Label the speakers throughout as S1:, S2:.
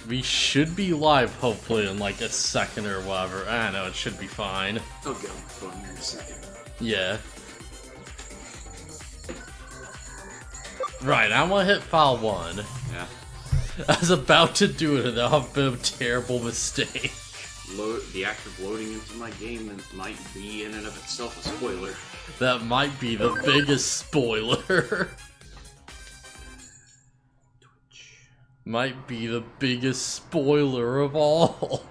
S1: we should be live hopefully in like a second or whatever. I don't know, it should be fine.
S2: I'll get on my phone here in a second.
S1: Yeah. Right, I want to hit file 1.
S2: Yeah.
S1: I was about to do it and that would have been a terrible mistake.
S2: The act of loading into my game might be in and of itself a spoiler.
S1: That might be the biggest spoiler. Might be the biggest spoiler of all.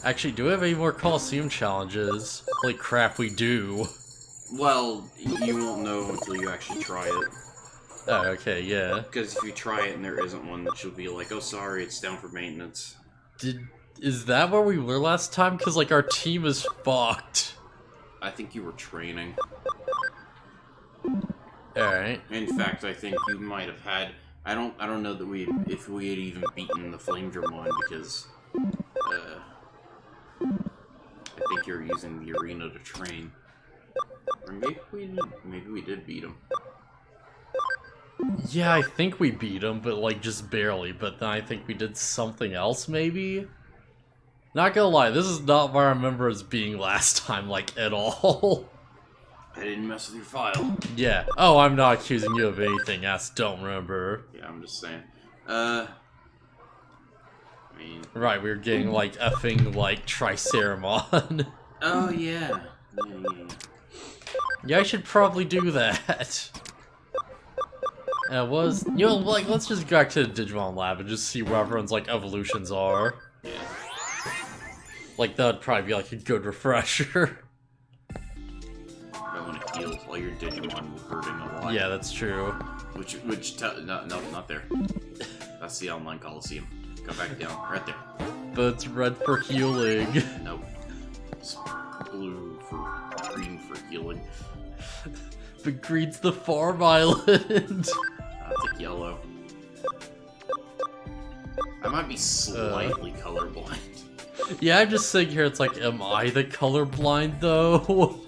S1: Actually, do we have any more Coliseum challenges? Holy crap, we do.
S2: Well, you won't know until you actually try it.
S1: Oh, okay, yeah.
S2: Because if you try it and there isn't one, she'll be like, oh sorry, it's down for maintenance.
S1: Is that where we were last time? Because, like, our team is fucked.
S2: I think you were training.
S1: Alright.
S2: In fact, I think you might have had... I don't know that if we had even beaten the Flamedramon because, I think you're using the arena to train. Or maybe we did beat him.
S1: Yeah, I think we beat him, but, like, just barely. But then I think we did something else, maybe? Not gonna lie, this is not what I remember as being last time, like, at all.
S2: I didn't mess with your file.
S1: Yeah. Oh, I'm not accusing you of anything, don't remember.
S2: Yeah, I'm just saying. I mean...
S1: Right, we were getting, like, effing, like, Triceramon.
S2: Oh, yeah.
S1: Yeah, I should probably do that. You know, like, let's just go back to the Digimon lab and just see where everyone's, like, evolutions are.
S2: Yeah.
S1: Like, that would probably be, like, a good refresher.
S2: I want to heal while your Digimon were hurting a lot.
S1: Yeah, that's true.
S2: No, not there. That's the online Coliseum. Come back down, right there.
S1: But it's red for healing.
S2: Nope. It's green for healing.
S1: But green's the farm island.
S2: I'll take yellow. I might be slightly colorblind.
S1: Yeah, I'm just sitting here, it's like, am I the colorblind, though?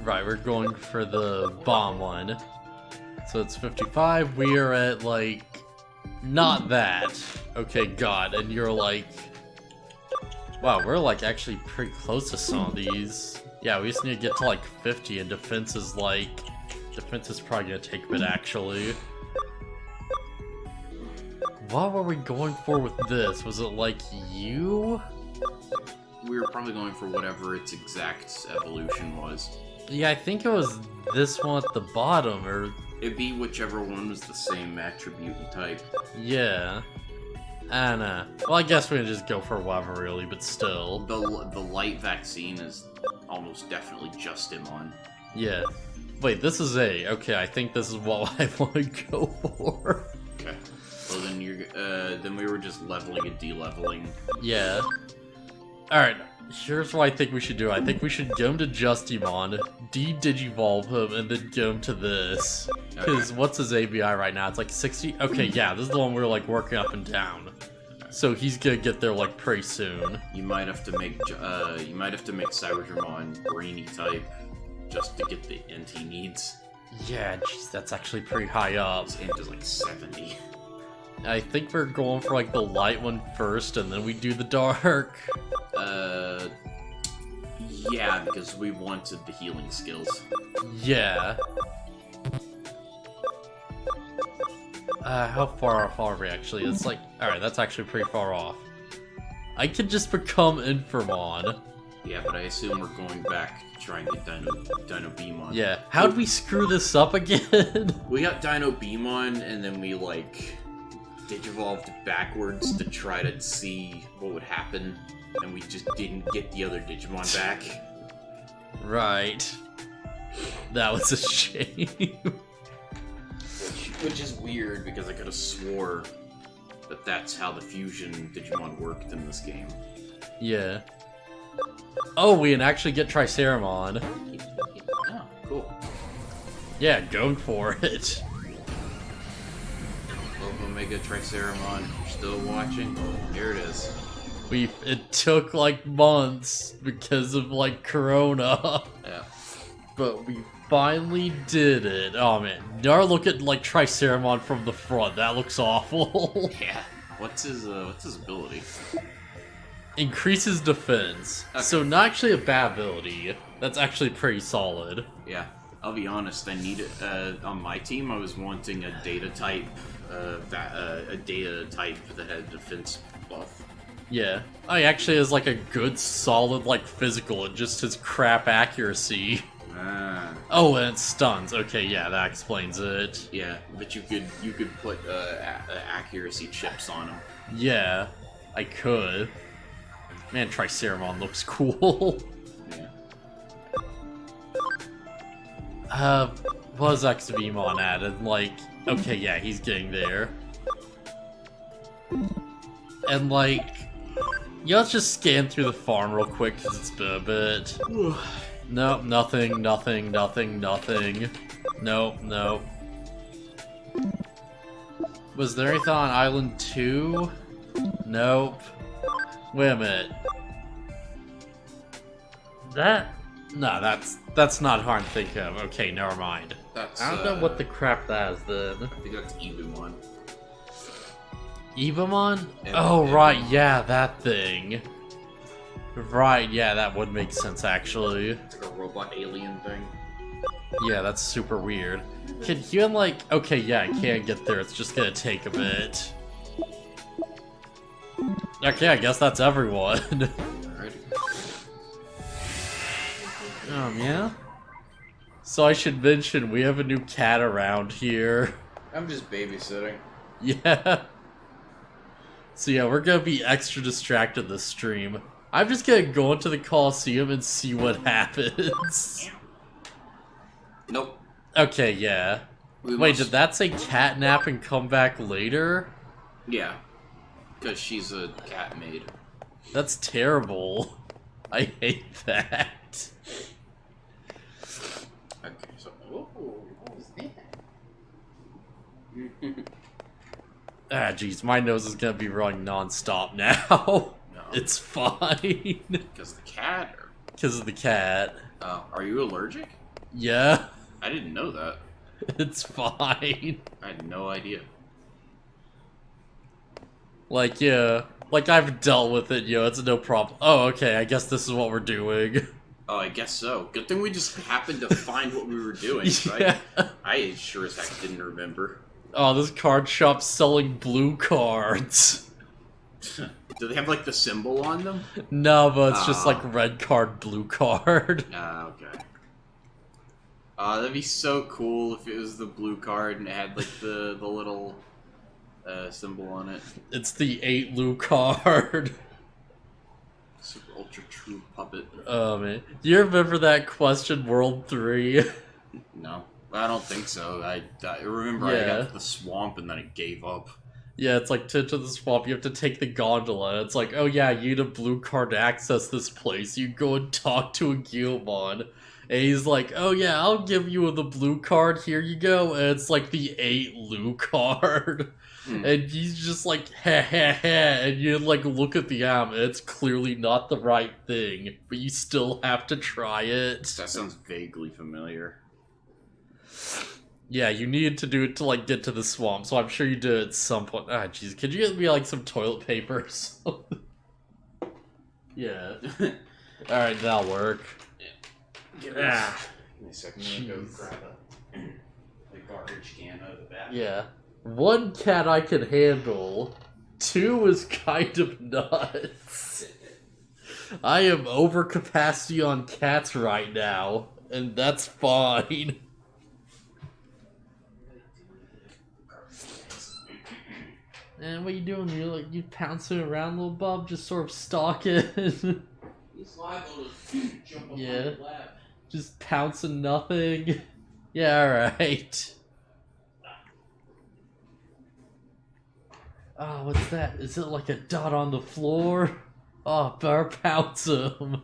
S1: Right, we're going for the bomb one. So it's 55, we are at, like, not that. Okay, God, and you're like... Wow, we're, like, actually pretty close to some of these. Yeah, we just need to get to, like, 50, and defense is, like... Defense is probably gonna take a bit, actually. What were we going for with this? Was it, like, you?
S2: We were probably going for whatever its exact evolution was.
S1: Yeah, I think it was this one at the bottom, or...
S2: It'd be whichever one was the same attribute and type.
S1: Yeah. I don't know. Well, I guess we can just go for whatever, really, but still.
S2: The light vaccine is almost definitely just Digimon.
S1: Yeah. Wait, this is A. Okay, I think this is what I want to go for.
S2: Okay. Well, then then we were just leveling and de-leveling.
S1: Yeah. Alright, here's what I think we should do. I think we should go him to Justimon, de-digivolve him, and then go him to this. Because what's his ABI right now? It's like 60? Okay, yeah, this is the one we're like working up and down. So he's gonna get there like pretty soon.
S2: You might have to make Cyberdramon brainy type just to get the int he needs.
S1: Yeah, jeez, that's actually pretty high up.
S2: His int is like 70.
S1: I think we're going for like the light one first, and then we do the dark.
S2: Yeah, because we wanted the healing skills.
S1: Yeah. How far off are we actually? It's like, alright, that's actually pretty far off. I could just become Infirmon.
S2: Yeah, but I assume we're going back to try and get Dino Beamon.
S1: Yeah. How'd we screw this up again?
S2: We got Dino Beamon, and then we, like, digivolved backwards to try to see what would happen, and we just didn't get the other Digimon back.
S1: Right. That was a shame.
S2: Which is weird, because I could have swore that that's how the fusion Digimon worked in this game.
S1: Yeah. Oh, we can actually get Triceramon.
S2: Oh, cool.
S1: Yeah, go for it.
S2: Well, Omega Triceramon, if you're still watching, here it is.
S1: It took like months because of like Corona.
S2: Yeah.
S1: But we finally did it. Oh man, now look at like Triceramon from the front. That looks awful.
S2: Yeah. What's his ability?
S1: Increases defense. Okay. So not actually a bad ability. That's actually pretty solid.
S2: Yeah. I'll be honest. I need it on my team. I was wanting a data type, that had a defense buff.
S1: Yeah. Oh, he actually has like a good, solid like physical and just his crap accuracy. Oh, and it stuns. Okay, yeah, that explains it.
S2: Yeah, but you could put accuracy chips on him.
S1: Yeah, I could. Man, Triceramon looks cool.
S2: Yeah.
S1: What was XVmon added? Like, okay, yeah, he's getting there. And like, yeah, let's just scan through the farm real quick because it's been a bit. Nope, nothing. Nope. Was there anything on Island 2? Nope. Wait a minute. No, that's not hard to think of. Okay, never mind. I don't know what the crap that is then.
S2: I think that's Ibumon.
S1: Ibumon? Oh, right, yeah, that thing. Right, yeah, that would make sense, actually.
S2: It's like a robot alien thing.
S1: Yeah, that's super weird. Can you, like... Okay, yeah, I can't get there. It's just gonna take a bit. Okay, I guess that's everyone.
S2: Alrighty.
S1: Yeah? So I should mention, we have a new cat around here.
S2: I'm just babysitting.
S1: Yeah. So yeah, we're gonna be extra distracted this stream. I'm just gonna go into the Coliseum and see what happens.
S2: Nope.
S1: Okay, yeah. Wait, did that say catnap and come back later?
S2: Yeah. Because she's a cat maid.
S1: That's terrible. I hate that.
S2: Okay, so... what was that?
S1: Ah, jeez, my nose is gonna be running non-stop now. It's fine.
S2: Because the cat? Or...
S1: Because of the cat.
S2: Are you allergic?
S1: Yeah.
S2: I didn't know that.
S1: It's fine.
S2: I had no idea.
S1: Like, yeah. Like, I've dealt with it, it's no problem. Oh, okay, I guess this is what we're doing.
S2: Oh, I guess so. Good thing we just happened to find what we were doing.
S1: Yeah.
S2: I sure as heck didn't remember.
S1: Oh, this card shop's selling blue cards.
S2: Do they have, like, the symbol on them?
S1: No, but it's just, like, red card, blue card.
S2: Okay. That'd be so cool if it was the blue card and it had, like, the little symbol on it.
S1: It's the 8 blue card.
S2: Super Ultra True Puppet.
S1: Oh, man. Do you remember that question, World 3?
S2: No. I don't think so. I remember I got to the swamp and then it gave up.
S1: Yeah, it's like, to enter the swamp, you have to take the gondola. It's like, oh yeah, you need a blue card to access this place. You go and talk to a Guilmon. And he's like, oh yeah, I'll give you the blue card, here you go. And it's like the 8 blue card. And he's just like, ha ha ha. And you like look at the and it's clearly not the right thing. But you still have to try it.
S2: That sounds vaguely familiar.
S1: Yeah, you needed to do it to, like, get to the swamp, so I'm sure you did it at some point. Ah, jeez, could you get me, like, some toilet paper or something? Yeah. Alright, that'll work.
S2: Yeah. Give me a second, I'm gonna go grab the garbage can out of the bathroom.
S1: Yeah. 1 cat I can handle. 2 is kind of nuts. I am over capacity on cats right now, and that's fine. And what are you doing? You pouncing around, little bub, just sort of stalking.
S2: He's liable to jump on my lap.
S1: Just pouncing nothing. Yeah, alright. Oh, what's that? Is it like a dot on the floor? Oh, better pounce him.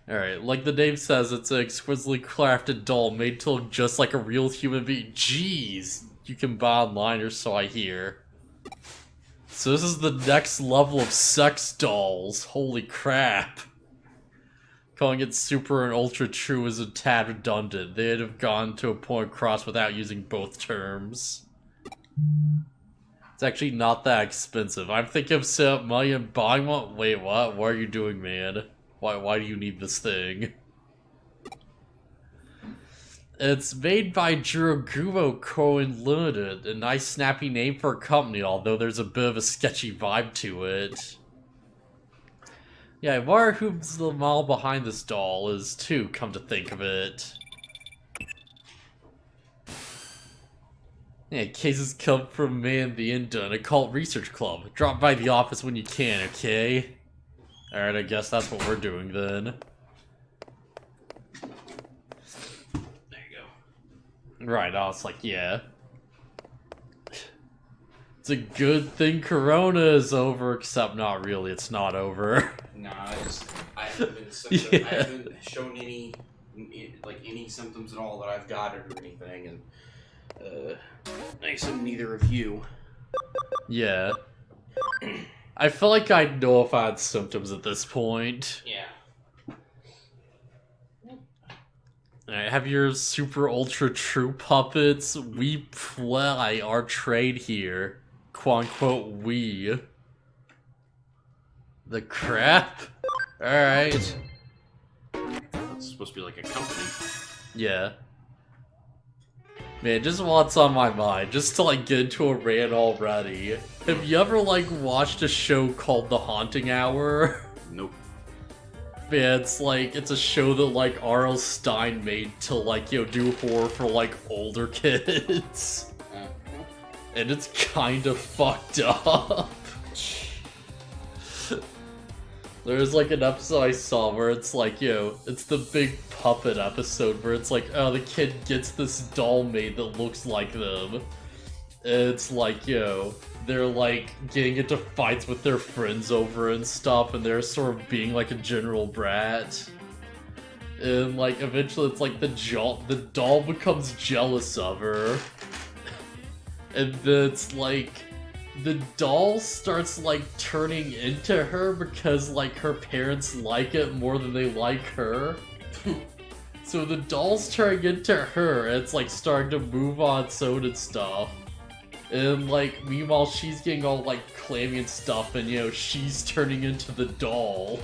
S1: Alright, like the name says, it's an exquisitely crafted doll made to look just like a real human being. Jeez! You can buy online, or so I hear. So this is the next level of sex dolls. Holy crap. Calling it super and ultra true is a tad redundant. They'd have gone to a point across without using both terms. It's actually not that expensive. I'm thinking of setting up money and buying one. Wait, what? What are you doing, man? Why do you need this thing? It's made by Jiragumo Cohen Limited, a nice snappy name for a company, although there's a bit of a sketchy vibe to it. Yeah, I wonder who's the model behind this doll is too, come to think of it. Yeah, cases come from Man the Inda, an occult research club. Drop by the office when you can, okay? Alright, I guess that's what we're doing then. Right, I was like, yeah. It's a good thing Corona is over, except not really, it's not over.
S2: Nah, I haven't shown any symptoms at all that I've got or anything, and I assume neither of you.
S1: Yeah. I feel like I'd know if I had symptoms at this point.
S2: Yeah.
S1: Alright, have your super ultra true puppets. We play our trade here. Quote unquote we. The crap? Alright.
S2: That's supposed to be like a company.
S1: Yeah. Man, just what's on my mind, just to like get into a rant already. Have you ever like watched a show called The Haunting Hour?
S2: Nope.
S1: Man, it's a show that like R.L. Stine made to like, do horror for like older kids. And it's kind of fucked up. There's like an episode I saw where it's like, it's the big puppet episode where it's like, oh, the kid gets this doll made that looks like them. And it's like, they're like getting into fights with their friends over and stuff, and they're sort of being like a general brat. And like eventually it's like the doll becomes jealous of her. And then it's like the doll starts like turning into her because like her parents like it more than they like her. So the doll's turning into her, and it's like starting to move on its own and stuff. And like meanwhile she's getting all like clammy and stuff, and she's turning into the doll.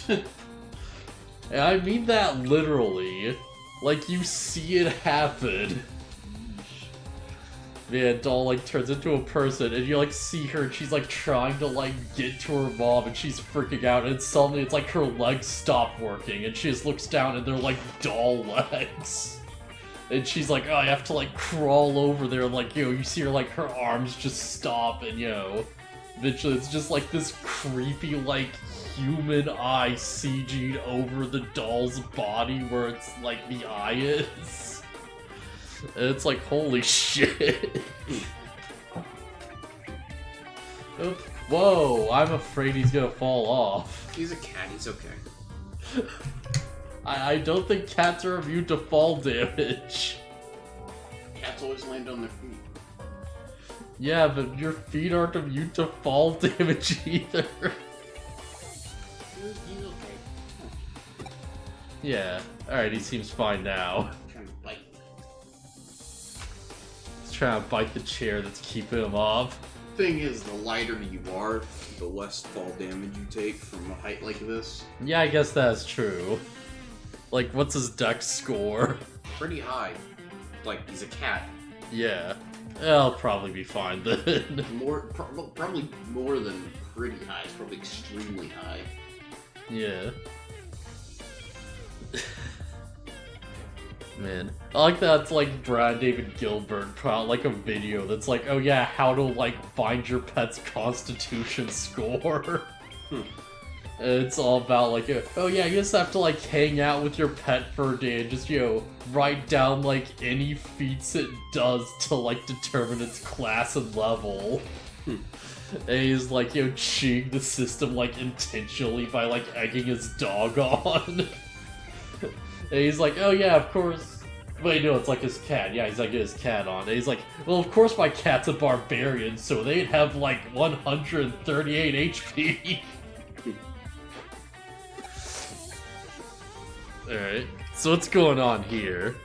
S1: And I mean that literally. Like you see it happen. Man, doll like turns into a person, and you like see her, and she's like trying to like get to her mom, and she's freaking out, and suddenly it's like her legs stop working, and she just looks down, and they're like doll legs. And she's like, oh, I have to like crawl over there, and like, you see her like her arms just stop, and eventually it's just like this creepy like human eye CG'd over the doll's body where it's like the eye is. And it's like, holy shit. Oh, whoa, I'm afraid he's gonna fall off.
S2: He's a cat, he's okay.
S1: I don't think cats are immune to fall damage.
S2: Cats always land on their feet.
S1: Yeah, but your feet aren't immune to fall damage either.
S2: He's okay.
S1: Yeah, alright, he seems fine now. Trying to bite the chair that's keeping him off.
S2: Thing is, the lighter you are, the less fall damage you take from a height like this.
S1: Yeah, I guess that's true. Like, what's his dex score?
S2: Pretty high. Like, he's a cat.
S1: Yeah. I'll probably be fine then.
S2: Probably more than pretty high. It's probably extremely high.
S1: Yeah. Man, I like that it's like Brad David Gilbert put out like a video that's like, oh yeah, how to like find your pet's constitution score. And it's all about like, oh yeah, you just have to like hang out with your pet for a day and just, write down like any feats it does to like determine its class and level. And he's like, cheating the system like intentionally by like egging his dog on. And he's like, oh yeah, of course. Wait, no, it's like his cat. Yeah, he's like, get his cat on. And he's like, well, of course my cat's a barbarian, so they'd have like 138 HP. Alright, so what's going on here?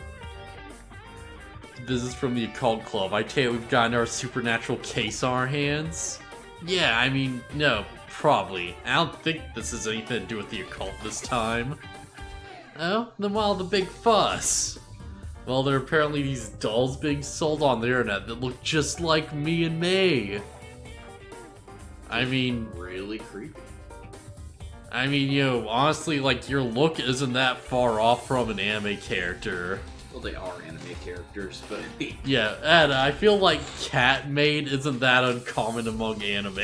S1: This is from the Occult Club. I tell you, we've gotten our supernatural case on our hands. Yeah, I mean, no, probably. I don't think this has anything to do with the occult this time. Oh, then why all the big fuss? Well, there are apparently these dolls being sold on the internet that look just like me and May. I mean...
S2: Really creepy.
S1: I mean, you know, honestly, like, your look isn't that far off from an anime character.
S2: Well, they are anime characters, but...
S1: Yeah, and I feel like cat maid isn't that uncommon among anime.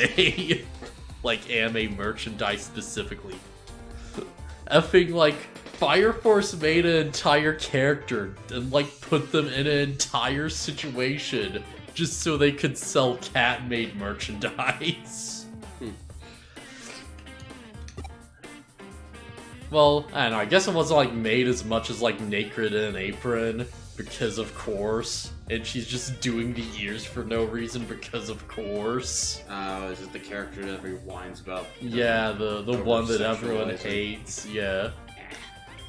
S1: Like, anime merchandise specifically. Effing, like, Fire Force made an entire character and, like, put them in an entire situation just so they could sell cat maid merchandise. Well, I don't know, I guess it wasn't, like, made as much as, like, naked in an apron, because of course. And she's just doing the ears for no reason because of course.
S2: Is it the character that everyone whines about?
S1: Yeah, the one that everyone hates, yeah.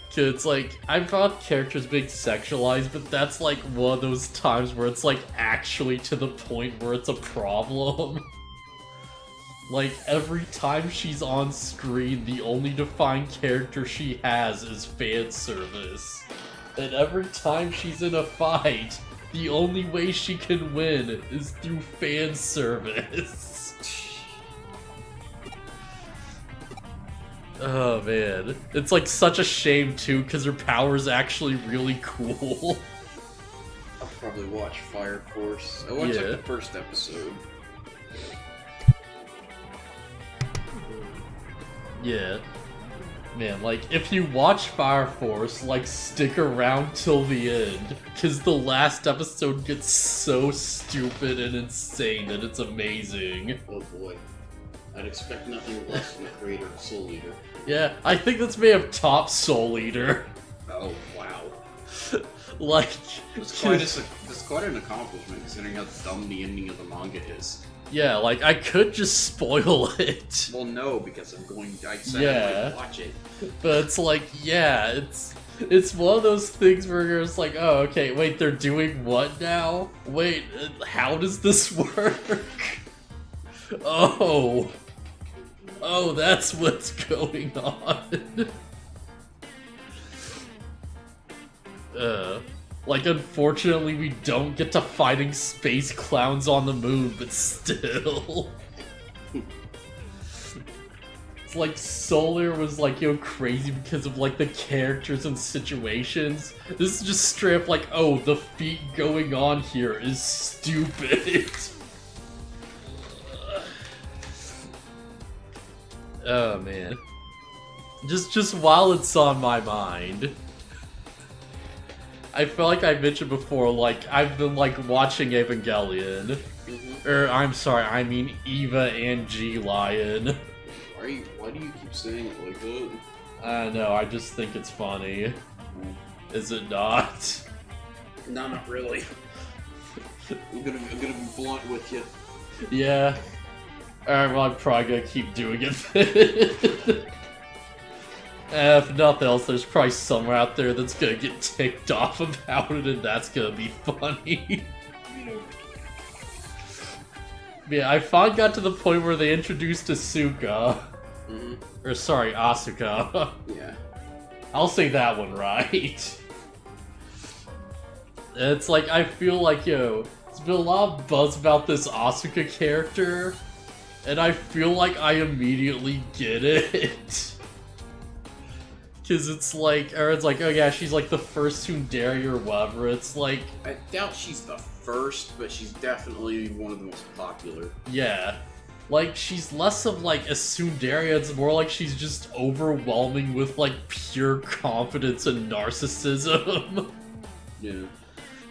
S1: Cause it's like, I thought characters being sexualized, but that's like one of those times where it's like actually to the point where it's a problem. Like, every time she's on screen, the only defined character she has is fan service. And every time she's in a fight, the only way she can win is through fan service. Oh man. It's like such a shame too, because her power is actually really cool.
S2: I'll probably watch Fire Force. I watched like the first episode.
S1: Yeah. Man, like, if you watch Fire Force, like, stick around till the end, because the last episode gets so stupid and insane that it's amazing.
S2: Oh boy. I'd expect nothing less from the creator of Soul Eater.
S1: Yeah, I think this may have topped Soul Eater.
S2: Oh, wow.
S1: Like...
S2: It's quite an accomplishment, considering how dumb the ending of the manga is.
S1: Yeah, like, I could just spoil it.
S2: Well, no, because I said I might watch it.
S1: But it's like, yeah, it's one of those things where you're just like, oh, okay, wait, they're doing what now? Wait, how does this work? Oh, that's what's going on. Like, unfortunately, we don't get to fighting space clowns on the moon, but still. It's like Solar was like, yo, crazy because of like the characters and situations. This is just straight up like, oh, the feat going on here is stupid. Oh man. Just while it's on my mind, I feel like I mentioned before, like, I've been, like, watching Evangelion. Or, I'm sorry, I mean Eva and G-Lion.
S2: Why do you keep saying it like that?
S1: I don't know, I just think it's funny. Is it not?
S2: No, not really. I'm gonna be blunt with you.
S1: Yeah. Alright, well, I'm probably gonna keep doing it. If nothing else, there's probably someone out there that's gonna get ticked off about it, and that's gonna be funny. Yeah, I finally got to the point where they introduced Asuka. Or sorry, Asuka.
S2: Yeah.
S1: I'll say that one right. It's like, I feel like, yo, there's been a lot of buzz about this Asuka character, and I feel like I immediately get it. Because it's like, or it's like, oh yeah, she's like the first tsundere or whatever. It's like...
S2: I doubt she's the first, but she's definitely one of the most popular.
S1: Yeah. Like, she's less of like a tsundere, it's more like she's just overwhelming with like pure confidence and narcissism.
S2: Yeah.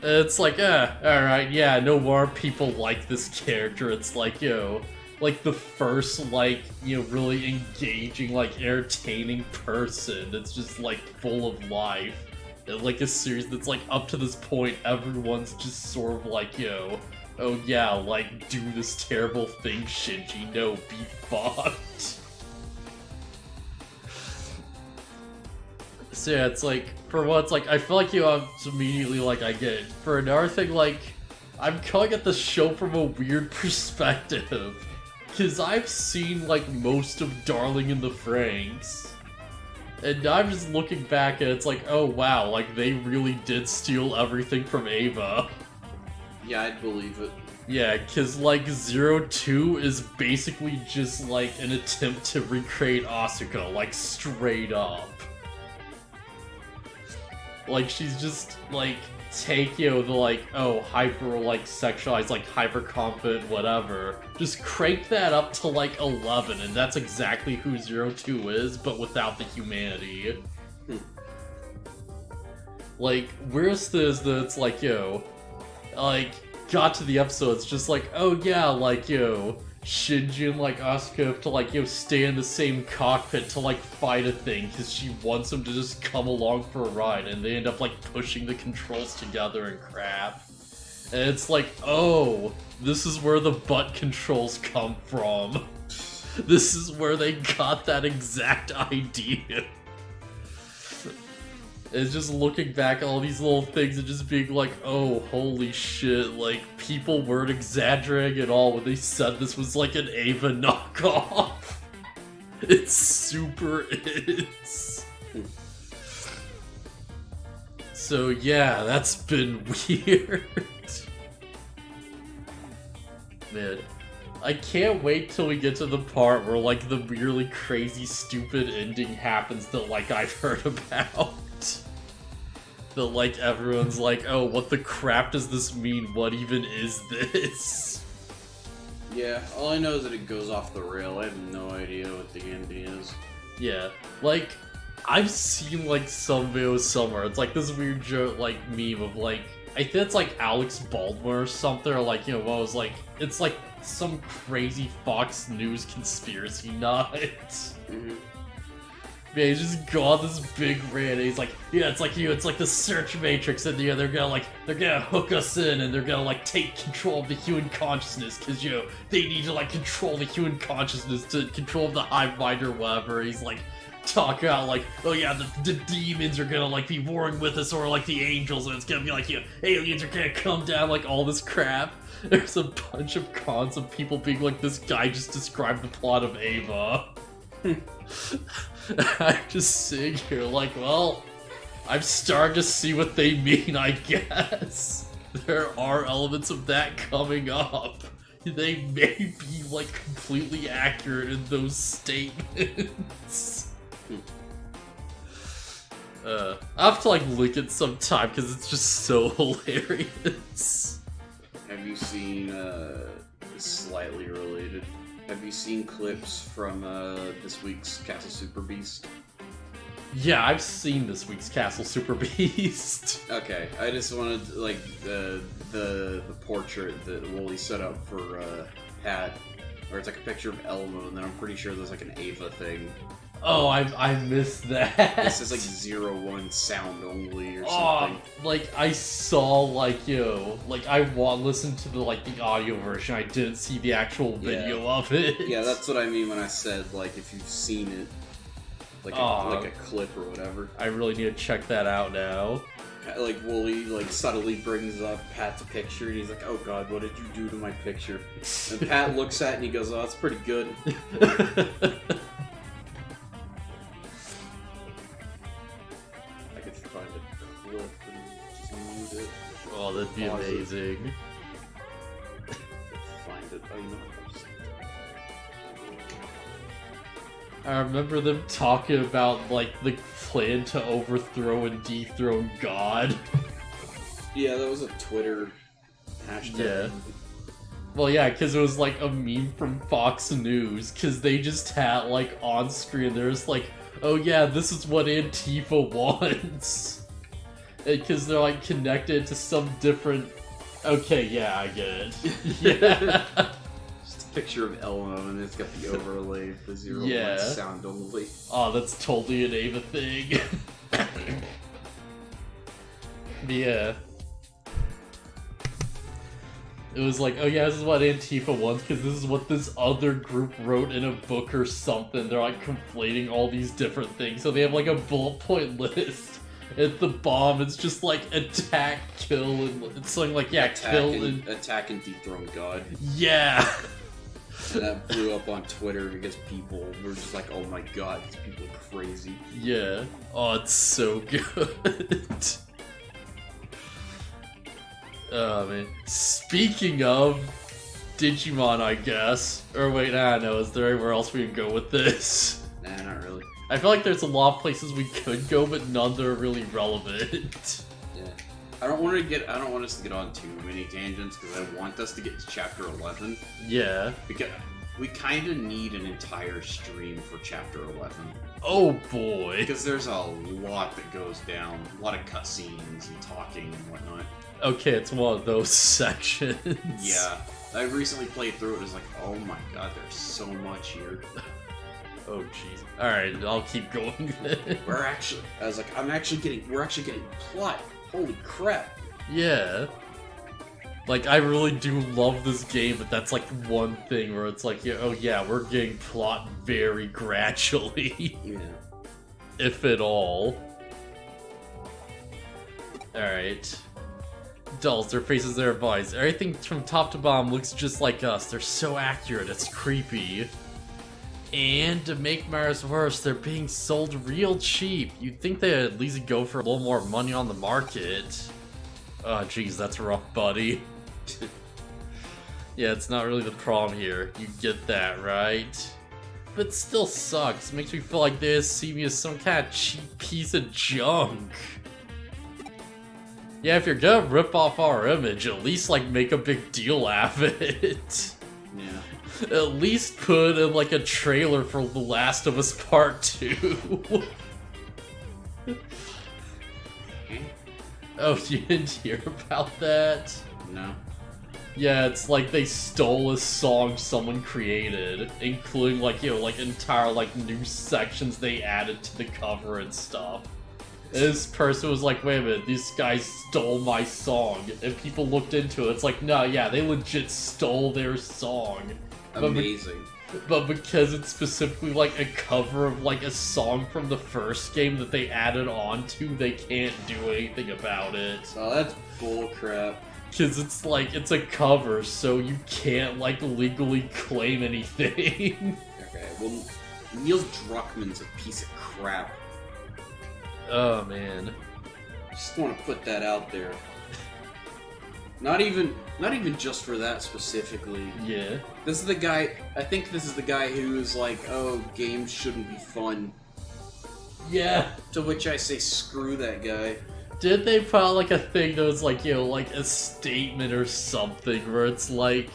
S1: It's like, alright, yeah, no more people like this character. It's like, yo... like the first, like, you know, really engaging, like, entertaining person that's just, like, full of life. And, like, a series that's, like, up to this point, everyone's just sort of like, yo, oh yeah, like, do this terrible thing, Shinji, no, be fucked. So yeah, it's like, for one, it's like, I feel like you have immediately, like, I get it. For another thing, like, I'm coming at the show from a weird perspective. Because I've seen, like, most of Darling in the Franxx. And I'm just looking back and it's like, oh wow, like, they really did steal everything from Ava.
S2: Yeah, I'd believe it.
S1: Yeah, because, like, 02 is basically just, like, an attempt to recreate Asuka, like, straight up. Like, she's just, like, take, you know, the, like, oh, hyper, like, sexualized, like, hyper-confident, whatever. Just crank that up to, like, 11, and that's exactly who 02 is, but without the humanity. Like, where's this that's like, yo, like, got to the episode, it's just like, oh yeah, like, yo, Shinji and, like, Asuka have to, like, yo, stay in the same cockpit to, like, fight a thing, because she wants them to just come along for a ride, and they end up, like, pushing the controls together and crap. And it's like, oh, this is where the butt controls come from. This is where they got that exact idea. It's just looking back at all these little things and just being like, oh, holy shit, like, people weren't exaggerating at all when they said this was like an Ava knockoff. It super is. So yeah, that's been weird. Man, I can't wait till we get to the part where, like, the really crazy, stupid ending happens that, like, I've heard about. That, like, everyone's like, oh, what the crap does this mean? What even is this?
S2: Yeah, all I know is that it goes off the rail. I have no idea what the ending is.
S1: Yeah, like, I've seen, like, some videos somewhere. It's like this weird joke, like, meme of, like, I think it's like Alex Baldwin or something, or like, you know, what was like, it's like some crazy Fox News conspiracy nut. Yeah, he's just gone this big rant, and he's like, yeah, it's like, you know, it's like the search matrix, and, you know, they're gonna hook us in, and they're gonna, like, take control of the human consciousness, because, you know, they need to, like, control the human consciousness to control the hive mind or whatever. He's like, talk about, like, oh yeah, the demons are gonna, like, be warring with us, or, like, the angels, and it's gonna be like, you know, aliens are gonna come down, like, all this crap. There's a bunch of cons of people being like, this guy just described the plot of Ava. I'm just sitting here like, well, I'm starting to see what they mean, I guess. There are elements of that coming up. They may be, like, completely accurate in those statements. I'll have to, like, link it sometime, because it's just so hilarious.
S2: Have you seen, slightly related, have you seen clips from, this week's Castle Super Beast?
S1: Yeah, I've seen this week's Castle Super Beast.
S2: Okay, I just wanted, like, the portrait that Wooly set up for, Pat, where it's like a picture of Elmo, and then I'm pretty sure there's like an Ava thing.
S1: Oh, I missed that.
S2: This is like 01 sound only or something.
S1: Like, I saw, like, you know, like, I listened to the, like, the audio version. I didn't see the actual video of it.
S2: Yeah, that's what I mean when I said, like, if you've seen it, like a clip or whatever.
S1: I really need to check that out now.
S2: Like, Wooly, like, subtly brings up Pat's picture, and he's like, oh god, what did you do to my picture? And Pat looks at it and he goes, oh, that's pretty good.
S1: Oh, that'd be amazing.
S2: Find it. Oh, you know
S1: I remember them talking about, like, the plan to overthrow and dethrone God.
S2: Yeah, that was a Twitter hashtag.
S1: Yeah. Well, yeah, because it was, like, a meme from Fox News, because they just had, like, on screen, there's like, oh yeah, this is what Antifa wants. Because they're, like, connected to some different... Okay, yeah, I get it. Yeah.
S2: Just a picture of Elmo, and it's got the overlay for 01 sound only.
S1: Oh, that's totally an Ava thing. It was like, oh yeah, this is what Antifa wants, because this is what this other group wrote in a book or something. They're like conflating all these different things, so they have like a bullet point list. At the bomb, it's just like attack, kill, and it's something like, yeah,
S2: attack and dethrone God.
S1: Yeah.
S2: And that blew up on Twitter because people were just like, oh my god, these people are crazy.
S1: Yeah. Oh, it's so good. Oh, man. Speaking of Digimon, I guess. Or wait, no, is there anywhere else we can go with this?
S2: Nah, not really.
S1: I feel like there's a lot of places we could go, but none that are really relevant.
S2: Yeah. I don't want us to get on too many tangents, because I want us to get to chapter 11.
S1: Yeah.
S2: Because we kind of need an entire stream for chapter 11.
S1: Oh boy.
S2: Because there's a lot that goes down. A lot of cutscenes and talking and whatnot.
S1: Okay, it's one of those sections.
S2: Yeah. I recently played through it and was like, oh my god, there's so much here.
S1: Oh jeez. Alright, I'll keep going then.
S2: We're actually getting plot. Holy crap.
S1: Yeah. Like, I really do love this game, but that's like one thing where it's like, yeah, oh yeah, we're getting plot very gradually.
S2: Yeah.
S1: If at all. Alright. Dolls, their faces, their bodies. Everything from top to bottom looks just like us. They're so accurate, it's creepy. And to make matters worse, they're being sold real cheap. You'd think they'd at least go for a little more money on the market. Oh jeez, that's rough, buddy. Yeah, it's not really the problem here. You get that, right? But it still sucks. It makes me feel like they see me as some kind of cheap piece of junk. Yeah, if you're gonna rip off our image, at least like make a big deal out of it.
S2: Yeah.
S1: At least put in like a trailer for The Last of Us Part 2. Oh, you didn't hear about that?
S2: No.
S1: Yeah, it's like they stole a song someone created, including like, you know, like entire like new sections they added to the cover and stuff. And this person was like, wait a minute, these guys stole my song. And people looked into it, it's like, no, yeah, they legit stole their song.
S2: Amazing.
S1: But because it's specifically like a cover of like a song from the first game that they added on to, they can't do anything about it.
S2: Oh, that's bullcrap.
S1: Because it's like, it's a cover, so you can't like legally claim anything.
S2: Okay, well, Neil Druckmann's a piece of crap.
S1: Oh man.
S2: Just want to put that out there. Not even just for that specifically.
S1: Yeah.
S2: This is the guy, I think this is the guy who's like, oh, games shouldn't be fun.
S1: Yeah.
S2: To which I say, screw that guy.
S1: Did they put out like a thing that was like, you know, like a statement or something where it's like,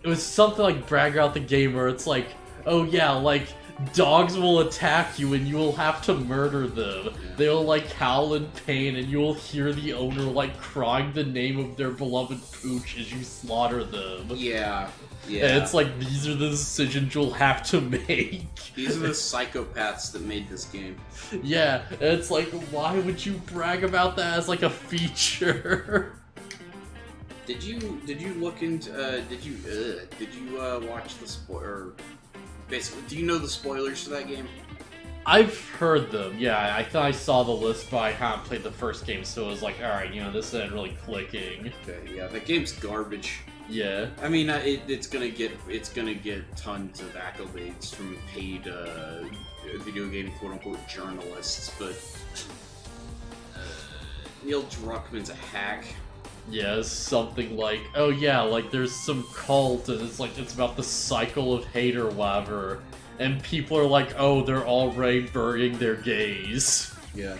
S1: it was something like brag out the game where it's like, oh yeah, like, dogs will attack you and you will have to murder them. Yeah. They'll like howl in pain and you'll hear the owner like crying the name of their beloved pooch as you slaughter them.
S2: Yeah, yeah.
S1: And it's like, these are the decisions you'll have to make.
S2: These are the psychopaths that made this game.
S1: Yeah, and it's like, why would you brag about that as like a feature?
S2: Did you look into, did you watch the spoiler? Basically, do you know the spoilers for that game?
S1: I've heard them, yeah. I thought I saw the list, but I haven't played the first game, so it was like, alright, you know, this isn't really clicking.
S2: Okay, yeah, the game's garbage.
S1: Yeah.
S2: I mean, it's gonna get tons of accolades from paid video game quote-unquote journalists, but Neil Druckmann's a hack.
S1: Yeah, it's something like, oh yeah, like there's some cult and it's like, it's about the cycle of hate or whatever, and people are like, oh, they're already burying their gays.
S2: Yeah.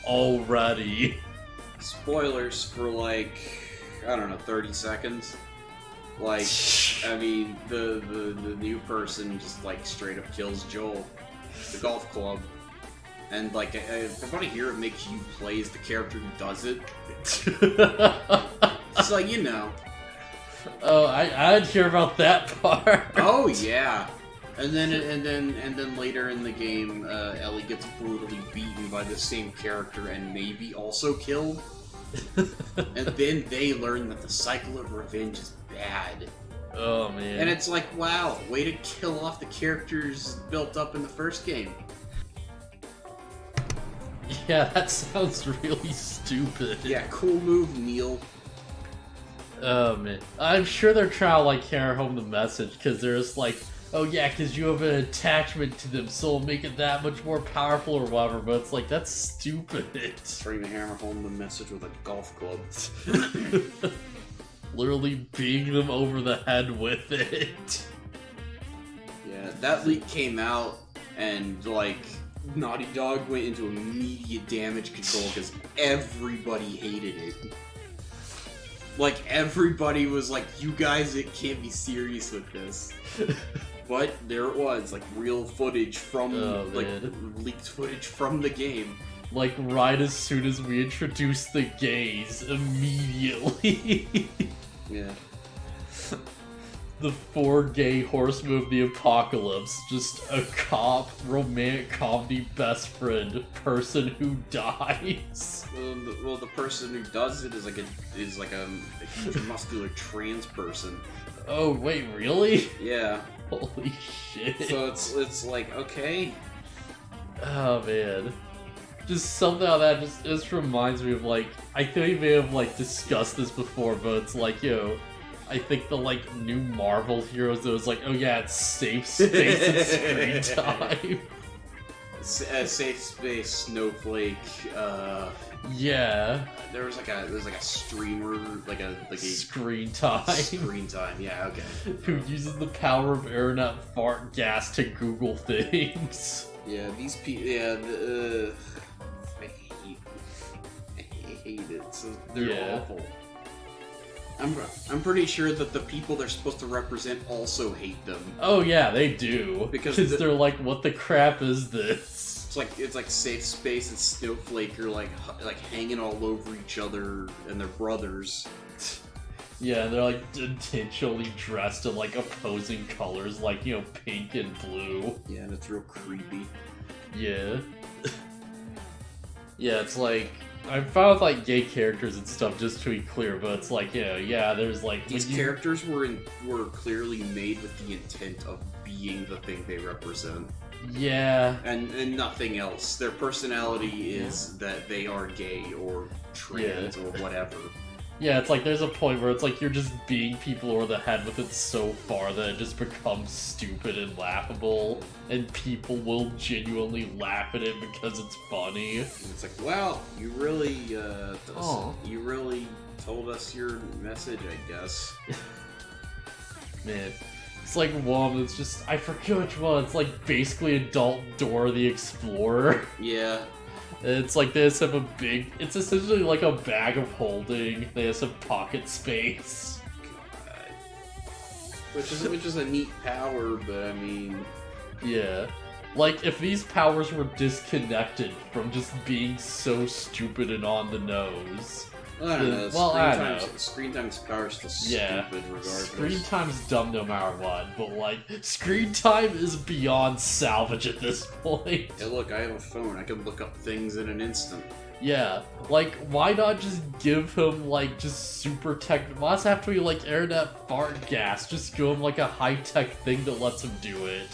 S1: Already.
S2: Spoilers for like, I don't know, 30 seconds. Like, I mean, the new person just like straight up kills Joel, the golf club. And like, for about a year, it makes you play as the character who does it. So you know.
S1: Oh, I'd hear about that part.
S2: Oh yeah. And then later in the game, Ellie gets brutally beaten by the same character and maybe also killed. And then they learn that the cycle of revenge is bad.
S1: Oh man.
S2: And it's like, wow, way to kill off the characters built up in the first game.
S1: Yeah, that sounds really stupid.
S2: Yeah, cool move, Neil.
S1: Oh man. I'm sure they're trying to like hammer home the message, because they're just like, oh yeah, because you have an attachment to them, so it'll make it that much more powerful or whatever, but it's like, that's stupid.
S2: Trying to hammer home the message with a golf club.
S1: Literally beating them over the head with it.
S2: Yeah, that leak came out, and like, Naughty Dog went into immediate damage control because everybody hated it. Like, everybody was like, you guys, it can't be serious with this. But there it was, like, real footage from, leaked footage from the game.
S1: Like, right as soon as we introduced the gays, immediately.
S2: Yeah.
S1: The 4 gay horsemen of the apocalypse. Just a cop, romantic comedy best friend, person who dies.
S2: Well, the person who does it is like a huge muscular trans person.
S1: Oh, wait, really?
S2: Yeah.
S1: Holy shit.
S2: So it's like, okay.
S1: Oh, man. Just something like that just reminds me of, like, I think we may have, like, discussed this before, but it's like, yo, I think the, like, new Marvel heroes, it was like, oh yeah, it's safe space and screen time.
S2: Safe space, Snowflake,
S1: yeah.
S2: There was like a streamer, like a
S1: screen time.
S2: Screen time, yeah, okay.
S1: Who uses the power of internet fart gas to Google things.
S2: Yeah, these people, yeah, I hate it. So they're awful. I'm pretty sure that the people they're supposed to represent also hate them.
S1: Oh yeah, they do. Because they're like, what the crap is this?
S2: It's like Safe Space and Snowflake are like hanging all over each other, and they're brothers.
S1: Yeah, they're like intentionally dressed in like opposing colors, like, you know, pink and blue.
S2: Yeah, and it's real creepy.
S1: Yeah. Yeah, it's like, I'm fine with like gay characters and stuff, just to be clear, but it's like, yeah, there's like...
S2: These characters were clearly made with the intent of being the thing they represent.
S1: Yeah.
S2: And nothing else. Their personality is that they are gay or trans or whatever.
S1: Yeah, it's like there's a point where it's like you're just beating people over the head with it so far that it just becomes stupid and laughable, and people will genuinely laugh at it because it's funny. And
S2: it's like, wow, you really, you really told us your message, I guess.
S1: Man, it's like one that's just, I forget which one, it's like basically adult Dora the Explorer.
S2: Yeah.
S1: It's like they just have a big, it's essentially like a bag of holding, they just have pocket space.
S2: God. Which is a neat power, but I mean...
S1: Yeah. Like, if these powers were disconnected from just being so stupid and on the nose...
S2: I don't know.
S1: Well,
S2: Screen time's power is still stupid regardless.
S1: Screen time's dumb no matter what, but like, screen time is beyond salvage at this point.
S2: Yeah, look, I have a phone. I can look up things in an instant.
S1: Yeah, like, why not just give him, like, just super tech... Why does it have to be, like, internet fart gas? Just give him, like, a high-tech thing that lets him do it.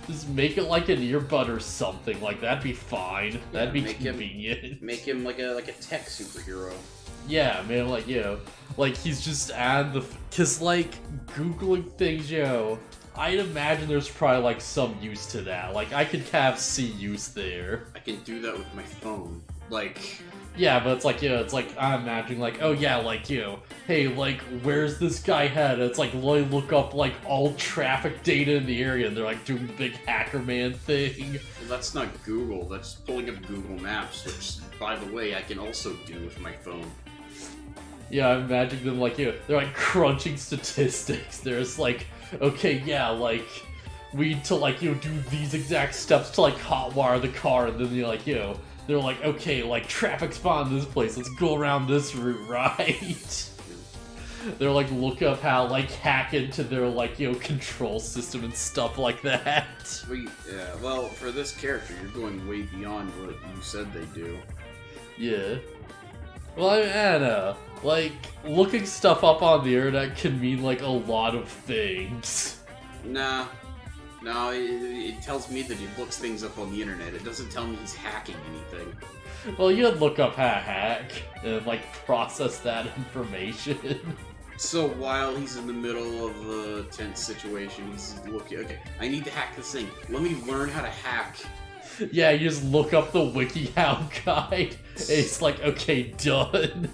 S1: Just make it like an earbud or something, like, that'd be fine. Yeah, that'd be convenient.
S2: Make him like a tech superhero.
S1: Yeah, man, like, you know, like, he's just at the... Because, like, Googling things, I'd imagine there's probably, like, some use to that. Like, I could see use there.
S2: I can do that with my phone. Like...
S1: Yeah, but it's like, it's like, I'm imagining, like, oh yeah, like, hey, like, where's this guy head? It's like, look up, like, all traffic data in the area, and they're, like, doing the big hacker man thing.
S2: Well, that's not Google, that's pulling up Google Maps, which, by the way, I can also do with my phone.
S1: Yeah, I'm imagining them, like, they're, like, crunching statistics. There's, like, okay, yeah, like, we need to, like, do these exact steps to, like, hotwire the car, and then they're, like, they're like, okay, like, traffic spawn in this place, let's go around this route, right? They're, like, look up how, like, hack into their, like, control system and stuff like that.
S2: Yeah, well, for this character, you're going way beyond what you said they do.
S1: Yeah. Well, I don't know. Like, looking stuff up on the internet can mean, like, a lot of things.
S2: Nah. No, it tells me that he looks things up on the internet. It doesn't tell me he's hacking anything.
S1: Well, you'd look up how to hack and, like, process that information.
S2: So while he's in the middle of a tense situation, he's looking, okay, I need to hack this thing. Let me learn how to hack.
S1: Yeah, you just look up the WikiHow guide, and it's like, okay, done.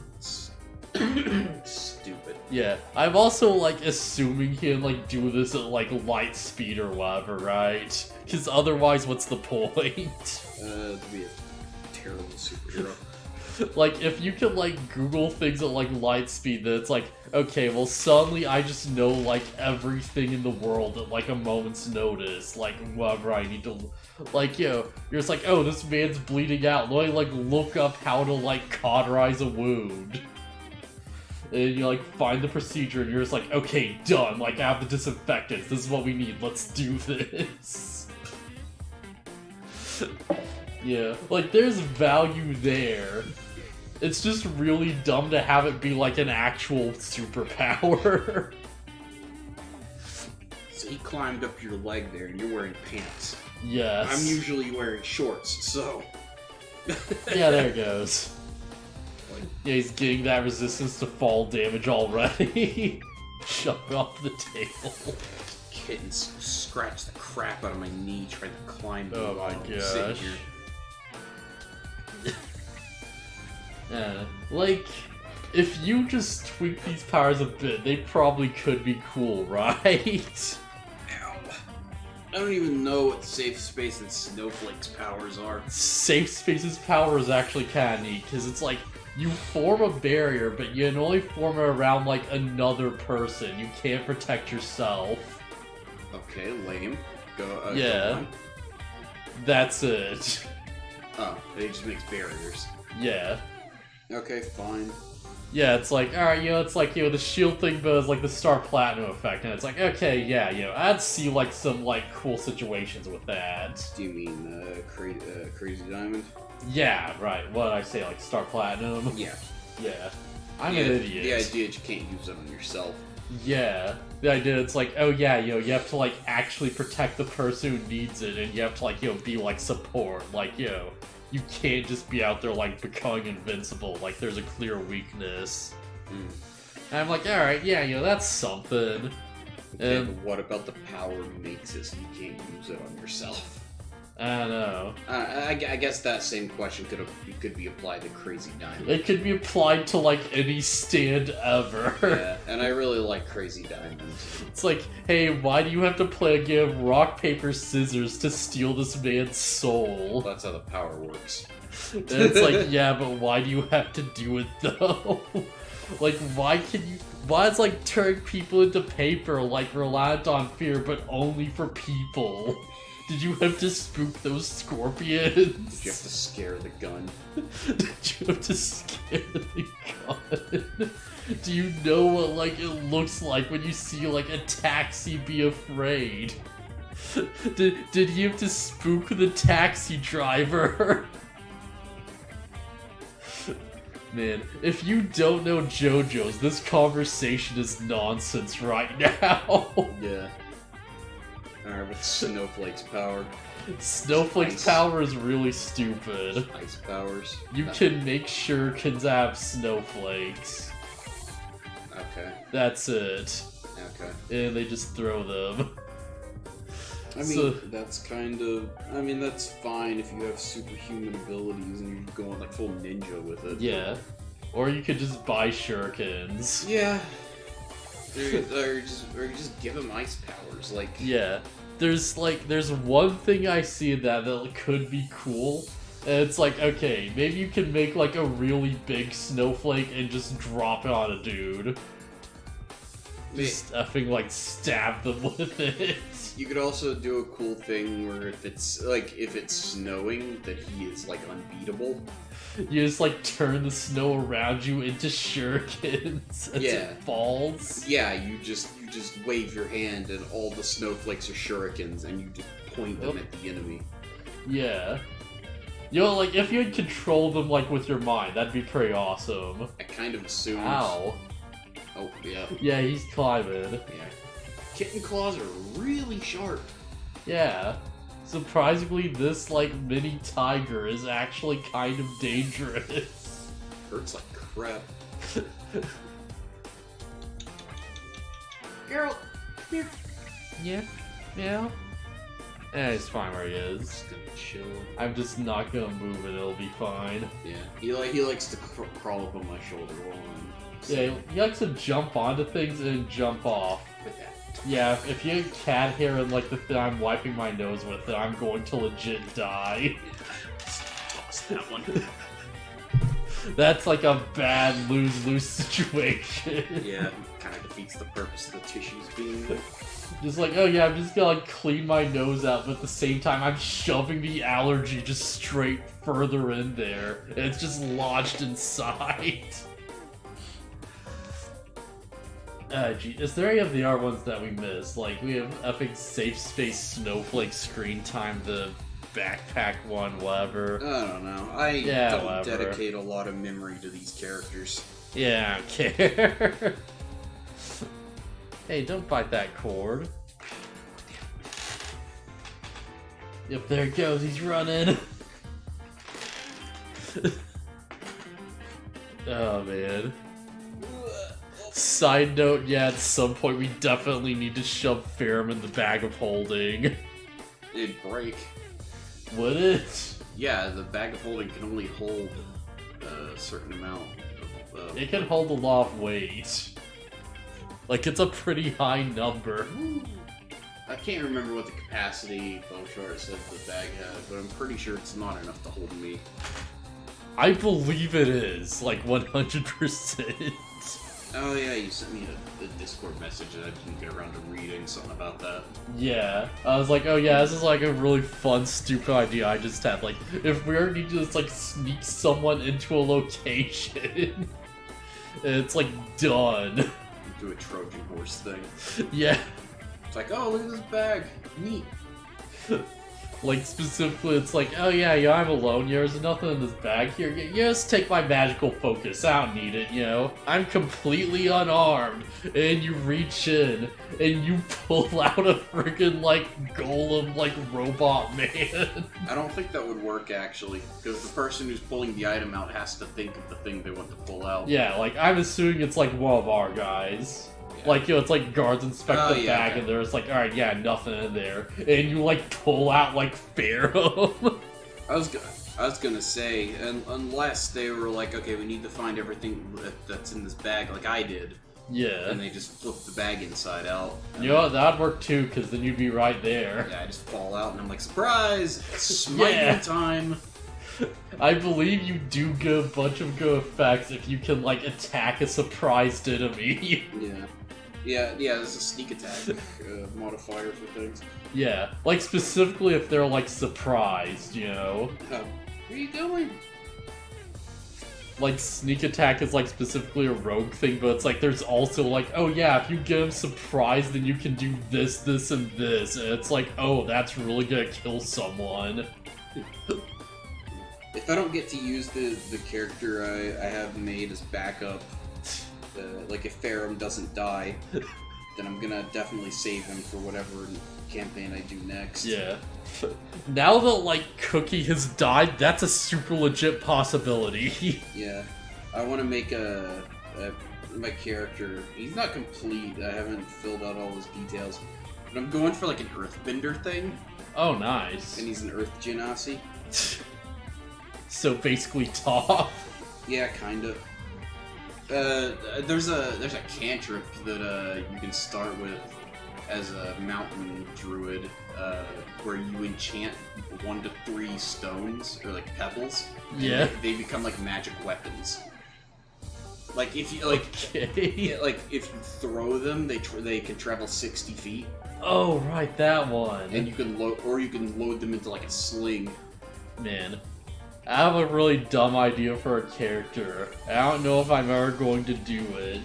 S2: Stupid.
S1: Yeah, I'm also, like, assuming he can, like, do this at, like, light speed or whatever, right? Because otherwise, what's the point?
S2: To be a terrible superhero.
S1: Like, if you can, like, Google things at, like, light speed, then it's like, okay, well, suddenly I just know, like, everything in the world at, like, a moment's notice. Like, whatever I need to... Like, you know, you're just like, oh, this man's bleeding out. Let me, like, look up how to, like, cauterize a wound. And you, like, find the procedure, and you're just like, okay, done. Like, I have the disinfectants. This is what we need. Let's do this. Yeah, like, there's value there. It's just really dumb to have it be, like, an actual superpower.
S2: So he climbed up your leg there, and you're wearing pants.
S1: Yes.
S2: I'm usually wearing shorts, so...
S1: Yeah, there it goes. Yeah, he's getting that resistance to fall damage already. Jump off the table.
S2: Kitten scratched the crap out of my knee trying to climb.
S1: Oh my gosh. Yeah, like, if you just tweak these powers a bit, they probably could be cool, right?
S2: Ow. I don't even know what Safe Space and Snowflake's powers are.
S1: Safe Space's power is actually kind of neat, because it's like, you form a barrier, but you can only form it around, like, another person. You can't protect yourself.
S2: Okay, lame. Go,
S1: yeah.
S2: Go on.
S1: That's it.
S2: Oh, it just makes barriers.
S1: Yeah.
S2: Okay, fine.
S1: Yeah, it's like, alright, you know, it's like, you know, the shield thing, but it's like the Star Platinum effect, and it's like, okay, yeah, you know, I'd see, like, some, like, cool situations with that.
S2: Do you mean, Crazy Diamond?
S1: Yeah, right, what did I say, like, Star Platinum?
S2: Yeah.
S1: Yeah. I'm an idiot.
S2: The idea that you can't use it on yourself.
S1: Yeah. The idea, it's like, oh yeah, you know, you have to, like, actually protect the person who needs it, and you have to, like, you know, be, like, support, like, you know, you can't just be out there, like, becoming invincible, like, there's a clear weakness.
S2: Mm.
S1: And I'm like, alright, yeah, you know, that's something.
S2: Okay, but what about the power makes it so you can't use it on yourself?
S1: I don't know.
S2: I guess that same question could be applied to Crazy Diamond.
S1: It could be applied to, like, any stand ever.
S2: Yeah, and I really like Crazy Diamond.
S1: It's like, hey, why do you have to play a game of rock, paper, scissors to steal this man's soul?
S2: That's how the power works.
S1: And it's like, yeah, but why do you have to do it, though? Like, why is, like, turning people into paper, like, reliant on fear, but only for people? Did you have to spook those scorpions?
S2: Did you have to scare the gun?
S1: Did you have to scare the gun? Do you know what, like, it looks like when you see, like, a taxi be afraid? Did he have to spook the taxi driver? Man, if you don't know JoJo's, this conversation is nonsense right now.
S2: Yeah. Alright, what's Snowflake's power?
S1: Snowflake's power is really stupid.
S2: Ice powers?
S1: You can make shurikens have snowflakes.
S2: Okay.
S1: That's it.
S2: Okay.
S1: And they just throw them.
S2: I mean, that's kind of... I mean, that's fine if you have superhuman abilities and you're going, like, full ninja with it.
S1: Yeah. Or you could just buy shurikens.
S2: Yeah. Or just give him ice powers, like...
S1: Yeah. There's one thing I see in that could be cool, and it's like, okay, maybe you can make, like, a really big snowflake and just drop it on a dude. Just effing, like, stab them with it.
S2: You could also do a cool thing where if it's snowing, that he is, like, unbeatable.
S1: You just, like, turn the snow around you into shurikens as it falls.
S2: Yeah, you just wave your hand and all the snowflakes are shurikens and you just point them at the enemy.
S1: Yeah. You know, like, if you had controlled them, like, with your mind, that'd be pretty awesome.
S2: I kind of assumed...
S1: Ow.
S2: Oh, yeah.
S1: Yeah, he's climbing.
S2: Yeah. Kitten claws are really sharp.
S1: Yeah. Surprisingly, this, like, mini tiger is actually kind of dangerous.
S2: Hurts like crap. Geralt, come here.
S1: Yeah. Yeah. Eh, he's fine where he is.
S2: Just gonna chill.
S1: I'm just not gonna move and it'll be fine.
S2: Yeah. He likes to crawl up on my shoulder while I'm...
S1: Yeah, he likes to jump onto things and jump off.
S2: With that.
S1: Yeah, if you get cat hair and like the thing I'm wiping my nose with, then I'm going to legit die.
S2: Toss that one.
S1: That's like a bad lose-lose situation.
S2: Yeah, kind of defeats the purpose of the tissues being there.
S1: Just like, oh yeah, I'm just gonna like clean my nose out, but at the same time I'm shoving the allergy just straight further in there. And it's just lodged inside. Gee, is there any of the other ones that we missed? Like, we have FFX Safe Space Snowflake Screen Time, the backpack one, whatever.
S2: I don't know. I don't
S1: whatever.
S2: dedicate a lot of memory to these characters.
S1: Yeah, I don't care. Hey, don't bite that cord. Yep, there it goes, he's running. Oh, man. Side note, yeah, at some point we definitely need to shove Ferrum in the bag of holding.
S2: It'd break.
S1: Would it?
S2: Yeah, the bag of holding can only hold a certain amount of...
S1: It can hold a lot of weight. Like, it's a pretty high number.
S2: I can't remember what the capacity BluFuzzyhat said the bag had, but I'm pretty sure it's not enough to hold me.
S1: I believe it is, like 100%.
S2: Oh yeah, you sent me a Discord message and I didn't get around to reading something about that.
S1: Yeah, I was like, oh yeah, this is like a really fun, stupid idea I just had. Like, if we were to just like sneak someone into a location, it's like done.
S2: Do a Trojan horse thing.
S1: Yeah.
S2: It's like, oh, look at this bag. Neat.
S1: Like, specifically, it's like, oh yeah, I'm alone, there's nothing in this bag here. Just take my magical focus, I don't need it, you know? I'm completely unarmed, and you reach in, and you pull out a friggin', like, golem, like, robot man.
S2: I don't think that would work, actually, because the person who's pulling the item out has to think of the thing they want to pull out.
S1: Yeah, like, I'm assuming it's, like, one of our guys.
S2: Yeah.
S1: Like, you know, it's like guards inspect the bag,
S2: okay.
S1: and there's like, alright, yeah, nothing in there. And you, like, pull out, like, Ferrum.
S2: I was gonna say, unless they were like, okay, we need to find everything that's in this bag, like I did.
S1: Yeah.
S2: And they just flip the bag inside out.
S1: You know what, that'd work too, because then you'd be right there.
S2: Yeah, I just fall out and I'm like, surprise! Smite time!
S1: I believe you do get a bunch of good effects if you can, like, attack a surprised enemy.
S2: Yeah, there's a sneak attack modifier for things.
S1: Yeah, like, specifically if they're, like, surprised, you know?
S2: Oh, where are you going?
S1: Like, sneak attack is, like, specifically a rogue thing, but it's like, there's also, like, oh yeah, if you get them surprised, then you can do this, this, and this, and it's like, oh, that's really gonna kill someone.
S2: If I don't get to use the character I have made as backup, like if Ferrum doesn't die, then I'm gonna definitely save him for whatever campaign I do next.
S1: Yeah. Now that, like, Cookie has died, that's a super legit possibility.
S2: Yeah. I want to make my character, he's not complete, I haven't filled out all his details, but I'm going for like an Earthbender thing.
S1: Oh, nice.
S2: And he's an Earth Genasi.
S1: So basically Toph.
S2: Yeah, kind of. There's a cantrip that you can start with as a mountain druid, where you enchant 1 to 3 stones or like pebbles.
S1: Yeah.
S2: They become like magic weapons. Like if you like,
S1: okay.
S2: like if you throw them, they can travel 60 feet.
S1: Oh right, that one.
S2: And you can load them into like a sling.
S1: Man. I have a really dumb idea for a character. I don't know if I'm ever going to do it.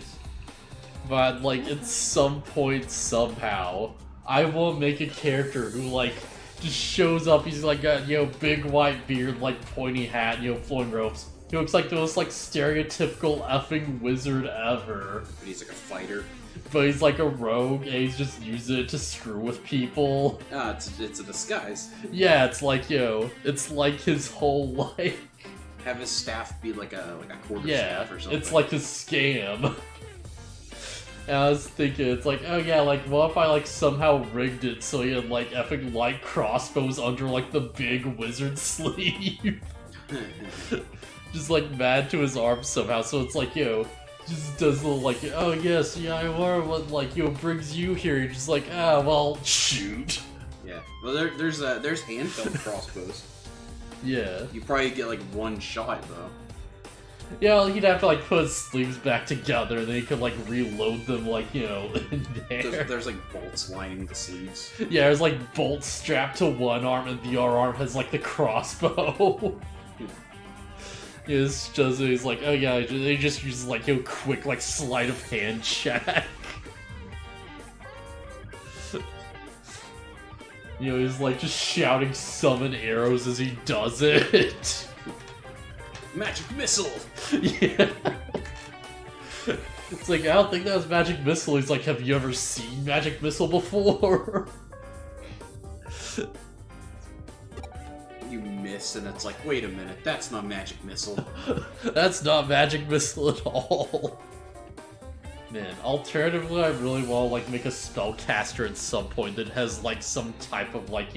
S1: But, like, at some point, somehow, I will make a character who, like, just shows up. He's like got, big white beard, like pointy hat, flowing robes. He looks like the most like stereotypical effing wizard ever.
S2: But he's like a fighter.
S1: But he's like a rogue, and he's just using it to screw with people.
S2: Ah, it's a disguise.
S1: Yeah, it's like it's like his whole like.
S2: Have his staff be like a quarter
S1: Yeah,
S2: staff or something.
S1: it's like a scam. And I was thinking, it's like, oh yeah, like, what if I, like, somehow rigged it so he had, like, effing light crossbows under, like, the big wizard sleeve? Just, like, mad to his arm somehow, so it's like, just does a little, like, oh yes, yeah, I wonder what, like, brings you here. You're just like, ah, well, shoot.
S2: Yeah, well, there's hand-felt crossbows.
S1: Yeah.
S2: You probably get, like, one shot, though.
S1: Yeah, well, he'd have to, like, put his sleeves back together, and then he could, like, reload them, like, in there.
S2: There's like, bolts lining the sleeves.
S1: Yeah, there's, like, bolts strapped to one arm, and the other arm has, like, the crossbow. He's like, oh yeah, they just use, like, quick, like, sleight of hand check. He's, like, just shouting summon arrows as he does it.
S2: Magic missile!
S1: Yeah. It's like, I don't think that was magic missile. He's like, have you ever seen magic missile before?
S2: You miss, and it's like, wait a minute, that's not magic missile.
S1: That's not magic missile at all. Man, alternatively, I really want to, like, make a spellcaster at some point that has, like, some type of, like,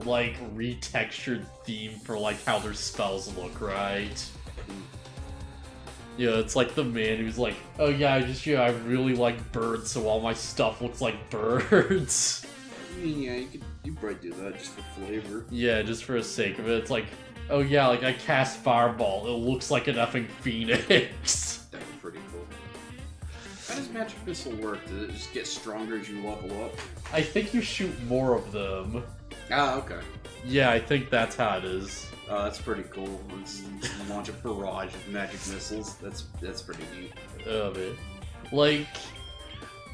S1: like, retextured theme for, like, how their spells look, right? It's like the man who's like, oh yeah, I really like birds, so all my stuff looks like birds.
S2: Yeah, you probably do that just for flavor.
S1: Yeah, just for the sake of it. It's like, oh yeah, like, I cast Fireball, it looks like an effing phoenix.
S2: That'd be pretty cool. How does magic missile work? Does it just get stronger as you level up?
S1: I think you shoot more of them.
S2: Ah, okay.
S1: Yeah, I think that's how it is.
S2: That's pretty cool. Let's launch a barrage of magic missiles. That's pretty neat.
S1: Oh man. Like,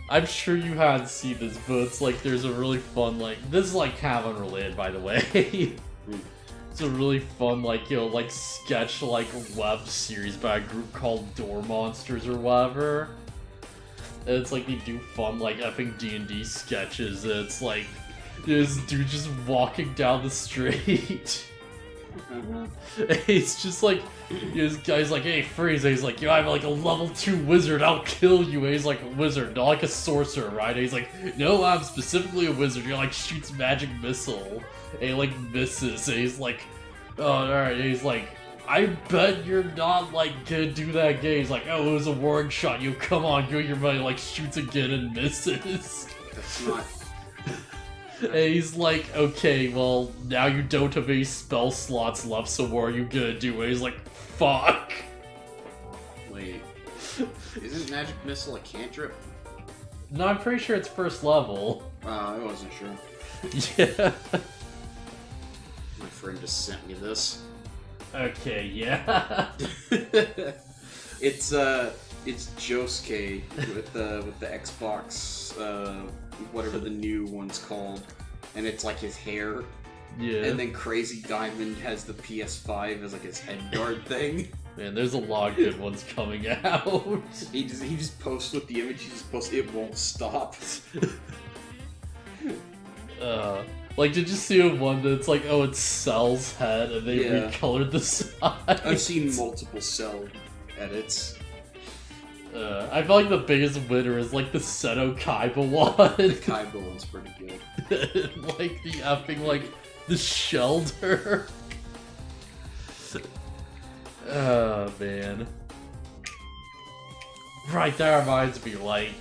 S1: I'm sure you haven't seen this, but it's like there's a really fun, like, this is like kind of unrelated, by the way. It's a really fun, like, like sketch, like, web series by a group called Door Monsters or whatever. And it's like they do fun, like, effing D&D sketches, and it's like this dude just walking down the street. He's just like, this guy's like, hey, freeze. And he's like, I'm like a level 2 wizard, I'll kill you. And he's like, a wizard, not like a sorcerer, right? And he's like, no, I'm specifically a wizard. You're like, shoots magic missile. And he like misses. And he's like, oh, alright. And he's like, I bet you're not like gonna do that again. He's like, oh, it was a warning shot. You come on, give your money. Like, shoots again and misses.
S2: That's not.
S1: And he's like, okay, well, now you don't have any spell slots left, so what are you gonna do? And he's like, fuck.
S2: Wait. Isn't magic missile a cantrip?
S1: No, I'm pretty sure it's first level.
S2: I wasn't sure.
S1: Yeah.
S2: My friend just sent me this.
S1: Okay, yeah.
S2: It's Josuke with the Xbox, whatever the new one's called, and it's like his hair.
S1: Yeah.
S2: And then Crazy Diamond has the PS5 as like his head guard thing.
S1: Man, there's a lot of good ones coming out.
S2: He just posts with the image. He just posts, it won't stop.
S1: Like, did you see one that's like, oh, it's Cell's head, and they recolored the side?
S2: I've seen multiple Cell edits.
S1: I feel like the biggest winner is like the Seto Kaiba one.
S2: The Kaiba one's pretty good.
S1: Like the effing, like, the shelter. Oh, man. Right, that reminds me, like,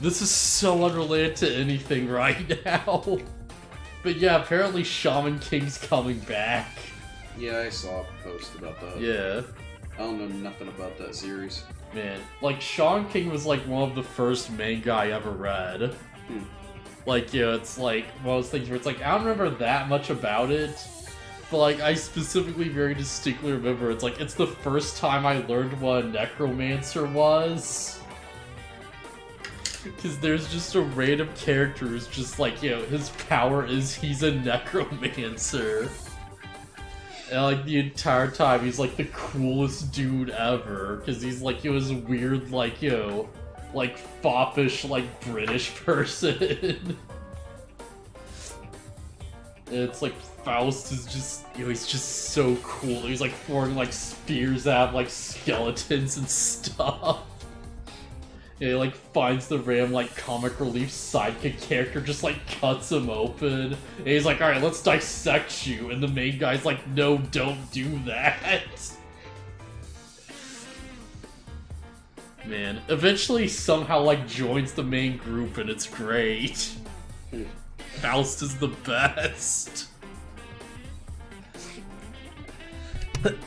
S1: this is so unrelated to anything right now. But yeah, apparently Shaman King's coming back.
S2: Yeah, I saw a post about that.
S1: Yeah.
S2: I don't know nothing about that series.
S1: Man, like, Shaman King was like one of the first manga I ever read. Like, it's like one of those things where it's like, I don't remember that much about it, but like, I specifically very distinctly remember it's like, it's the first time I learned what a necromancer was. Because there's just a random character who's just like, you know, his power is he's a necromancer. And like the entire time he's like the coolest dude ever. Because he's like, he was a weird, like, you know, like foppish, like British person. And it's like Faust is just, you know, he's just so cool. He's like throwing like spears at like skeletons and stuff. Yeah, he like finds the random like comic relief sidekick character, just like cuts him open. And he's like, alright, let's dissect you. And the main guy's like, no, don't do that. Man, eventually somehow like joins the main group and it's great. Faust is the best.
S2: It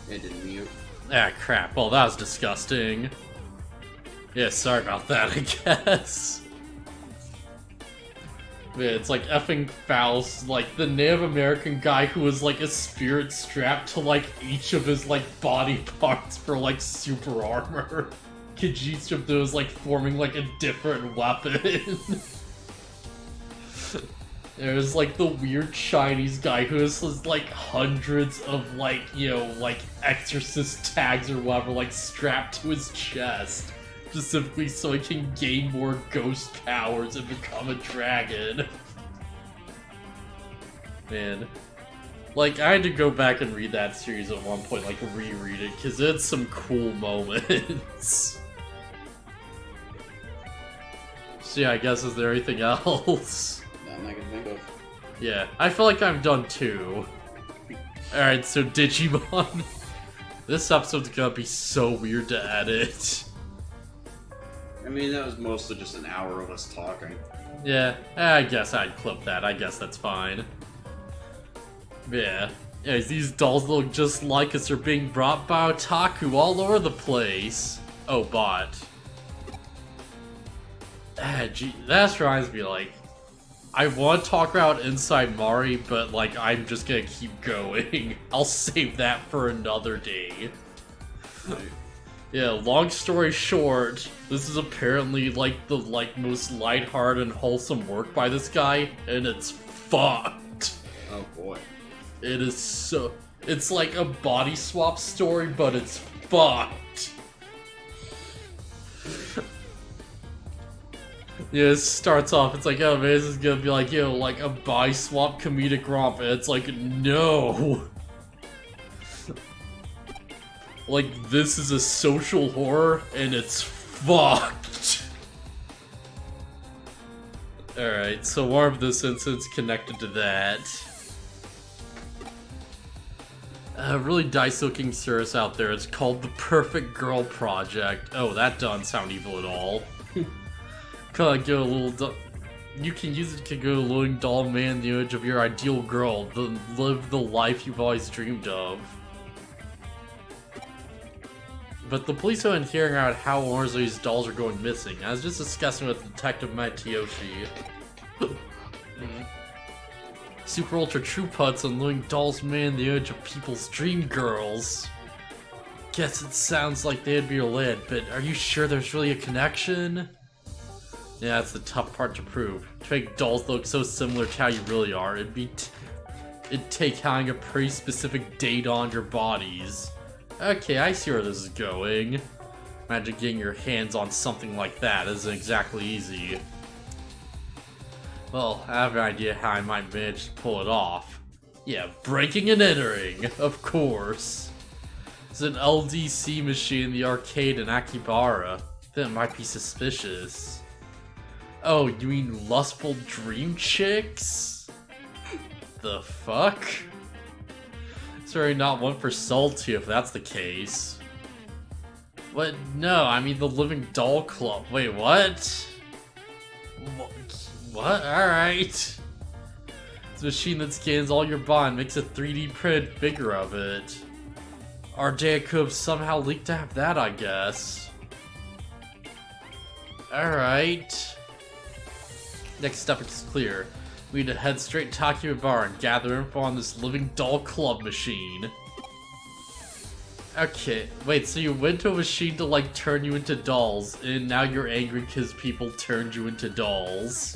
S2: didn't mute.
S1: Ah, crap. Well, that was disgusting. Yeah, sorry about that, I guess. Yeah, it's like effing Faust, like the Native American guy who was like a spirit strapped to like each of his like body parts for like super armor. Each of those like forming like a different weapon. There's like the weird Chinese guy who has like hundreds of like, you know, like exorcist tags or whatever like strapped to his chest. Specifically so he can gain more ghost powers and become a dragon. Man. Like, I had to go back and read that series at one point, like reread it, because it's some cool moments. So yeah, I guess, is there anything else?
S2: Nothing I can think of.
S1: Yeah, I feel like I'm done too. Alright, so Digimon. This episode's gonna be so weird to edit.
S2: I mean, that was mostly just an hour of us talking.
S1: Yeah, I guess I'd clip that. I guess that's fine. Yeah. Yeah, these dolls look just like us are being brought by otaku all over the place. Oh, bot. Gee, that reminds me, like, I want to talk about Inside Mari, but, like, I'm just gonna keep going. I'll save that for another day.
S2: Right.
S1: Yeah, long story short, this is apparently, like, the, like, most lighthearted and wholesome work by this guy, and it's fucked.
S2: Oh, boy.
S1: It is so... It's like a body swap story, but it's fucked. Yeah, it starts off, it's like, oh man, this is gonna be like, you know, like a body swap comedic romp, and it's like, no! Like, this is a social horror, and it's fucked! Alright, so more of this instance connected to that. A really dice-looking service out there, it's called the Perfect Girl Project. Oh, that doesn't sound evil at all. Go a little... You can use it to go luring doll man the image of your ideal girl, to live the life you've always dreamed of. But the police aren't hearing out how more of these dolls are going missing. I was just discussing with Detective Matsuyoshi. Super Ultra True Putts and luring dolls man the image of people's dream girls. Guess it sounds like they'd be related, but are you sure there's really a connection? Yeah, that's the tough part to prove. To make dolls look so similar to how you really are, it'd take having a pretty specific data on your bodies. Okay, I see where this is going. Imagine getting your hands on something like that isn't exactly easy. Well, I have an idea how I might manage to pull it off. Yeah, breaking and entering, of course. It's an LDC machine in the arcade in Akihabara. That might be suspicious. Oh, you mean lustful dream chicks? The fuck? Sorry, not one for salty if that's the case. What? No, I mean the Living Doll Club. Wait, what? What? Alright. It's a machine that scans all your body and makes a 3D printed figure of it. Our data could have somehow leaked to have that, I guess. Alright. Next step is clear. We need to head straight to Akihabara and gather info on this Living Doll Club machine. Okay, wait, so you went to a machine to, like, turn you into dolls, and now you're angry because people turned you into dolls.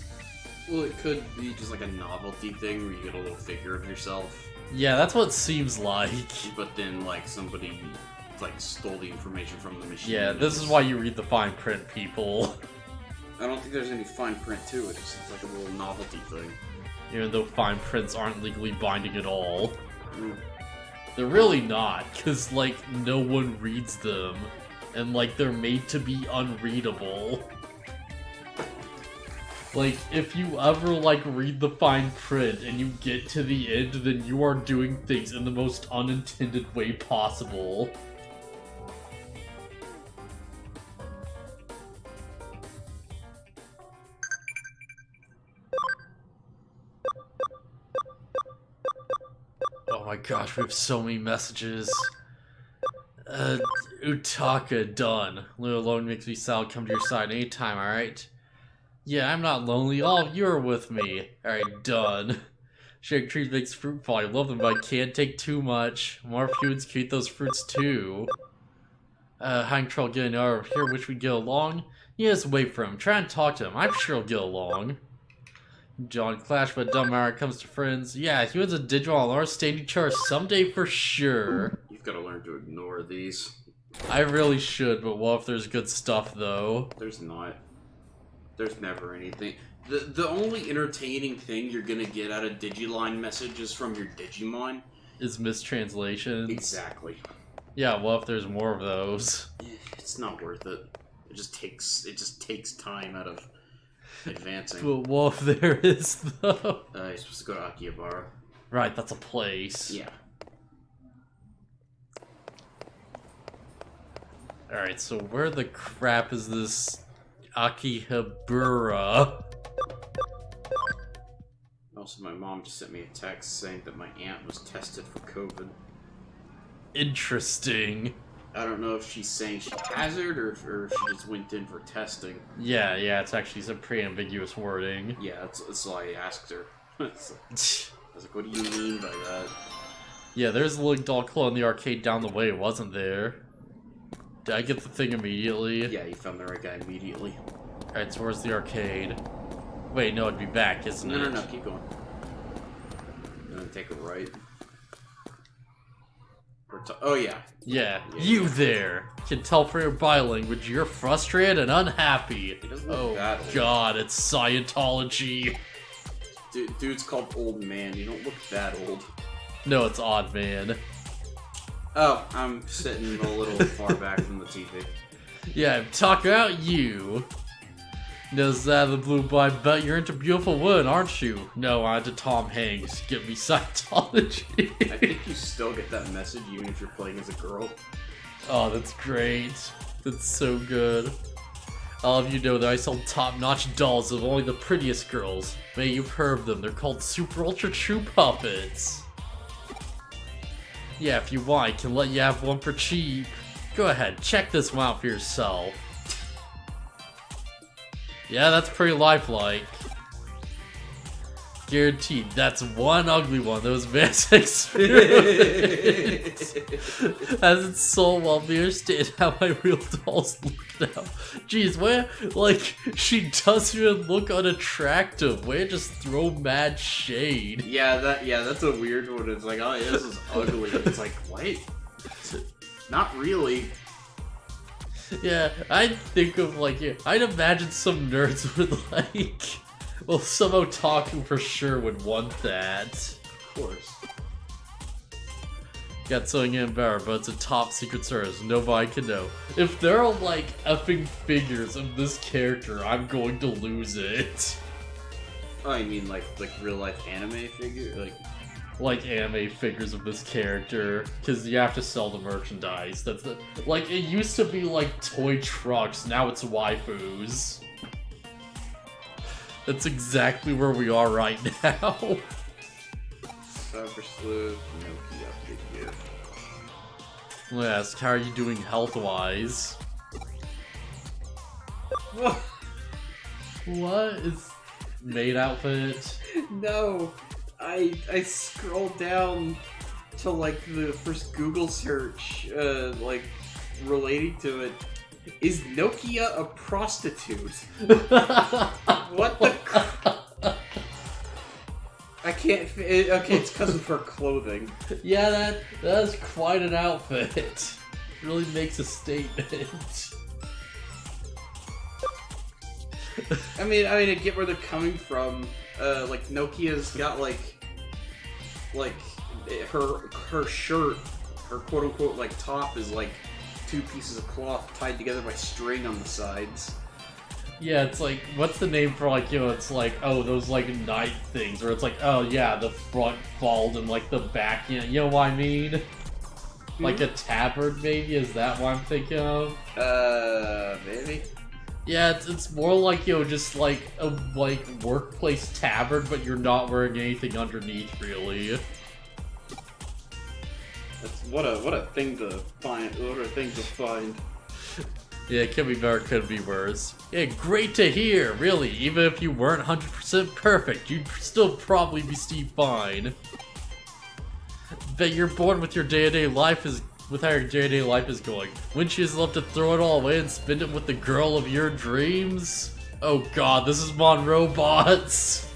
S2: Well, it could be just like a novelty thing where you get a little figure of yourself.
S1: Yeah, that's what it seems like.
S2: But then, like, somebody, like, stole the information from the machine.
S1: Yeah, this is why you read the fine print, people.
S2: I don't think there's any fine print to it, it's just like a little novelty thing.
S1: Even though fine prints aren't legally binding at all.
S2: Mm.
S1: They're really not, because, like, no one reads them. And, like, they're made to be unreadable. Like, if you ever, like, read the fine print and you get to the end, then you are doing things in the most unintended way possible. Oh my gosh, we have so many messages. Utaka, done. Little alone makes me sad. Come to your side anytime, alright? Yeah, I'm not lonely. All of you are with me. Alright, done. Sharing trees makes fruit fall. I love them, but I can't take too much. More humans can eat those fruits too. Having trouble getting over here. Wish we'd get along? Yes, wait for him. Try and talk to him. I'm sure he'll get along. John Clash, but dumb matter when it comes to friends. Yeah, humans and Digimon will understand each other someday for sure.
S2: You've got to learn to ignore these.
S1: I really should, but what if there's good stuff though?
S2: There's not. There's never anything. The only entertaining thing you're gonna get out of Digiline messages from your Digimon
S1: Is mistranslations.
S2: Exactly.
S1: Yeah, what if there's more of those?
S2: It's not worth it. It just takes time out of advancing.
S1: But what if there is though?
S2: You're supposed to go to Akihabara.
S1: Right, that's a place.
S2: Yeah.
S1: Alright, so where the crap is this Akihabara?
S2: Also, my mom just sent me a text saying that my aunt was tested for COVID.
S1: Interesting.
S2: I don't know if she's saying she has it or if she just went in for testing.
S1: Yeah, it's actually some pretty ambiguous wording.
S2: Yeah, that's why I asked her. I was like, what do you mean by that?
S1: Yeah, there's a little doll claw in the arcade down the way, wasn't there? Did I get the thing immediately?
S2: Yeah, you found the right guy immediately.
S1: Alright, so where's the arcade? Wait, no, it'd be back, isn't it?
S2: No, keep going. And then take a right. Oh, yeah.
S1: Yeah, you there! Can tell from your body language you're frustrated and unhappy.
S2: He doesn't look that old.
S1: God, it's Scientology.
S2: Dude's called Old Man. You don't look that old.
S1: No, it's Odd Man.
S2: Oh, I'm sitting a little far back from the TV.
S1: Yeah, I'm talking about you. Knows that the blue boy, but you're into beautiful women, aren't you? No, I'm into Tom Hanks. Give me Scientology.
S2: I think you still get that message even if you're playing as a girl.
S1: Oh, that's great. That's so good. All of you know that I sell top-notch dolls of only the prettiest girls. Maybe you've heard of them. They're called Super Ultra True Puppets. Yeah, if you want, I can let you have one for cheap. Go ahead, check this one out for yourself. Yeah, that's pretty lifelike. Guaranteed, that's one ugly one that was Mass Experiment. As it's so well me understand how my real dolls look now. Jeez, where, like, she doesn't even look unattractive. Where just throw mad shade.
S2: Yeah, that's a weird one. It's like, oh, yeah, this is ugly. It's like, what? Not really.
S1: Yeah, I'd think of, like, I'd imagine some nerds would, like, well, some otaku for sure would want that.
S2: Of course.
S1: Got something in better, but it's a top secret service. Nobody can know. If there are, like, effing figures of this character, I'm going to lose it.
S2: Oh, I mean, like real life anime figure?
S1: Like anime figures of this character, because you have to sell the merchandise. That's the, like, it used to be like toy trucks, now it's waifus. That's exactly where we are right now.
S2: Cyber Sleuth, Nokia, big gift.
S1: Yes, how are you doing health-wise? What is maid outfit?
S2: No, I scrolled down to like the first Google search, like relating to it. Is Nokia a prostitute? What the? I can't. Okay, it's because of her clothing.
S1: Yeah, that's quite an outfit. Really makes a statement.
S2: I mean, I get where they're coming from. Like Nokia's got like her shirt, her quote unquote like top is like 2 pieces of cloth tied together by string on the sides.
S1: Yeah, it's like, what's the name for like, you know, it's like, oh, those like night things, where it's like, oh yeah, the front fold and like the back, you know what I mean? Like a tabard, maybe? Is that what I'm thinking of?
S2: Maybe.
S1: Yeah, it's more like, you know, just like a workplace tabard, but you're not wearing anything underneath, really.
S2: That's what a thing to find. What a thing to find.
S1: Yeah, it could be better, could be worse. Yeah, great to hear, really. Even if you weren't 100% perfect, you'd still probably be fine. Bet you're bored with your day-to-day life with how your day-to-day life is going. Wouldn't you just love to throw it all away and spend it with the girl of your dreams? Oh god, this is Mon Robots.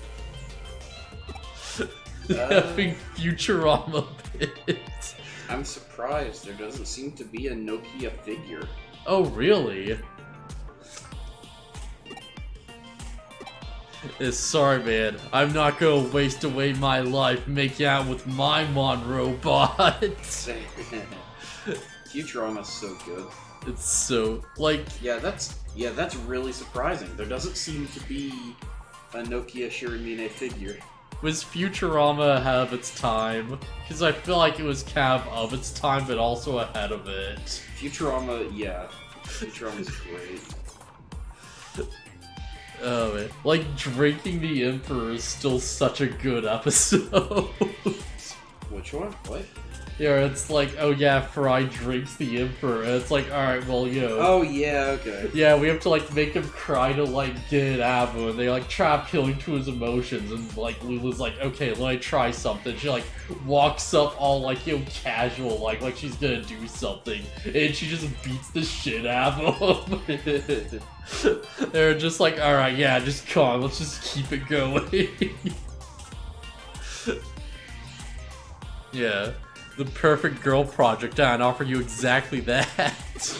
S1: Having Futurama bit.
S2: I'm surprised there doesn't seem to be a Nokia figure.
S1: Oh, really? Sorry, man. I'm not gonna waste away my life making out with my Mon Robot.
S2: Futurama's so good.
S1: It's so, like...
S2: Yeah, that's really surprising. There doesn't seem to be a Nokia Shiramine figure.
S1: Was Futurama ahead of its time? Because I feel like it was kind of its time, but also ahead of it.
S2: Futurama, yeah. Futurama's great.
S1: Oh man. Like, Drinking the Emperor is still such a good episode.
S2: Which one? What?
S1: Yeah, it's like, oh yeah, Fry drinks the Emperor, and it's like, alright, well, you know.
S2: Oh yeah, okay.
S1: Yeah, we have to, like, make him cry to, like, get it out of him, and they, like, try appealing to his emotions, and, like, Lula's like, okay, let me try something. She, like, walks up all, like, you know, casual, like she's gonna do something, and she just beats the shit out of him. They're just like, alright, yeah, just come on, let's just keep it going. Yeah. The perfect girl project, and offer you exactly that.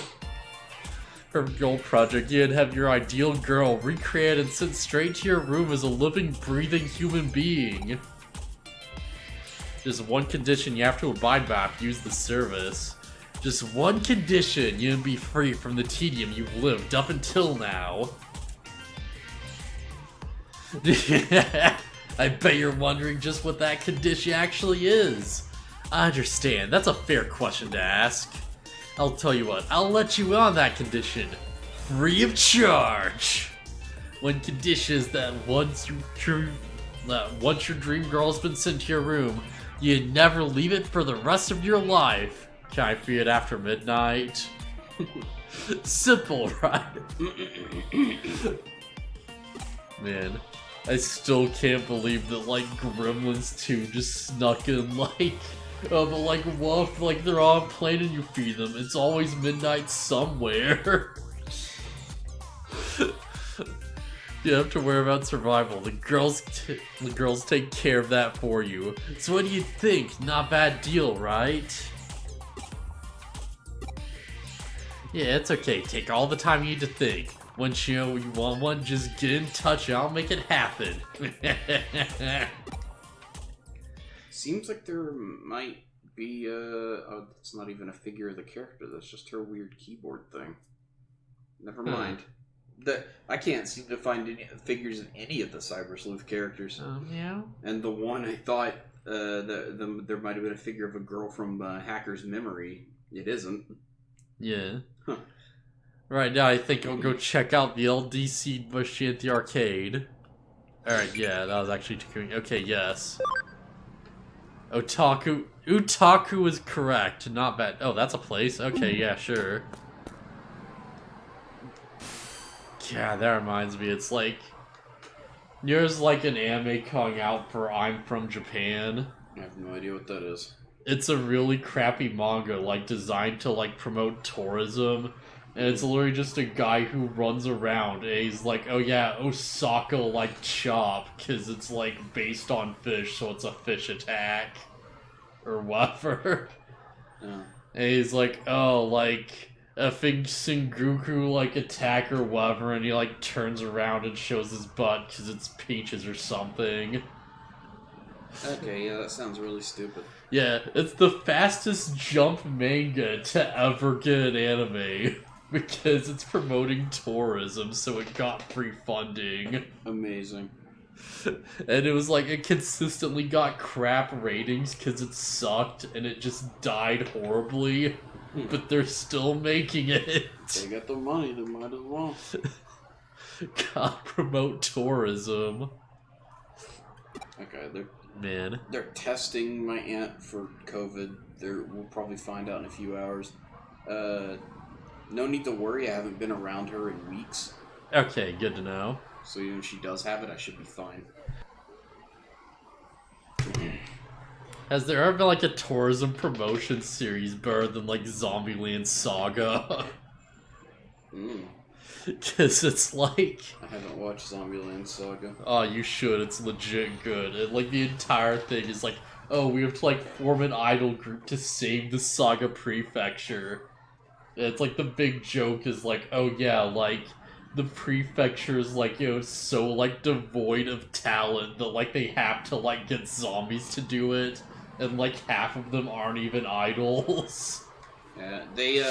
S1: Perfect girl project, you'd have your ideal girl recreated and sent straight to your room as a living, breathing human being. Just one condition you have to abide by if you use the service. Just one condition, you'd be free from the tedium you've lived up until now. I bet you're wondering just what that condition actually is. I understand, that's a fair question to ask. I'll tell you what, I'll let you on that condition. Free of charge! One condition is that once your dream girl's been sent to your room, you never leave it for the rest of your life. Can I free it after midnight? Simple, right? Man, I still can't believe that, like, Gremlins 2 just snuck in, like... but like, what if, like, they're on a plane and you feed them? It's always midnight somewhere. You have to worry about survival. The girls take care of that for you. So what do you think? Not bad deal, right? Yeah, it's okay. Take all the time you need to think. Once you know you want one, just get in touch and I'll make it happen.
S2: Seems like there might be oh, that's not even a figure of the character, that's just her weird keyboard thing. Never mind. I can't seem to find any figures of any of the Cyber Sleuth characters.
S1: Yeah.
S2: And the one I thought there might have been a figure of a girl from Hacker's Memory. It isn't.
S1: Yeah.
S2: Huh.
S1: Right now, I think I'll go check out the LDC machine at the arcade. Alright, yeah, that was actually too. Okay, yes. Utaku is correct. Not bad. Oh, that's a place. Okay, yeah, sure. Yeah, that reminds me. It's like there's like an anime coming out for I'm from Japan.
S2: I have no idea what that is.
S1: it's a really crappy manga, like, designed to, like, promote tourism. And it's literally just a guy who runs around, and he's like, oh yeah, Osaka like chop, because it's, like, based on fish, so it's a fish attack. Or whatever.
S2: Yeah.
S1: And he's like, oh, like, a big Sengoku, like, attack or whatever, and he, like, turns around and shows his butt because it's peaches or something.
S2: Okay, yeah, that sounds really stupid.
S1: Yeah, it's the fastest jump manga to ever get an anime. Because it's promoting tourism, so it got free funding.
S2: Amazing.
S1: And it was like, it consistently got crap ratings because it sucked and it just died horribly. But they're still making it.
S2: They got the money, they might as well.
S1: God, promote tourism.
S2: Okay, they're testing my aunt for COVID. We'll probably find out in a few hours. No need to worry, I haven't been around her in weeks.
S1: Okay, good to know.
S2: So even if she does have it, I should be fine.
S1: Has there ever been like a tourism promotion series better than like Zombieland Saga? Because it's like...
S2: I haven't watched Zombieland Saga.
S1: Oh, you should. It's legit good. And like the entire thing is like, oh, we have to like form an idol group to save the Saga Prefecture. And it's like the big joke is like, oh yeah, like the prefecture is like, you know, so like devoid of talent that like they have to like get zombies to do it. And like half of them aren't even idols.
S2: Yeah, they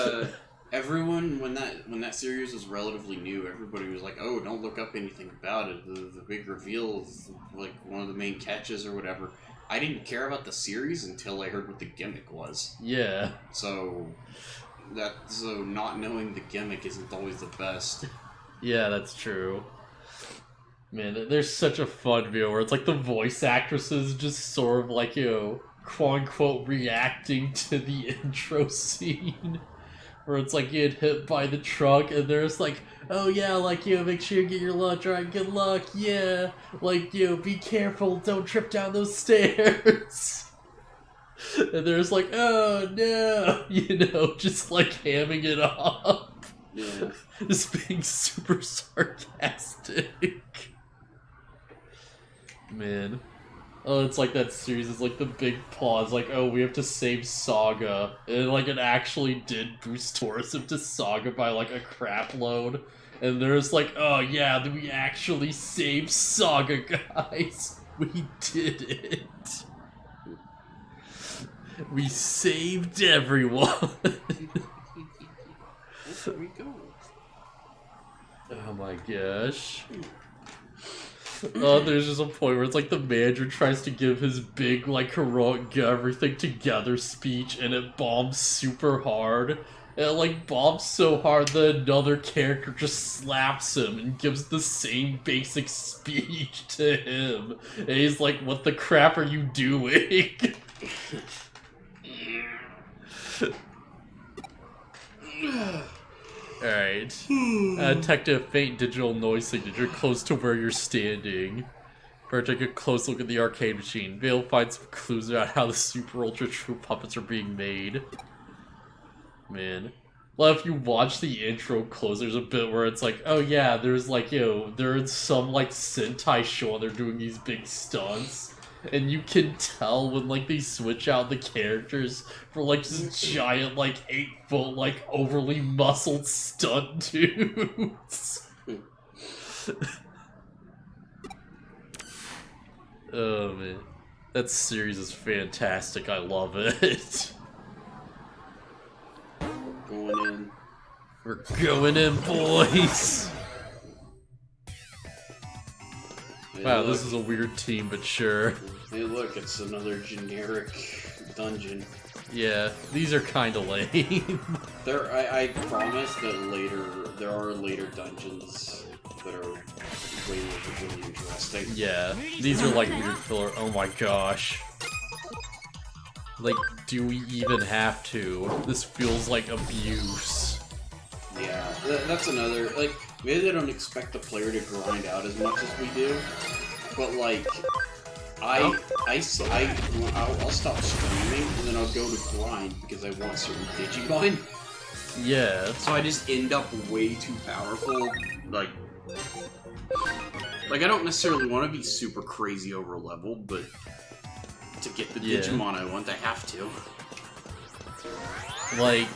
S2: everyone when that series was relatively new, everybody was like, "Oh, don't look up anything about it. The big reveal is like one of the main catches or whatever." I didn't care about the series until I heard what the gimmick was.
S1: Yeah.
S2: So not knowing the gimmick isn't always the best.
S1: Yeah, that's true. Man, there's such a fun video where it's like the voice actresses just sort of like, you know, quote-unquote reacting to the intro scene. Where it's like you get hit by the truck and there's like, oh yeah, like, you know, make sure you get your lunch, alright, good luck, yeah. Like, you know, be careful, don't trip down those stairs. And there's like, oh no, you know, just like hamming it up.
S2: Yeah.
S1: Just being super sarcastic. Man. Oh, it's like that series is like the big pause, like, oh, we have to save Saga. And like it actually did boost tourism to Saga by like a crap load. And there's like, oh yeah, we actually saved Saga, guys. We did it. We saved everyone.
S2: There we go.
S1: Oh my gosh. There's just a point where it's like the manager tries to give his big, like, heroic get everything together speech and it bombs super hard. And it, like, bombs so hard that another character just slaps him and gives the same basic speech to him. And he's like, what the crap are you doing? Alright. Detective faint digital noise signature close to where you're standing. Better take a close look at the arcade machine. Maybe you'll find some clues about how the super ultra true puppets are being made. Man. Well, if you watch the intro close, there's a bit where it's like, oh yeah, there's like, you know, there's some like Sentai show and they're doing these big stunts. And you can tell when, like, they switch out the characters for, like, just giant, like, 8-foot, like, overly muscled stunt dudes. Oh, man. That series is fantastic. I love it.
S2: Going in.
S1: We're going in, boys.
S2: Hey,
S1: Wow,
S2: look.
S1: this is a weird team, but sure.
S2: Hey, look, it's another generic dungeon.
S1: Yeah, these are kind of lame.
S2: I promise that there are later dungeons that are way more really interesting.
S1: Yeah, these are like weird filler. Oh my gosh. Like, do we even have to? This feels like abuse.
S2: Yeah, that's another, like, maybe they don't expect the player to grind out as much as we do, but, like, I'll stop streaming and then I'll go to grind because I want certain Digimon.
S1: Yeah.
S2: So I just end up way too powerful. Like I don't necessarily want to be super crazy over leveled, but to get the Digimon I want, I have to.
S1: Like,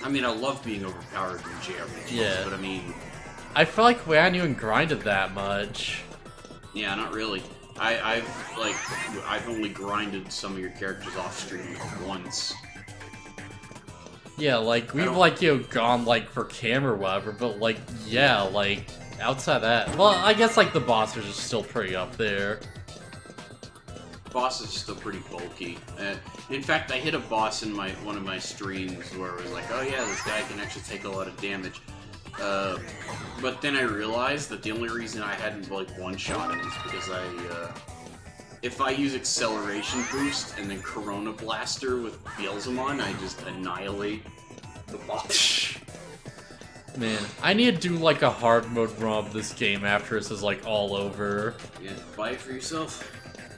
S2: I mean, I love being overpowered in JRPGs, but I mean,
S1: I feel like we hadn't even grinded that much.
S2: Yeah, not really. I've only grinded some of your characters off stream once.
S1: Yeah, like, we've, gone, for camera or whatever, but, outside that... Well, I guess, the bosses are still pretty up there.
S2: Boss is still pretty bulky. In fact, I hit a boss in one of my streams where it was like, oh yeah, this guy can actually take a lot of damage. But then I realized that the only reason I hadn't, one-shot him is because if I use Acceleration Boost and then Corona Blaster with Beelzemon, I just annihilate the boss.
S1: Man, I need to do, a hard mode run of this game after this is, all over.
S2: Yeah, buy it for yourself.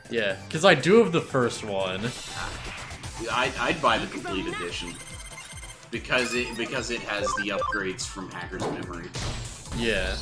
S1: Yeah, because I do have the first one.
S2: I'd buy the complete edition. Because it has the upgrades from Hacker's Memory.
S1: Yeah.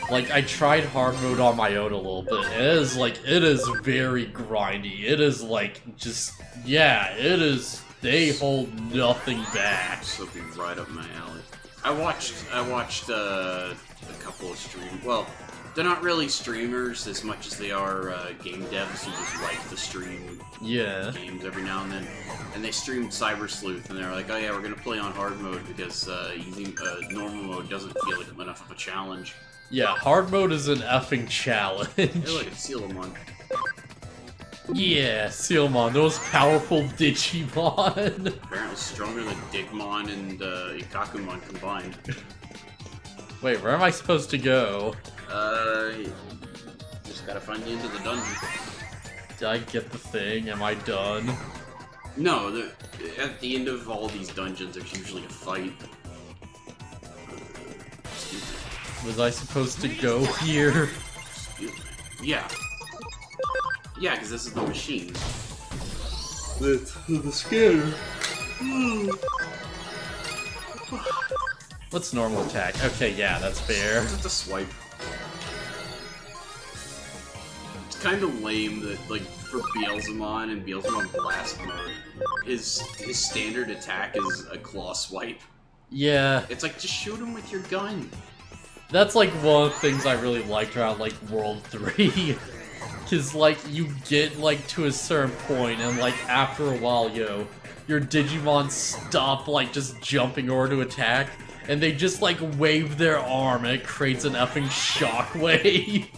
S1: I tried hard mode on my own a little bit. It is very grindy. It is it is. They hold nothing back.
S2: So be right up my alley. I watched a couple of streams. Well, they're not really streamers as much as they are game devs who just like to stream games every now and then. And they streamed Cyber Sleuth, and they're like, oh yeah, we're gonna play on hard mode because using normal mode doesn't feel like enough of a challenge.
S1: Yeah, hard mode is an effing challenge.
S2: They're like a Sealamon.
S1: Yeah, Sealamon, those powerful Digimon.
S2: Apparently stronger than Digimon and Ikakumon combined.
S1: Wait, where am I supposed to go?
S2: Just gotta find the end of the dungeon.
S1: Did I get the thing? Am I done?
S2: No, at the end of all these dungeons, there's usually a fight.
S1: Was I supposed to go here?
S2: Yeah. Yeah, because this is the machine.
S1: The scanner. What's normal attack? Okay, yeah, that's fair.
S2: Just a swipe. It's kind of lame that, for Beelzemon and Beelzemon Blast mode, his standard attack is a claw swipe.
S1: Yeah.
S2: It's just shoot him with your gun.
S1: That's, one of the things I really liked around, World 3. Because, you get, to a certain point, and, after a while, your Digimon stop, just jumping over to attack, and they just, wave their arm, and it creates an effing shockwave.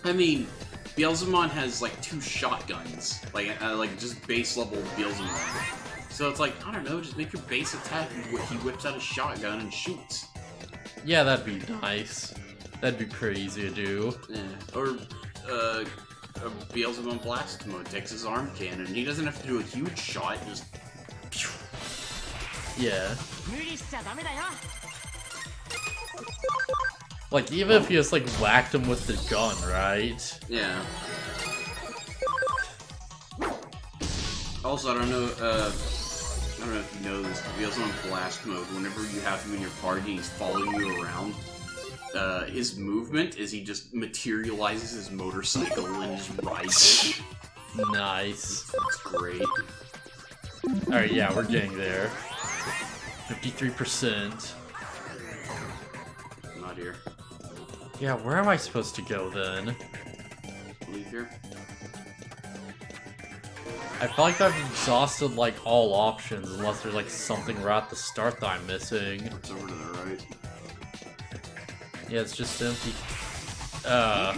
S2: I mean, Beelzemon has, 2 shotguns. Just base level Beelzemon. So it's I don't know, just make your base attack, and he whips out a shotgun and shoots.
S1: Yeah, that'd be nice. That'd be pretty easy to do.
S2: Yeah. Or, a Beelzemon Blast mode takes his arm cannon. He doesn't have to do a huge shot, just...
S1: Yeah. Even if you just, whacked him with the gun, right?
S2: Yeah. Also, I don't know if you know this, Beelzemon Blast mode, whenever you have him in your party, he's following you around. His movement is he just materializes his motorcycle and just rides it.
S1: Nice.
S2: That's great.
S1: Alright, yeah, we're getting there. 53%.
S2: I'm not here.
S1: Yeah, where am I supposed to go then?
S2: Leave here.
S1: I feel like I've exhausted all options unless there's something right at the start that I'm missing.
S2: It's over to the right.
S1: Yeah, it's just empty. I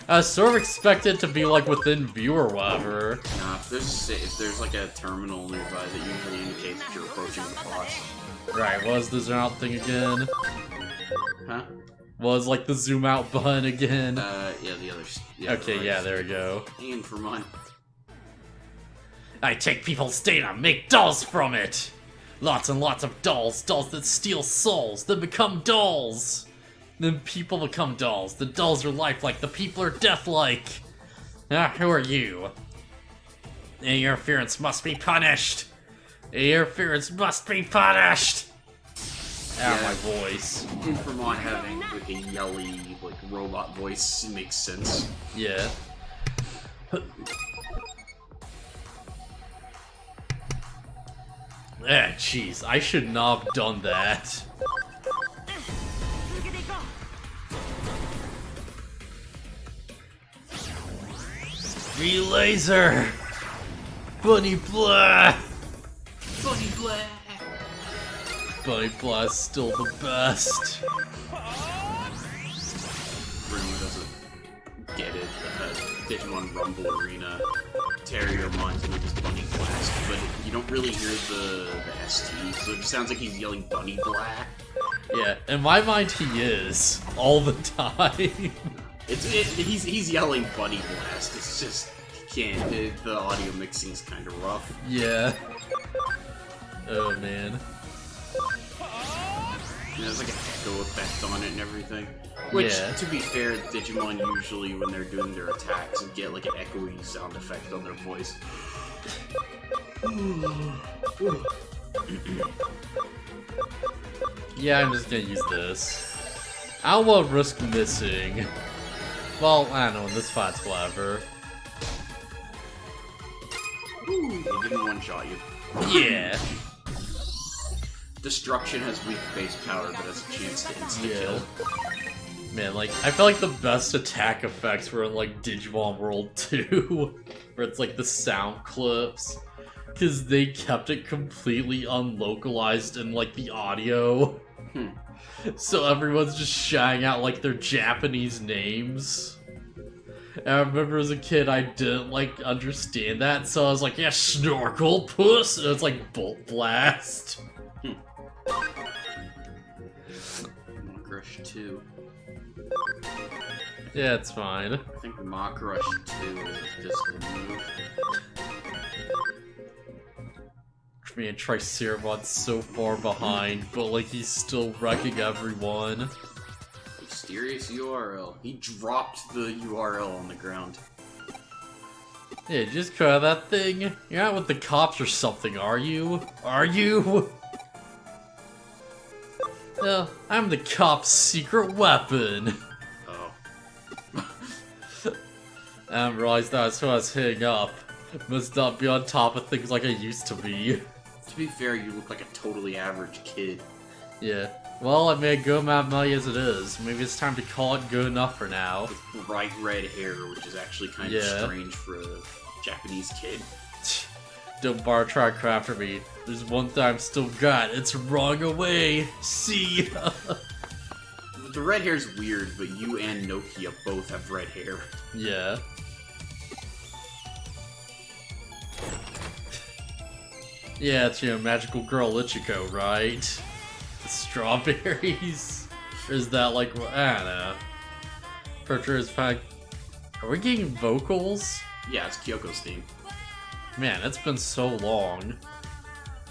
S1: was sort of expected to be within view or whatever.
S2: Nah, if there's a terminal nearby that usually indicates that you're approaching the boss.
S1: Right, what was the zoom out thing again?
S2: Huh?
S1: What was the zoom out button again?
S2: Yeah, the others.
S1: Yeah, okay,
S2: right.
S1: Yeah, there we go.
S2: And for mine.
S1: I take people's data, make dolls from it! Lots and lots of dolls. Dolls that steal souls. Then become dolls. Then people become dolls. The dolls are lifelike. The people are deathlike. Ah, who are you? Interference must be punished. Interference must be punished. Ow, my voice.
S2: In Vermont, having like a yelly, like robot voice makes sense.
S1: Yeah. Ah, jeez, I should not have done that. V-Laser! Bunny Blah!
S2: Bunny Blah!
S1: Bunny Blah's still the best.
S2: Bruno doesn't get it. Digimon Rumble Arena. Terrier reminds him of his Bunny Blast, but you don't really hear the ST, so it just sounds like he's yelling Bunny Blah.
S1: Yeah, in my mind he is. All the time.
S2: He's yelling Bunny Blast, it's just, he can't, the audio mixing's kinda rough.
S1: Yeah. Oh man.
S2: And there's like an echo effect on it and everything. Which,
S1: yeah.
S2: To be fair, Digimon usually, when they're doing their attacks, get like an echoey sound effect on their voice.
S1: Yeah, I'm just gonna use this. I don't want to risk missing. Well, I don't know, in this fight's whatever.
S2: Ooh, it didn't one-shot you.
S1: Yeah.
S2: Destruction has weak base power, but has a chance to insta-kill.
S1: Man, like, I feel like the best attack effects were in, like, Digimon World 2, where it's, like, the sound clips, because they kept it completely unlocalized in, like, the audio. So everyone's just shouting out, like, their Japanese names. And I remember as a kid, I didn't, like, understand that, so I was like, yeah, snorkel, puss! And it's like, bolt blast.
S2: Crush 2.
S1: Yeah, it's fine.
S2: I think Mach Rush 2 is a physical move.
S1: Man, Triceratop's so far behind, but like he's still wrecking everyone.
S2: Mysterious URL. He dropped the URL on the ground.
S1: Yeah, just cut that thing. You're not with the cops or something, are you? Are you? Well, I'm the cop's secret weapon. I didn't realize that's who I was hitting up. Must not be on top of things like I used to be.
S2: To be fair, you look like a totally average kid.
S1: Yeah. Well, I made a good amount of money as it is. Maybe it's time to call it good enough for now.
S2: With bright red hair, which is actually kind of strange for a Japanese kid.
S1: Don't bar try crap for me. There's one thing I've still got. It's wrong away. See?
S2: The red hair's weird, but you and Nokia both have red hair.
S1: Yeah. Yeah, it's, you know, magical girl Ichiko, right? The strawberries? Or is that like, I don't know. Percher is fine. Are we getting vocals?
S2: Yeah, it's Kyoko's theme.
S1: Man, it's been so long.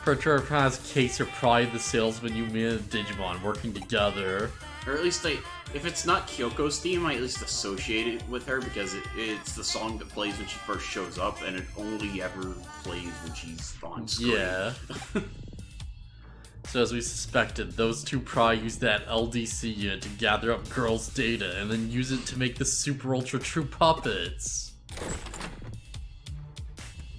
S1: Percher has Case are probably the salesman you meet in Digimon working together.
S2: Or at least, if it's not Kyoko's theme, I at least associate it with her because it's the song that plays when she first shows up, and it only ever plays when she's on screen.
S1: Yeah. So as we suspected, those two probably use that LDC unit to gather up girls' data and then use it to make the super ultra true puppets.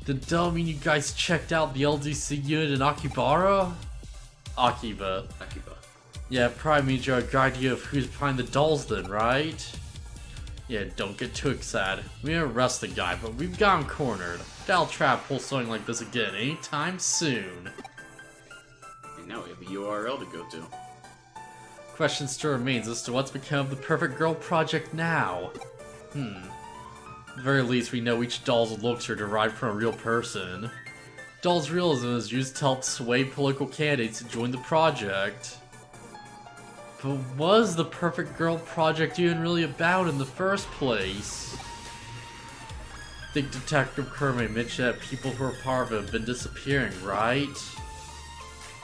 S1: Then don't mean you guys checked out the LDC unit in Akibara? Akiba. Yeah, probably means you have a good idea of who's behind the dolls then, right? Yeah, don't get too excited. We didn't arrest the guy, but we've got him cornered. That'll try to pull something like this again anytime soon.
S2: And now we have a URL to go to.
S1: Question still remains as to what's become of the Perfect Girl project now. At the very least, we know each doll's looks are derived from a real person. Doll's realism is used to help sway political candidates to join the project. But what is the Perfect Girl project even really about in the first place? I think Detective Kermit mentioned that people who are part of it have been disappearing, right?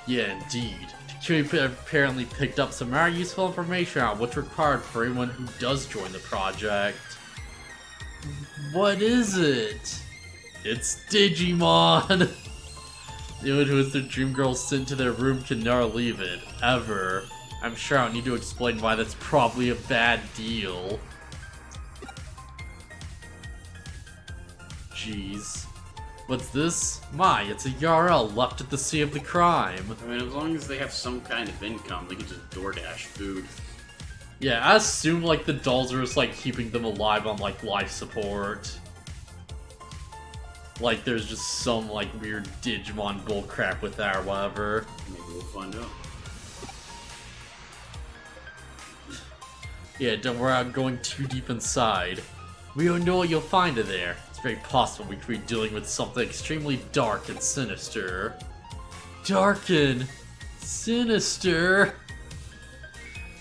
S1: Yeah, indeed. Takumi apparently picked up some very useful information on what's required for anyone who does join the project. What is it? It's Digimon! Anyone who has their dream girl sent to their room can never leave it, ever. I'm sure I don't need to explain why that's probably a bad deal. Jeez. What's this? My, it's a URL left at the scene of the crime.
S3: I mean, as long as they have some kind of income, they can just DoorDash food.
S1: Yeah, I assume, like, the dolls are just, like, keeping them alive on, like, life support. Like, there's just some, like, weird Digimon bullcrap with that or whatever.
S3: Maybe we'll find out.
S1: Yeah, don't worry about going too deep inside. We don't know what you'll find in there. It's very possible we could be dealing with something extremely dark and sinister. Dark and sinister?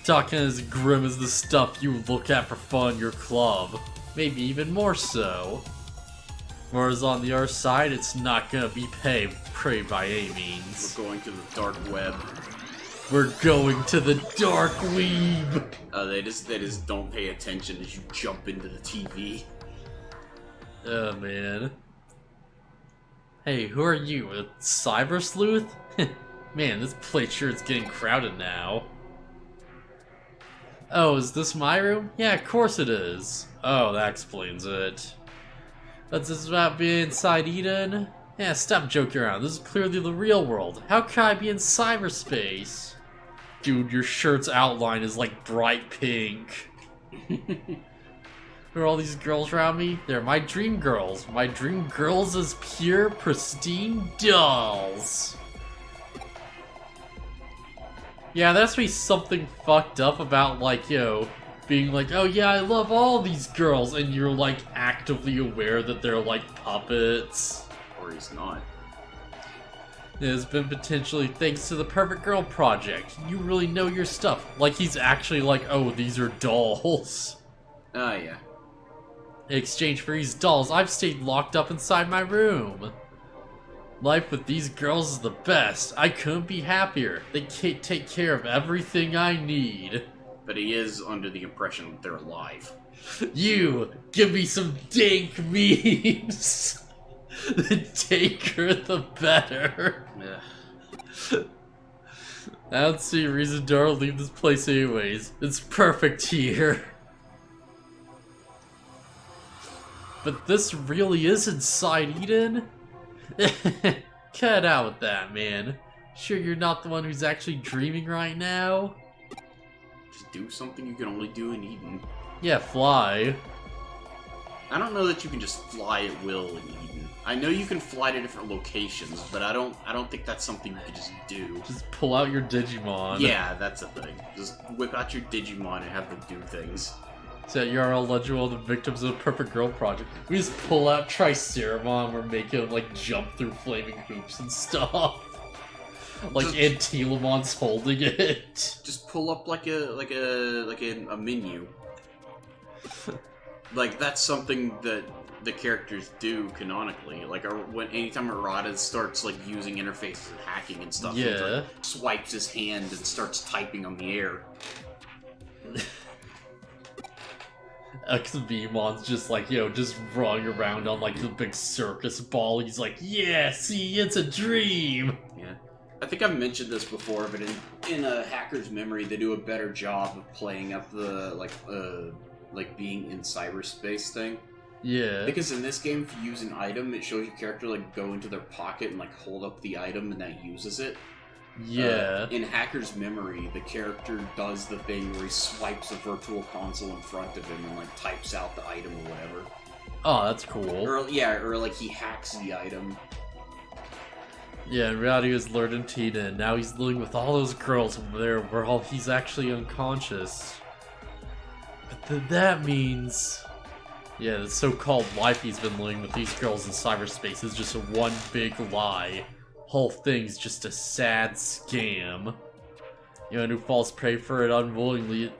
S1: Talking as grim as the stuff you look at for fun in your club. Maybe even more so. Whereas on the other side, it's not gonna be prey by any means.
S3: We're going to the dark web.
S1: We're going to the dark weeb!
S3: They just don't pay attention as you jump into the TV.
S1: Oh man. Hey, who are you? A Cyber Sleuth? Man, this place sure is getting crowded now. Oh, is this my room? Yeah, of course it is. Oh, that explains it. What's this about being inside Eden? Yeah, stop joking around. This is clearly the real world. How could I be in cyberspace? Dude, your shirt's outline is like bright pink. Who are all these girls around me? They're my dream girls. My dream girls as pure, pristine dolls. Yeah, there has to be something fucked up about, like, you know, being like, oh yeah, I love all these girls, and you're, like, actively aware that they're, like, puppets.
S3: Or he's not.
S1: It has been potentially thanks to the Perfect Girl Project. You really know your stuff. Like, he's actually like, oh, these are dolls.
S3: Ah, yeah.
S1: In exchange for these dolls, I've stayed locked up inside my room. Life with these girls is the best. I couldn't be happier. They can't take care of everything I need.
S3: But he is under the impression that they're alive.
S1: You, give me some dank memes. The danker, the better.
S3: Yeah.
S1: I don't see a reason Dora will leave this place anyways. It's perfect here. But this really is inside Eden? Cut out with that, man. Sure you're not the one who's actually dreaming right now?
S3: Just do something you can only do in Eden.
S1: Yeah, fly.
S3: I don't know that you can just fly at will in Eden. I know you can fly to different locations, but I don't think that's something you can just do.
S1: Just pull out your Digimon.
S3: Yeah, that's a thing. Just whip out your Digimon and have them do things.
S1: So you're all legible the victims of the Perfect Girl Project. We just pull out Triceramon, we're making him like jump through flaming hoops and stuff. Like Antilamon's holding it.
S3: Just pull up like a menu. Like that's something that the characters do canonically. Like anytime Arata starts like using interfaces and hacking and stuff,
S1: yeah,
S3: he like, swipes his hand and starts typing on the air.
S1: XBmon's just like, yo, just running around on like the big circus ball. He's like, yeah, see, it's a dream.
S3: Yeah, I think I've mentioned this before, but in a Hacker's Memory, they do a better job of playing up the like being in cyberspace thing.
S1: Yeah.
S3: Because in this game, if you use an item, it shows your character like go into their pocket and like hold up the item, and that uses it.
S1: Yeah.
S3: In Hacker's Memory, the character does the thing where he swipes a virtual console in front of him and like types out the item or whatever.
S1: Oh, that's cool.
S3: Or like he hacks the item.
S1: Yeah, in reality he was lured into Eden, and now he's living with all those girls over there where he's actually unconscious. But then that means... yeah, the so-called life he's been living with these girls in cyberspace is just one big lie. Whole thing's just a sad scam. Anyone who falls prey for it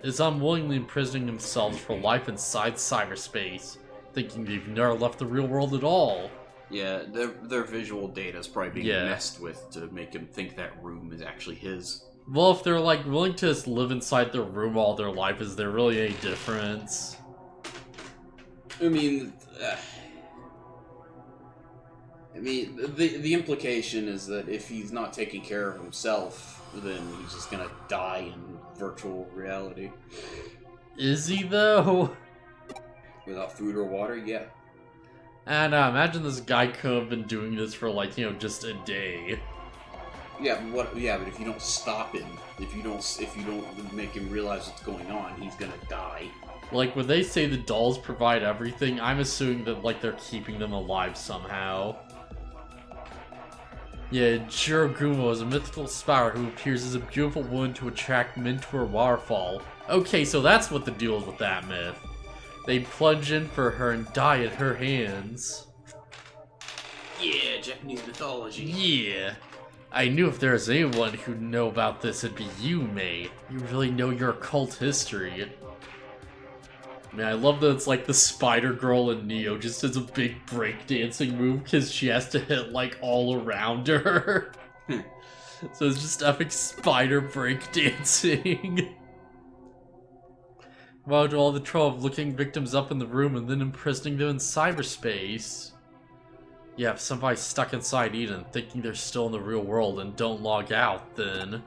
S1: is unwillingly imprisoning themselves for life inside cyberspace, thinking they've never left the real world at all.
S3: Yeah, their visual data is probably being
S1: Yeah.
S3: messed with to make him think that room is actually his.
S1: Well, if they're like willing to just live inside their room all their life, is there really any difference?
S2: I mean, the implication is that if he's not taking care of himself, then he's just gonna die in virtual reality.
S1: Is he though?
S2: Without food or water, yeah.
S1: And imagine this guy could have been doing this for like, just a day.
S2: Yeah, but if you don't stop him, if you don't make him realize what's going on, he's gonna die.
S1: Like, when they say the dolls provide everything, I'm assuming that, like, they're keeping them alive somehow. Yeah, Jiroguma is a mythical spider who appears as a beautiful woman to attract men to her waterfall. Okay, so that's what the deal is with that myth. They plunge in for her and die at her hands.
S3: Yeah, Japanese mythology.
S1: Yeah. I knew if there was anyone who'd know about this, it'd be you, mate. You really know your occult history. Man, I love that it's like the Spider Girl in Neo just does a big breakdancing move because she has to hit like all around her. So it's just epic spider breakdancing. Wow, to all the trouble of looking victims up in the room and then imprisoning them in cyberspace. Yeah, if somebody's stuck inside Eden thinking they're still in the real world and don't log out, then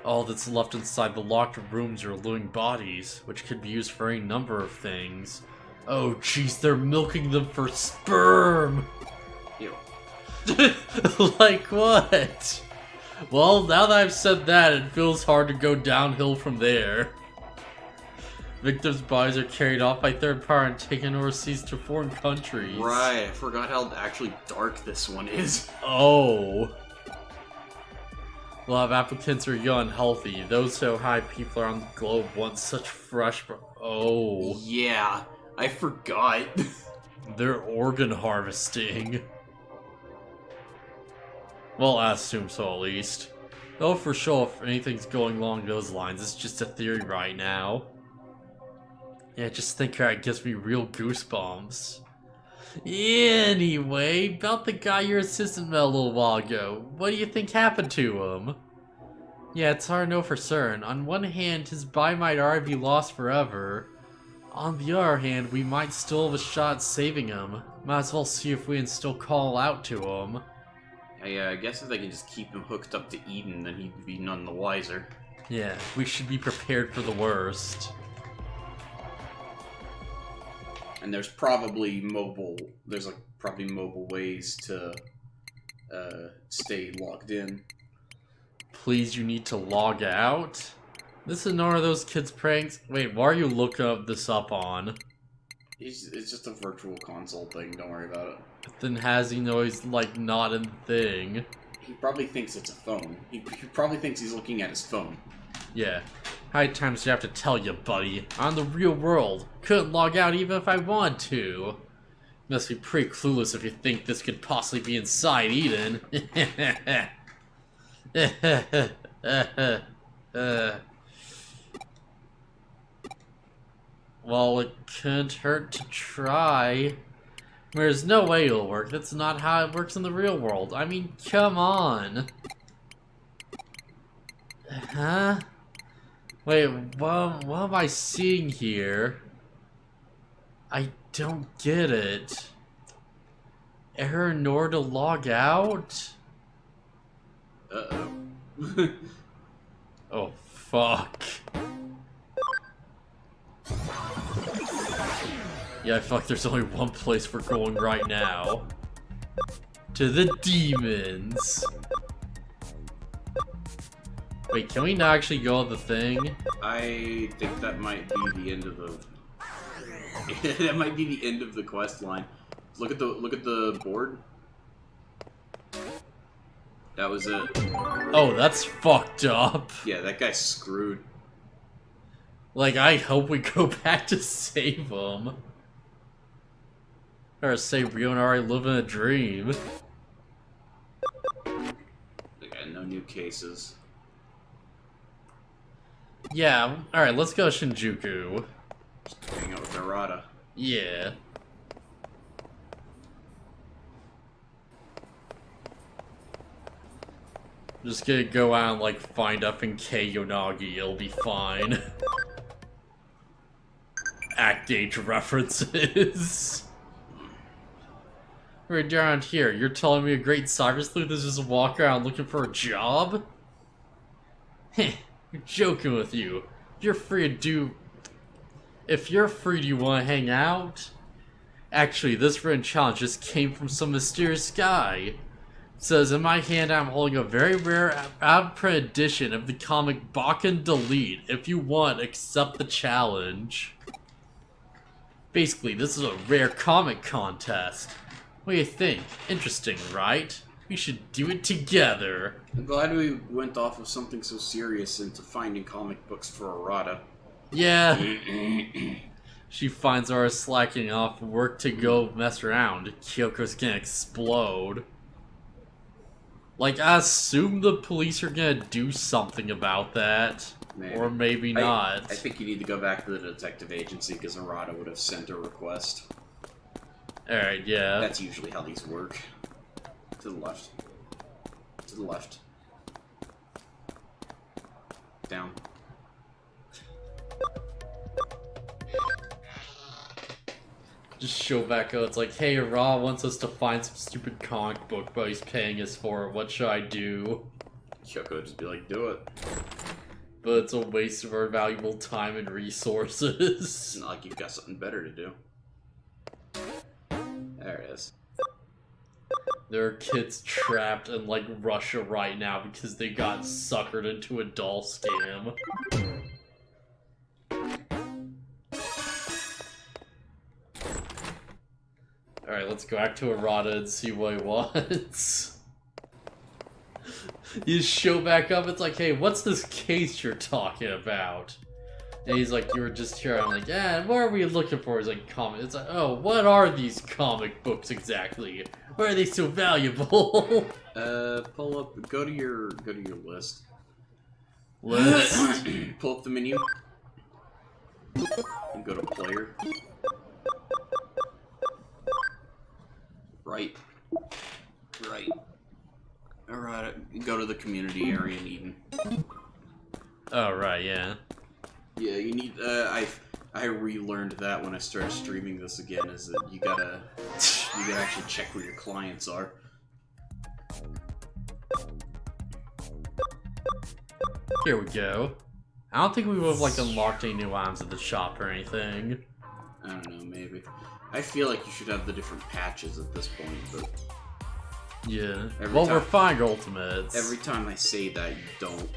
S1: all that's left inside the locked rooms are living bodies, which could be used for any number of things. Oh jeez, they're milking them for sperm!
S3: Ew.
S1: Like what? Well, now that I've said that, it feels hard to go downhill from there. Victims' bodies are carried off by third party and taken overseas to foreign countries.
S3: Right, I forgot how actually dark this one is.
S1: Oh. A lot of applicants are young and healthy. Those so high people around the globe want such fresh... Oh.
S3: Yeah, I forgot.
S1: They're organ harvesting. Well, I assume so at least. Though for sure if anything's going along those lines, it's just a theory right now. Yeah, just think how it gives me real goosebumps. Anyway, about the guy your assistant met a little while ago. What do you think happened to him? Yeah, it's hard to know for certain. On one hand, his body might already be lost forever. On the other hand, we might still have a shot at saving him. Might as well see if we can still call out to him.
S3: Yeah, I guess if they can just keep him hooked up to Eden, then he'd be none the wiser.
S1: Yeah, we should be prepared for the worst.
S2: And there's probably mobile ways to stay logged in.
S1: Please, you need to log out? This is none of those kids' pranks. Wait, why are you looking this up on?
S2: It's just a virtual console thing, don't worry about it.
S1: Then has he know he's like not a thing?
S2: He probably thinks it's a phone. He probably thinks he's looking at his phone.
S1: Yeah. How many times do I have to tell you, buddy? I'm in the real world. Couldn't log out even if I wanted to. Must be pretty clueless if you think this could possibly be inside Eden. Well, it couldn't hurt to try. There's no way it'll work. That's not how it works in the real world. I mean, come on. Huh? Wait, what am I seeing here? I don't get it. Error in order to log out?
S2: Uh-oh.
S1: Oh, fuck. Yeah, I feel like there's only one place we're going right now. To the demons. Wait, can we not actually go on the thing?
S2: I think that might be the end of the... that might be the end of the quest line. Look at the board. That was it.
S1: Oh, that's fucked up.
S2: Yeah, that guy's screwed.
S1: Like, I hope we go back to save him. Or say we don't already live in a dream.
S2: They got no new cases.
S1: Yeah, alright, let's go Shinjuku.
S2: Just hang out with Narada.
S1: Yeah. Just gonna go out and, like, find FNK Yonagi, it'll be fine. Act Age references. Right down here, you're telling me a great Cyber Sleuth is just walking around looking for a job? Heh, I'm joking with you. If you're free, do you want to hang out? Actually, this written challenge just came from some mysterious guy. It says, in my hand I'm holding a very rare out-of-print edition of the comic Bakken Delete. If you want, accept the challenge. Basically, this is a rare comic contest. What do you think? Interesting, right? We should do it together.
S2: I'm glad we went off of something so serious into finding comic books for Arata.
S1: Yeah. She finds ours slacking off work to go mess around. Kyoko's gonna explode. Like, I assume the police are gonna do something about that.
S2: Maybe.
S1: Or maybe not.
S2: I think you need to go back to the detective agency because Arata would have sent a request.
S1: Alright, yeah.
S2: That's usually how these work. To the left. To the left. Down.
S1: Just show back out. It's like, hey, Ra wants us to find some stupid comic book, but he's paying us for it. What should I do?
S2: Kyoko would just be like, do it.
S1: But it's a waste of our valuable time and resources.
S2: It's not like you've got something better to do. There it is.
S1: There are kids trapped in, like, Russia right now because they got suckered into a doll scam. Alright, let's go back to Arata and see what he wants. You show back up, it's like, hey, what's this case you're talking about? And he's like, you were just here. I'm like, yeah, what are we looking for? He's like, comic. It's like, oh, what are these comic books exactly? Why are they so valuable?
S2: Pull up, go to your list.
S1: List?
S2: Pull up the menu. And go to player. Right. Right. Alright, go to the community area in Eden.
S1: Oh, right, yeah.
S2: Yeah, you need, I relearned that when I started streaming this again, is that you gotta actually check where your clients are.
S1: Here we go. I don't think we would have, like, unlocked any new items at the shop or anything.
S2: I don't know, maybe. I feel like you should have the different patches at this point, but...
S1: Yeah. Well, we're fine, Ultimates.
S2: Every time I say that, you don't.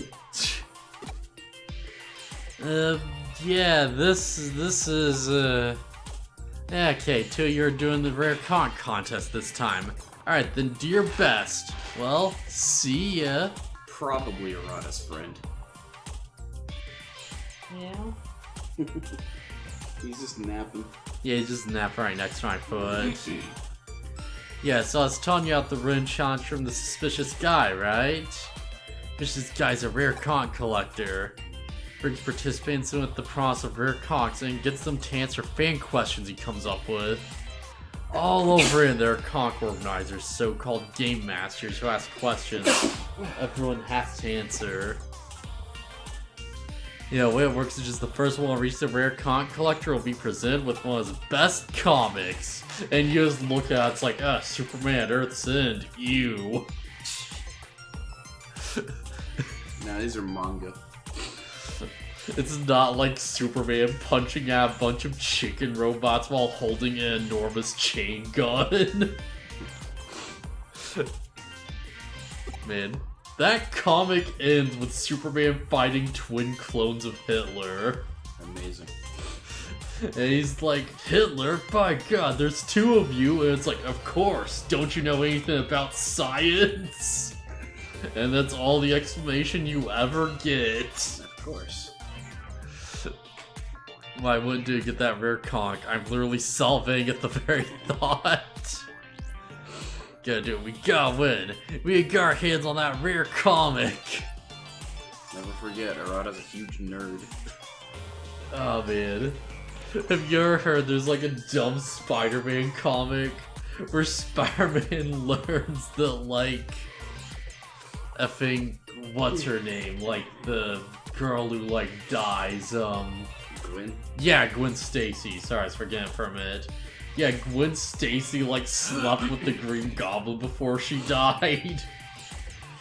S1: Yeah, this is, yeah, okay, two, you're doing the rare contest this time. Alright, then do your best. Well, see ya.
S2: Probably Arata's friend.
S1: Yeah?
S2: He's just napping.
S1: Yeah, he's just napping right next to my foot. Yeah, so I was telling you about the rune challenge from the suspicious guy, right? Suspicious guy's a rare conch collector. Brings participants in with the promise of rare conchs and gets them to answer fan questions he comes up with. All over in there are conch organizers, so-called game masters who ask questions everyone has to answer. You know, the way it works is just the first one to reach the rare conch collector will be presented with one of his best comics. And you just look at it, it's like, Superman, Earth's End, ew.
S2: Nah, these are manga.
S1: It's not like Superman punching out a bunch of chicken robots while holding an enormous chain gun. Man, that comic ends with Superman fighting twin clones of Hitler.
S2: Amazing.
S1: And he's like, Hitler? By God, there's two of you. And it's like, of course, don't you know anything about science? And that's all the explanation you ever get.
S2: Of course.
S1: Why wouldn't you get that rare conch? I'm literally salivating at the very thought. Gotta do it. We gotta win. We got our hands on that rare comic.
S2: Never forget, Arata's a huge nerd.
S1: Oh man. Have you ever heard there's like a dumb Spider-Man comic where Spider-Man learns that like effing, what's her name? Like, the girl who, like, dies,
S2: Gwen?
S1: Yeah, Gwen Stacy. Sorry, I was forgetting for a minute. Yeah, Gwen Stacy, like, slept with the Green Goblin before she died.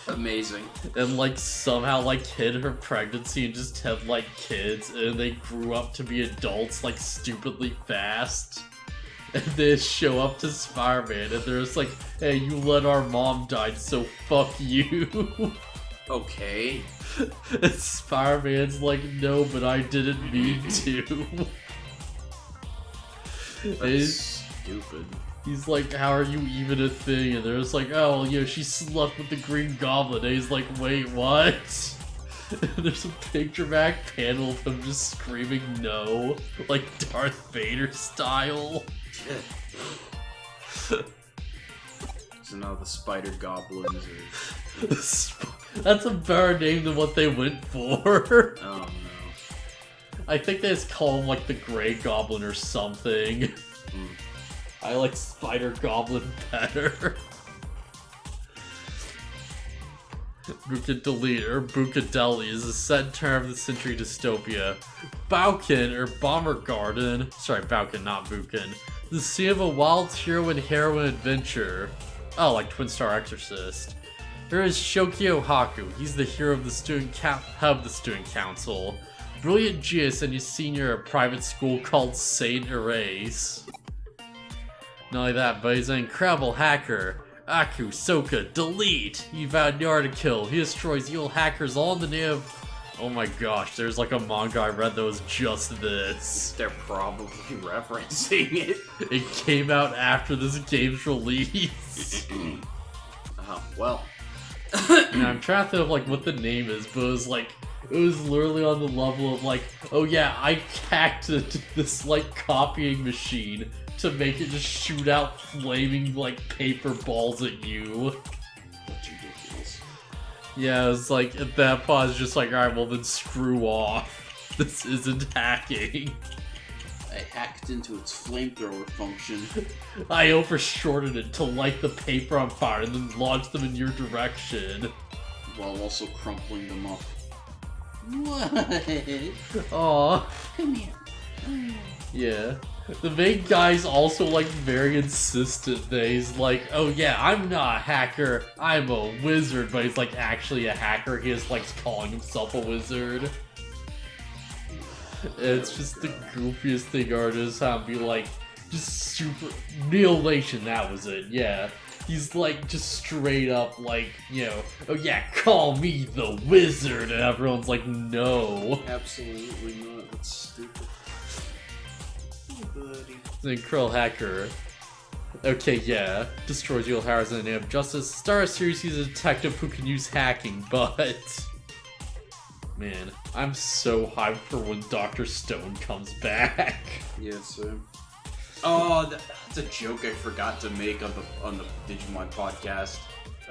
S2: Amazing.
S1: And, like, somehow, like, hid her pregnancy and just had, like, kids, and they grew up to be adults, like, stupidly fast. And they show up to Spider-Man, and they're just like, hey, you let our mom die, so fuck you.
S2: Okay.
S1: And Spider-Man's like, no, but I didn't mean to.
S2: That's stupid.
S1: He's like, how are you even a thing? And they're just like, oh, well, you know, she slept with the Green Goblin. And he's like, wait, what? And there's a big dramatic panel of him just screaming no, like Darth Vader style.
S2: So now the Spider Goblins are...
S1: That's a better name than what they went for.
S2: Oh no.
S1: I think they just call him like the Grey Goblin or something. I like Spider Goblin better. Bucadeli is a set term of the century dystopia. Bauken, or Bomber Garden, sorry, Bauken, not Buken, the scene of a wild hero and heroine adventure. Oh, like Twin Star Exorcist. There is Shokyo Haku. He's the hero of the student council. Brilliant genius and he's senior at a private school called Saint Erase. Not only that, but he's an incredible hacker. Aku, Soka, delete! He vowed never to kill. He destroys evil hackers all in the name of... Oh my gosh, there's like a manga I read that was just this.
S2: They're probably referencing it.
S1: It came out after this game's release.
S2: Well.
S1: And I'm trying to think of like what the name is, but it was literally on the level of like, oh yeah, I hacked this like copying machine to make it just shoot out flaming like paper balls at you.
S2: That's ridiculous.
S1: Yeah, it's like at that point I was just like, alright, well then screw off. This isn't hacking.
S2: I hacked into its flamethrower function.
S1: I overshorted it to light the paper on fire and then launch them in your direction.
S2: While also crumpling them up.
S3: What?
S1: Aw.
S3: Come here.
S1: Yeah. The main guy's also like very insistent that he's like, oh yeah, I'm not a hacker, I'm a wizard, but he's like actually a hacker, he just likes calling himself a wizard. It's just the goofiest thing artists have be like, just super, Neolation, that was it, yeah. He's like, just straight up like, you know, oh yeah, call me the wizard, and everyone's like, no.
S2: Absolutely not, that's stupid.
S1: The Krill Hacker. Okay, yeah. Destroys evil powers in the name of justice. Star Series, he's a detective who can use hacking, but... Man, I'm so hyped for when Dr. Stone comes back.
S2: Yes, sir. Oh, that's a joke I forgot to make on the Digimon podcast.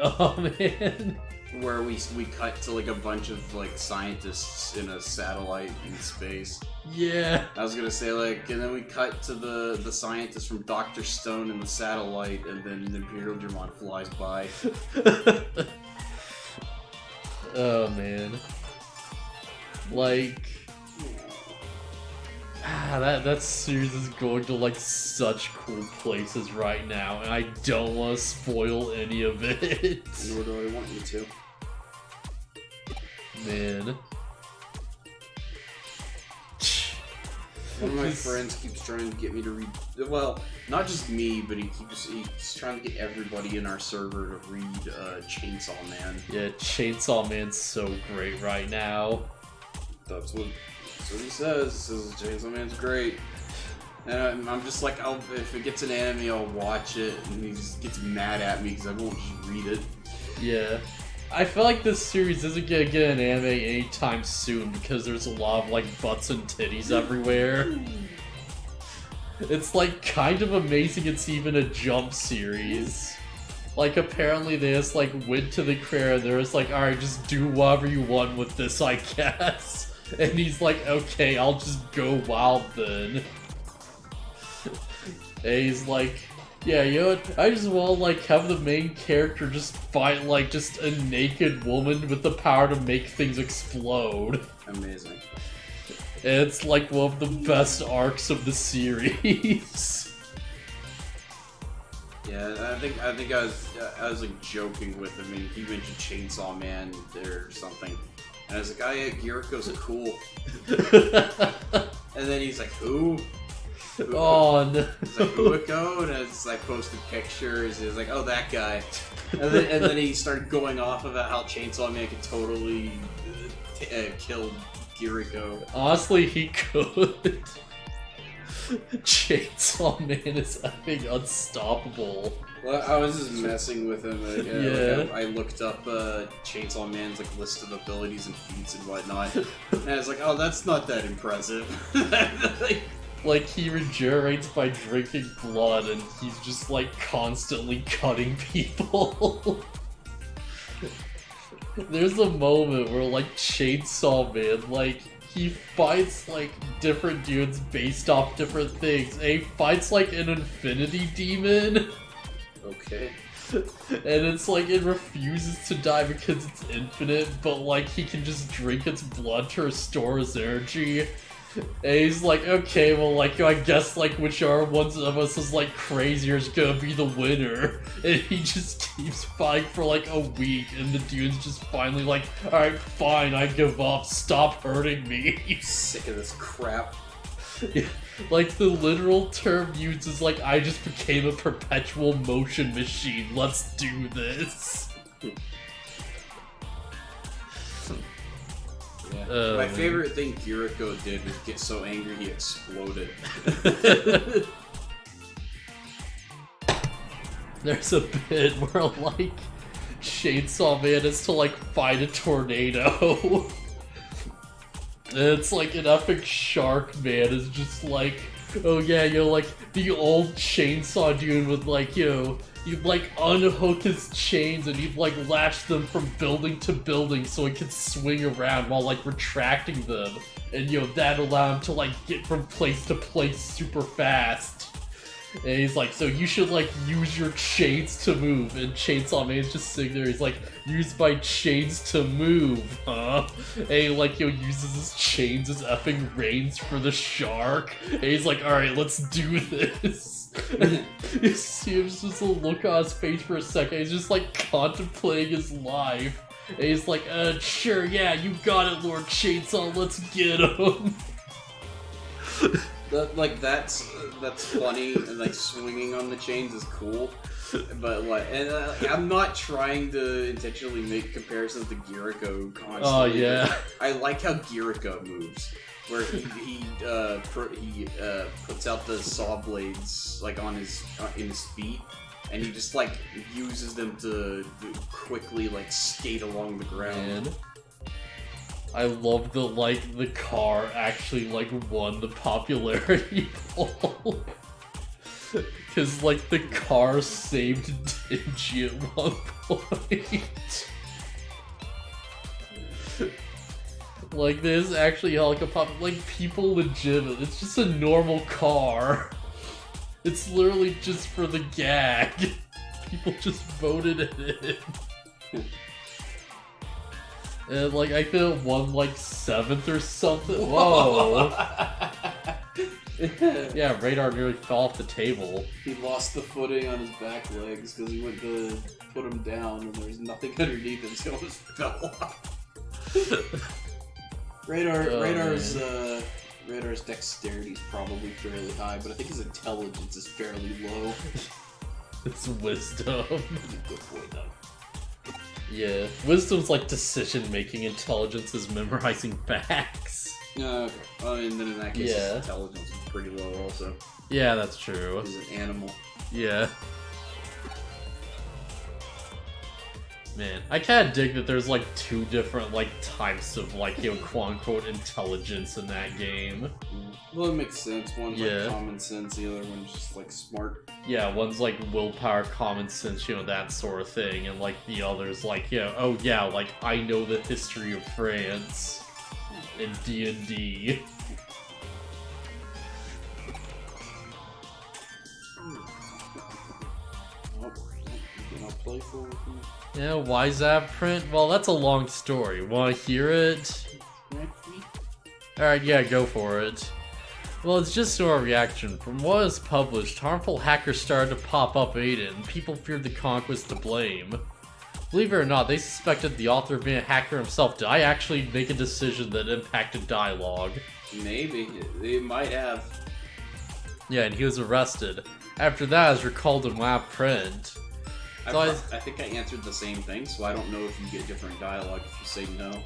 S1: Oh, man.
S2: Where we cut to like a bunch of like scientists in a satellite in space.
S1: Yeah.
S2: I was gonna say like, and then we cut to the scientist from Dr. Stone in the satellite, and then the Imperial Digimon flies by.
S1: Oh man. Like, that series is going to like such cool places right now, and I don't want to spoil any of it.
S2: Nor do I want you to.
S1: Man.
S2: One of my friends keeps trying to get me to read. Well, not just me, but he's trying to get everybody in our server to read Chainsaw Man.
S1: Yeah, Chainsaw Man's so great right now.
S2: That's what he says. He says Chainsaw Man's great. And I'm just like, if it gets an anime, I'll watch it. And he just gets mad at me because I won't just read it.
S1: Yeah. I feel like this series isn't gonna get an anime anytime soon because there's a lot of like butts and titties everywhere. It's like kind of amazing it's even a Jump series. Like apparently they just like went to the creator and they're just like, alright, just do whatever you want with this, I guess. And he's like, okay, I'll just go wild then. And he's like, Yeah, you know what? I just want to, like, have the main character just fight, like, just a naked woman with the power to make things explode.
S2: Amazing.
S1: And it's, like, one of the best arcs of the series.
S2: Yeah, I think I was like joking with him, and he mentioned Chainsaw Man or something, and I was like, "Oh yeah, Giriko's cool." And then he's like, "Who?"
S1: Oh no.
S2: It's like Ueko, and it's like posted pictures. He's like, "Oh, that guy," and then he started going off about how Chainsaw Man could totally kill Giriko.
S1: Honestly, he could. Chainsaw Man is effing unstoppable.
S2: Well, I was just messing with him.
S1: Yeah.
S2: Like, I looked up Chainsaw Man's like list of abilities and feats and whatnot, and I was like, "Oh, that's not that impressive."
S1: Like, he regenerates by drinking blood, and he's just, like, constantly cutting people. There's a moment where, like, Chainsaw Man, like, he fights, like, different dudes based off different things. And he fights, like, an infinity demon.
S2: Okay.
S1: And it's like, it refuses to die because it's infinite, but, like, he can just drink its blood to restore his energy. And he's like, okay, well, like, I guess, like, whichever one of us is, like, crazier is gonna be the winner. And he just keeps fighting for, like, a week, and the dude's just finally like, alright, fine, I give up, stop hurting me.
S2: Sick of this crap.
S1: Like, the literal term used is like, I just became a perpetual motion machine, let's do this.
S2: Yeah. My favorite thing Giriko did was get so angry he exploded.
S1: There's a bit where, like, Chainsaw Man has to, like, fight a tornado. And it's like an epic shark man is just like, oh yeah, you know, like, the old chainsaw dude would, like, you know, you'd, like, unhook his chains and you'd, like, latch them from building to building so it could swing around while, like, retracting them. And, you know, that'd allow him to, like, get from place to place super fast. And he's like, so you should, like, use your chains to move. And Chainsaw Man's just sitting there, he's like, use my chains to move, huh? And he, like, you know, uses his chains as effing reins for the shark. And he's like, alright, let's do this. And you see him just a look on his face for a second, he's just, like, contemplating his life. And he's like, sure, yeah, you got it, Lord Chainsaw, let's get him.
S2: That's funny, and like swinging on the chains is cool, but like, and I'm not trying to intentionally make comparisons to Giriko constantly.
S1: Oh yeah.
S2: I like how Giriko moves, where he puts out the saw blades like on his in his feet, and he just like uses them to quickly like skate along the ground.
S1: Man. I love that, like, the car actually, like, won the popularity poll. Because, like, the car saved Digi at one point. Like, there's actually, like, like, people legitimate. It's just a normal car. It's literally just for the gag. People just voted it in. And, like, I think it won, like, 7th or something. Whoa! Yeah, Radar nearly fell off the table.
S2: He lost the footing on his back legs because he went to put him down and there was nothing underneath him, so he almost fell off. Radar's dexterity is probably fairly high, but I think his intelligence is fairly low.
S1: It's wisdom.
S2: Good point, though.
S1: Yeah, wisdom's like decision-making, intelligence is memorizing facts.
S2: Okay. Oh, and then in that case,
S1: Yeah.
S2: his intelligence is pretty low also.
S1: Yeah, that's true.
S2: He's an animal.
S1: Yeah. Man, I kinda dig that there's, like, 2 different, like, types of, like, you know, quote-unquote intelligence in that game.
S2: Well, it makes sense. One's
S1: Yeah.
S2: like common sense, the other one's just like smart.
S1: Yeah, one's, like, willpower, common sense, you know, that sort of thing, and, like, the other's, like, you know, oh yeah, like, I know the history of France in D&D. Yeah, why is that print? Well, that's a long story. Want to hear it? Alright, yeah, go for it. Well, it's just our reaction. From what is published, harmful hackers started to pop up Aiden, and people feared the conch was to blame. Believe it or not, they suspected the author of being a hacker himself. Did I actually make a decision that impacted dialogue?
S2: Maybe. They might have.
S1: Yeah, and he was arrested. After that, as recalled in lab print. So
S2: I think I answered the same thing, so I don't know if you get different dialogue if you say no.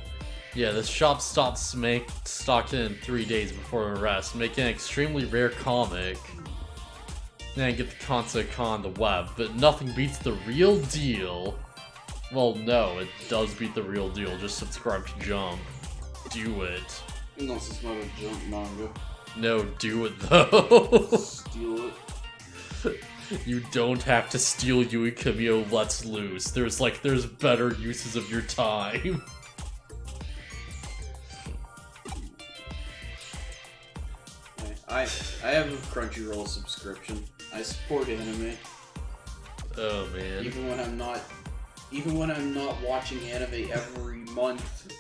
S1: Yeah, the shop stopped stocked in 3 days before arrest, making an extremely rare comic. Then get the concept on the web, but nothing beats the real deal. Well, no, it does beat the real deal. Just subscribe to Jump. Do it.
S2: Unless it's not a Jump manga.
S1: No, do it though.
S2: Steal it.
S1: You don't have to steal Yui Kamio Let's Loose. There's better uses of your time.
S2: I have a Crunchyroll subscription. I support anime.
S1: Oh man.
S2: Even when I'm not watching anime every month.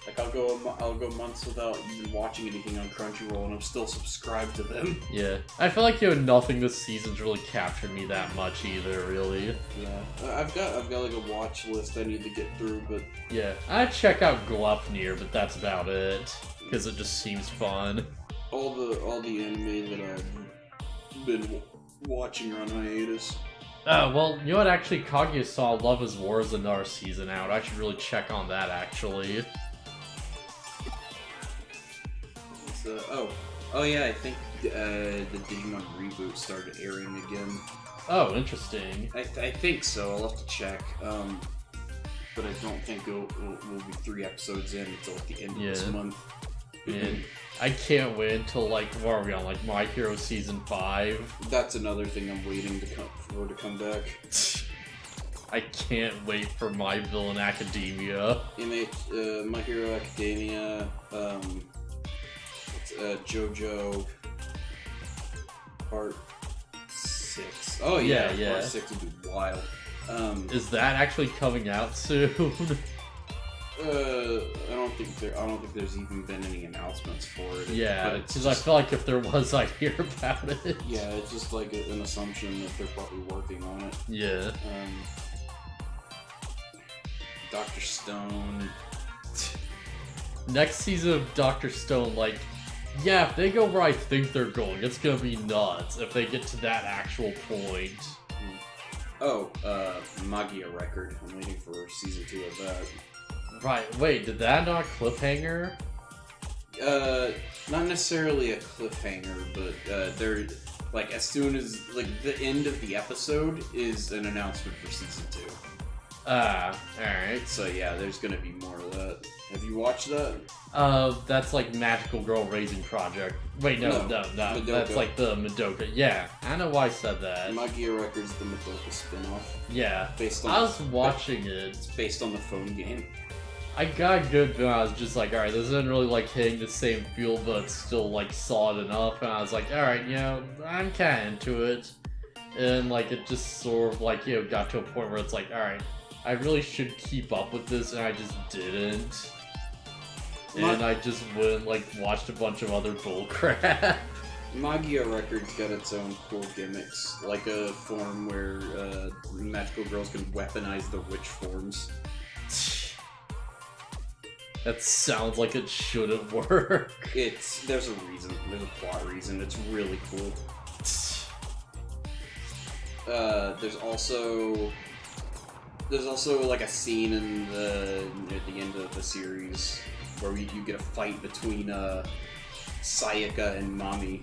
S2: Like I'll go months without even watching anything on Crunchyroll, and I'm still subscribed to them.
S1: Yeah, I feel like nothing this season's really captured me that much either, really.
S2: Yeah, I've got like a watch list I need to get through, but
S1: yeah, I'd check out Gleipnir, but that's about it because it just seems fun.
S2: all the anime that I've been watching are on hiatus.
S1: Well, you know what? Actually, Kaguya saw Love Is War is another season out. I should really check on that actually.
S2: Oh yeah, I think the Digimon reboot started airing again.
S1: Oh, interesting.
S2: I think so. I'll have to check. But I don't think we'll be 3 episodes in until like the end of this month.
S1: And I can't wait until what are we on? Like My Hero Season 5?
S2: That's another thing I'm waiting for to come back.
S1: I can't wait for My Villain Academia.
S2: My Hero Academia, JoJo Part 6. Oh yeah. Part 6 would be wild.
S1: Is that actually coming out soon?
S2: I don't think there's even been any announcements for it.
S1: Yeah, because I feel like if there was, I'd hear about it.
S2: Yeah, it's just like an assumption that they're probably working on it.
S1: Yeah.
S2: Dr. Stone.
S1: Next season of Dr. Stone, yeah, if they go where I think they're going, it's gonna be nuts if they get to that actual point.
S2: Oh, Magia Record. I'm waiting for season 2 of that.
S1: Right, wait, did that not cliffhanger?
S2: Not necessarily a cliffhanger, but they're as soon as the end of the episode is an announcement for season 2.
S1: Alright.
S2: So yeah, there's gonna be more of that. Have you watched that?
S1: That's Magical Girl Raising Project. Wait, no.
S2: Madoka.
S1: That's the Madoka. Yeah, I know why I said that.
S2: Magia Record's the Madoka spin-off.
S1: Yeah.
S2: I
S1: was watching it.
S2: It's based on the phone game.
S1: I got good, but I was just alright, this isn't really hitting the same feel, but it's still solid enough, and I was alright, I'm kinda into it. And it just sort of got to a point where it's alright, I really should keep up with this, and I just didn't. And I just went watched a bunch of other bullcrap.
S2: Magia Record's got its own cool gimmicks, like a form where magical girls can weaponize the witch forms.
S1: That sounds like it shouldn't work.
S2: There's a reason. There's a plot reason. It's really cool. There's also a scene at the end of the series where you get a fight between Sayaka and Mami.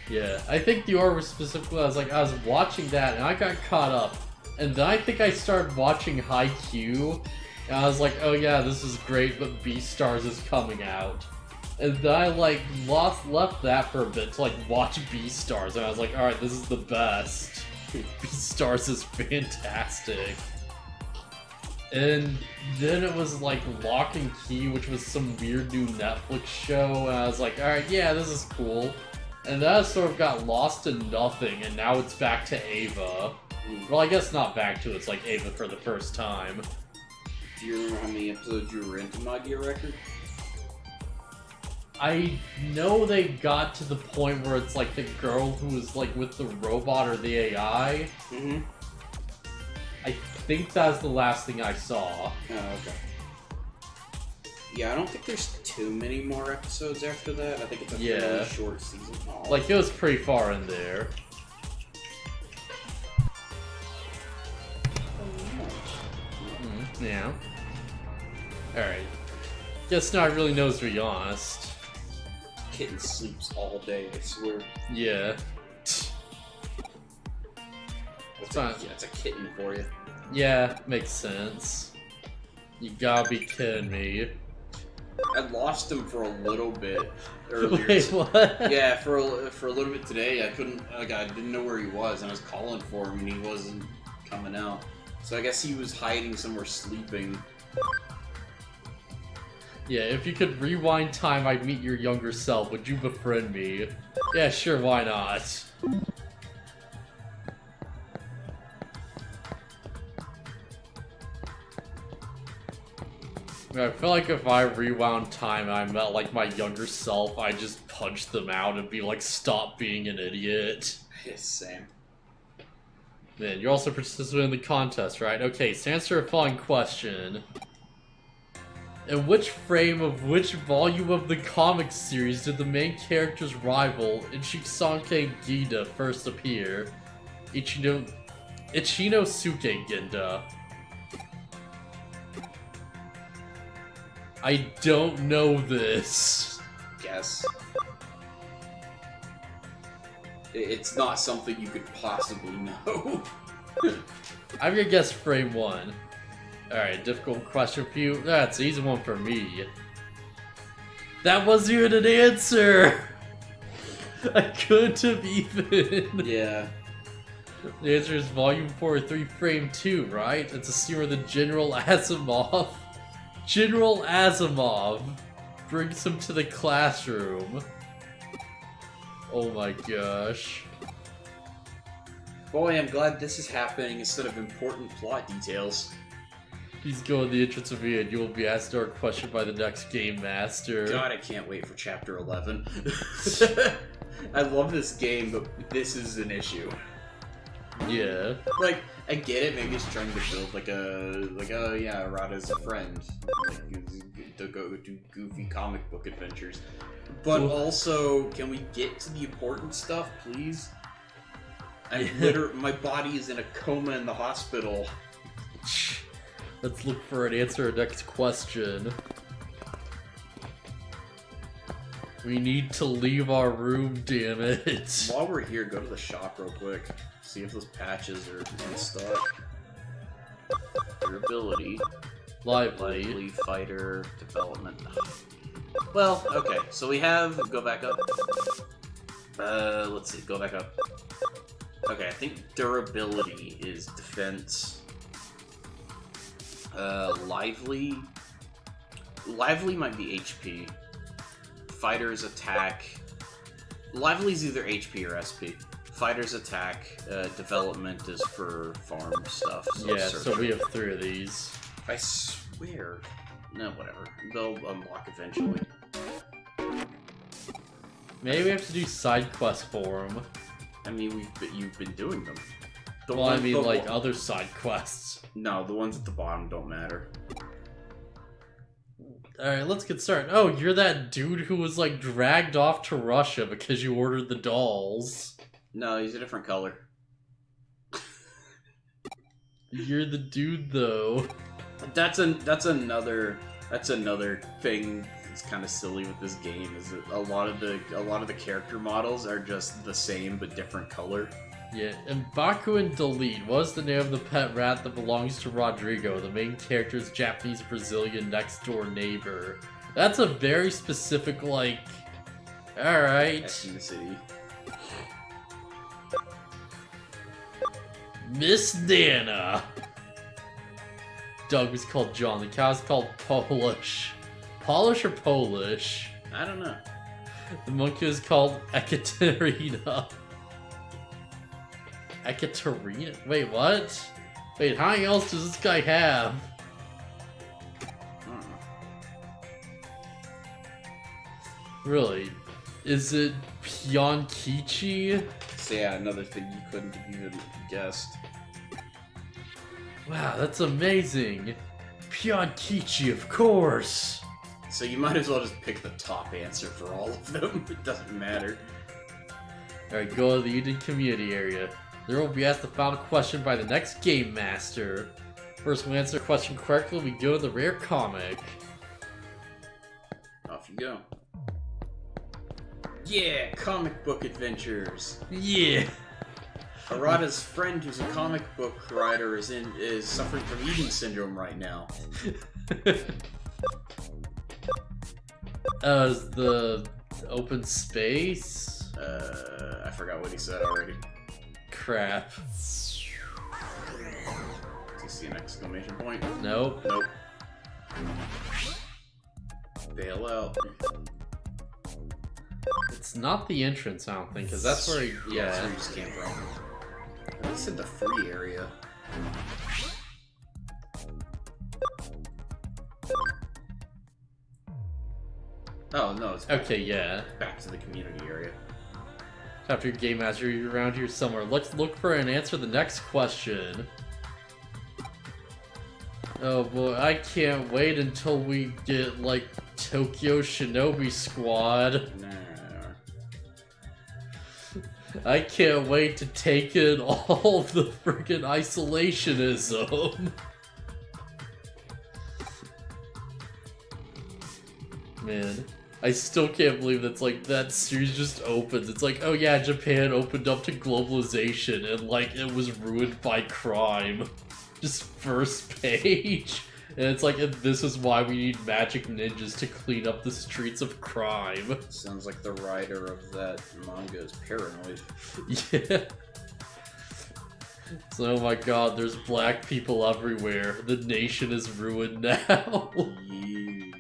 S1: Yeah, I think the order specifically, I was watching that and I got caught up, and then I think I started watching Haikyuu. And I was oh yeah, this is great, but Beastars is coming out. And then I left that for a bit to watch Beastars, and I was alright, this is the best. Beastars is fantastic. And then it was Lock and Key, which was some weird new Netflix show, and I was alright, yeah, this is cool. And then I sort of got lost in nothing, and now it's back to Ava. Well, I guess not back to it's like Ava for the first time.
S2: Do you remember how many episodes you were into My Gear Record?
S1: I know they got to the point where it's like the girl who was like with the robot or the AI.
S2: Mm-hmm.
S1: I think that's the last thing I saw.
S2: Oh, okay. Yeah, I don't think there's too many more episodes after that. I think it's a fairly short season. Oh.
S1: Like, it was pretty far in there. Yeah. Alright. Guess not really knows to be honest.
S2: Kitten sleeps all day, I swear.
S1: Yeah.
S2: That's a kitten for you.
S1: Yeah, makes sense. You gotta be kidding me.
S2: I lost him for a little bit earlier.
S1: Wait, what?
S2: Yeah, for a little bit today, I didn't know where he was, and I was calling for him, and he wasn't coming out. So I guess he was hiding somewhere sleeping.
S1: Yeah, if you could rewind time, I'd meet your younger self. Would you befriend me? Yeah, sure, why not? I feel like if I rewound time and I met like my younger self, I'd just punch them out and be like, stop being an idiot.
S2: Yeah, same.
S1: Man, you're also participating in the contest, right? Okay, so answer a following question. In which frame of which volume of the comic series did the main character's rival, Ichisanke Gida, first appear? Ichinosuke Ginda. I don't know this.
S2: Guess. It's not something you could possibly know.
S1: I'm gonna guess frame 1. Alright, difficult question for you. That's an easy one for me. That wasn't even an answer! I couldn't have even.
S2: Yeah.
S1: The answer is volume 4, 3, frame 2, right? It's a scene where the General Asimov brings him to the classroom. Oh my gosh.
S2: Boy, I'm glad this is happening instead of important plot details.
S1: Please go in the entrance of me and you will be asked our question by the next game master.
S2: God, I can't wait for chapter 11. I love this game, but this is an issue.
S1: Yeah.
S2: Like, I get it, maybe it's trying to build yeah, Rada's a friend. Like, to go do goofy comic book adventures. But also, can we get to the important stuff, please? My body is in a coma in the hospital.
S1: Let's look for an answer to our next question. We need to leave our room, damn it.
S2: While we're here, go to the shop real quick. See if those patches are in stock. Durability.
S1: Lively.
S2: Fighter. Development. Well, okay. So we have... Go back up. Let's see. Go back up. Okay, I think durability is defense. Lively... Lively might be HP. Fighter's attack. Lively's either HP or SP. Fighter's attack. Development is for farm stuff. So
S1: yeah, so we have 3 of these.
S2: I swear. No, whatever. They'll unlock eventually.
S1: Maybe we have to do side quests for them.
S2: I mean, you've been doing them.
S1: Other side quests.
S2: No, the ones at the bottom don't matter.
S1: Alright, let's get started. Oh, you're that dude who was, like, dragged off to Russia because you ordered the dolls.
S2: No, he's a different color.
S1: You're the dude, though.
S2: That's another thing that's kind of silly with this game, is that a lot of the character models are just the same but different color.
S1: Yeah, and Baku and Delete, what's the name of the pet rat that belongs to Rodrigo, the main character's Japanese-Brazilian next-door neighbor? That's a very specific, like... Alright.
S2: Ethnicity.
S1: Miss Nana! Dog was called John, the cow's called Polish. Polish or Polish?
S2: I don't know.
S1: The monkey is called Ekaterina. Ekaterina? Wait, what? Wait, how many else does this guy have? Really? Is it Pionkichi?
S2: So yeah, another thing you couldn't have even guessed.
S1: Wow, that's amazing. Pionkichi, of course.
S2: So you might as well just pick the top answer for all of them. It doesn't matter.
S1: Alright, go to the Eden community area. There will be asked the final question by the next game master. First we answer the question correctly, we go to the rare comic.
S2: Off you go. Yeah, comic book adventures.
S1: Yeah.
S2: Arata's friend, who's a comic book writer, is suffering from Eden syndrome right now.
S1: Is the open space?
S2: I forgot what he said already.
S1: Crap.
S2: Does he see an exclamation point?
S1: Nope.
S2: Nope. Bail out.
S1: It's not the entrance, I don't think, because that's where he...
S2: Yeah, that's where he just came from. He said the free area. Oh, no, it's
S1: Okay, yeah.
S2: back to the community area.
S1: After your game master, you're around here somewhere. Let's look for an answer to the next question. Oh boy, I can't wait until we get, like, Tokyo Shinobi Squad.
S2: Nah.
S1: I can't wait to take in all of the freaking isolationism. Man, I still can't believe that's like that series just opens. It's like, oh yeah, Japan opened up to globalization and like it was ruined by crime. Just first page. And it's like, and this is why we need magic ninjas to clean up the streets of crime.
S2: Sounds like the writer of that manga is paranoid.
S1: Yeah. So, oh my god, there's black people everywhere. The nation is ruined now.
S2: Yeah.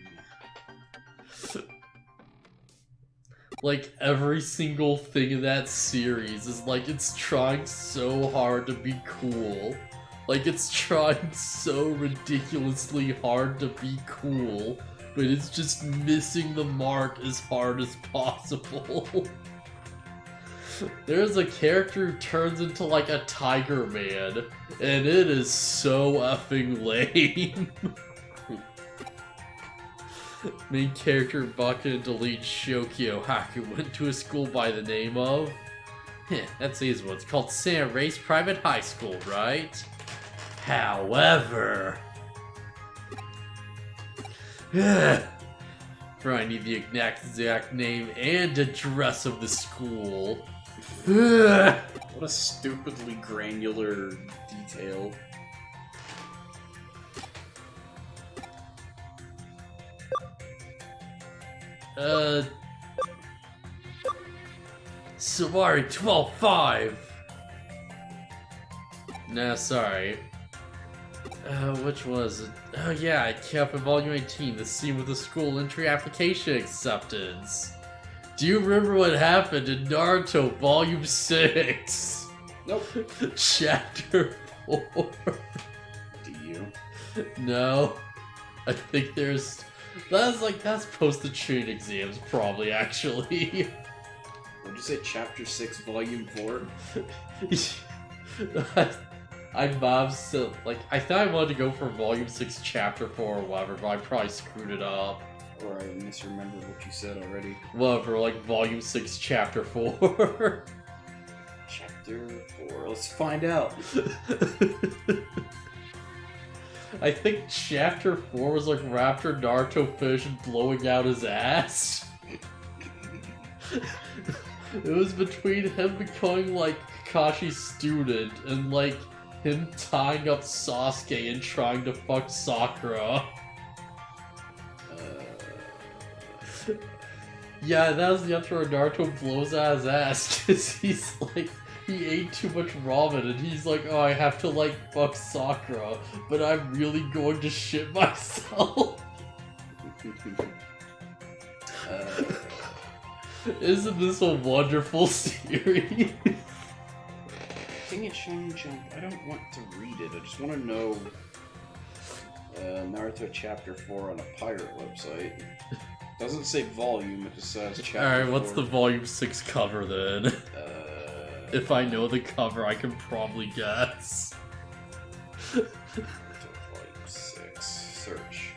S1: Like, every single thing in that series is like, it's trying so hard to be cool. Like, it's trying so ridiculously hard to be cool, but it's just missing the mark as hard as possible. There's a character who turns into, like, a tiger man, and it is so effing lame. Main character Baka and delete Shokyo Haku went to a school by the name of... that's easy one. It's called Santa Race Private High School, right? However... For I need the exact name and address of the school.
S2: What a stupidly granular detail.
S1: Sawari 12-5. No, sorry. Which was it? Oh yeah, I kept in Volume 18, the scene with the school entry application acceptance. Do you remember what happened in Naruto Volume 6?
S2: Nope.
S1: Chapter 4.
S2: Do you?
S1: No. I think there's... That's post-the-train exams, probably, actually.
S2: What'd you say, Chapter 6, Volume 4?
S1: I Bob still like I thought I wanted to go for Volume 6 Chapter 4 or whatever, but I probably screwed it up.
S2: Or I misremembered what you said already.
S1: Whatever, like Volume 6 Chapter 4.
S2: Chapter 4, let's find out.
S1: I think Chapter 4 was like after Naruto finished blowing out his ass. It was between him becoming like Kakashi's student and like him tying up Sasuke and trying to fuck Sakura. Yeah, that was the episode where Naruto blows out his ass because he's like, he ate too much ramen and he's like, oh, I have to like fuck Sakura, but I'm really going to shit myself. Isn't this a wonderful series?
S2: I think it
S3: Shonen Jump. I don't want to read it. I just want to know Naruto Chapter 4 on a pirate website. Doesn't say volume, it just says chapter.
S1: Alright, what's
S3: 4.
S1: the volume 6 cover then? If I know the cover, I can probably guess.
S3: Volume 6. Search.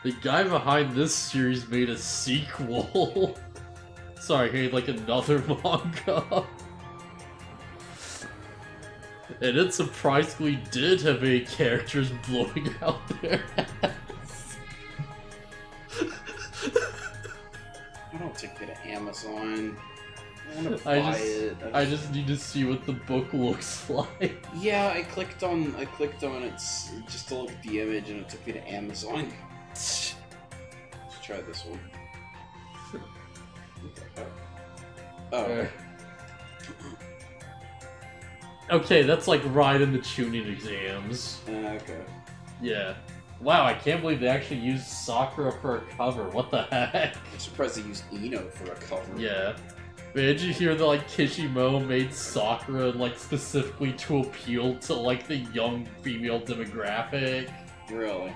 S1: The guy behind this series made a sequel. Sorry, he made like another manga. And it surprisingly did have 8 characters blowing out their ass.
S3: I don't take it to Amazon. I want to buy it.
S1: I just need to see what the book looks like.
S3: Yeah, I clicked on it's just to look at the image and it took me to Amazon. Let's try this one. Oh.
S1: Okay, that's like right in the tuning exams.
S3: Okay.
S1: Yeah. Wow, I can't believe they actually used Sakura for a cover. What the heck?
S3: I'm surprised they used Ino for a cover.
S1: Yeah. Did you hear that like Kishimo made Sakura like specifically to appeal to like the young female demographic?
S3: Really?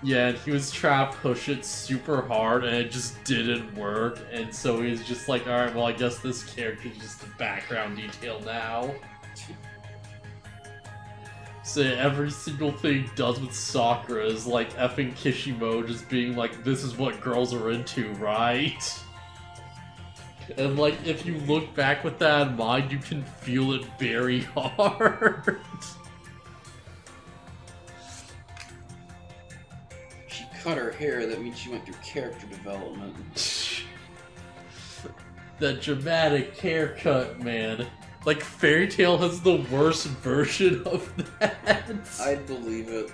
S1: Yeah, and he was trying to push it super hard and it just didn't work, and so he's just like, alright, well I guess this character's just a background detail now. So every single thing he does with Sakura is like effing Kishimo just being like, this is what girls are into, right? And like, if you look back with that in mind, you can feel it very hard.
S3: She cut her hair, that means she went through character development.
S1: That dramatic haircut, man. Like, Fairy Tail has the worst version of that.
S3: I'd believe it.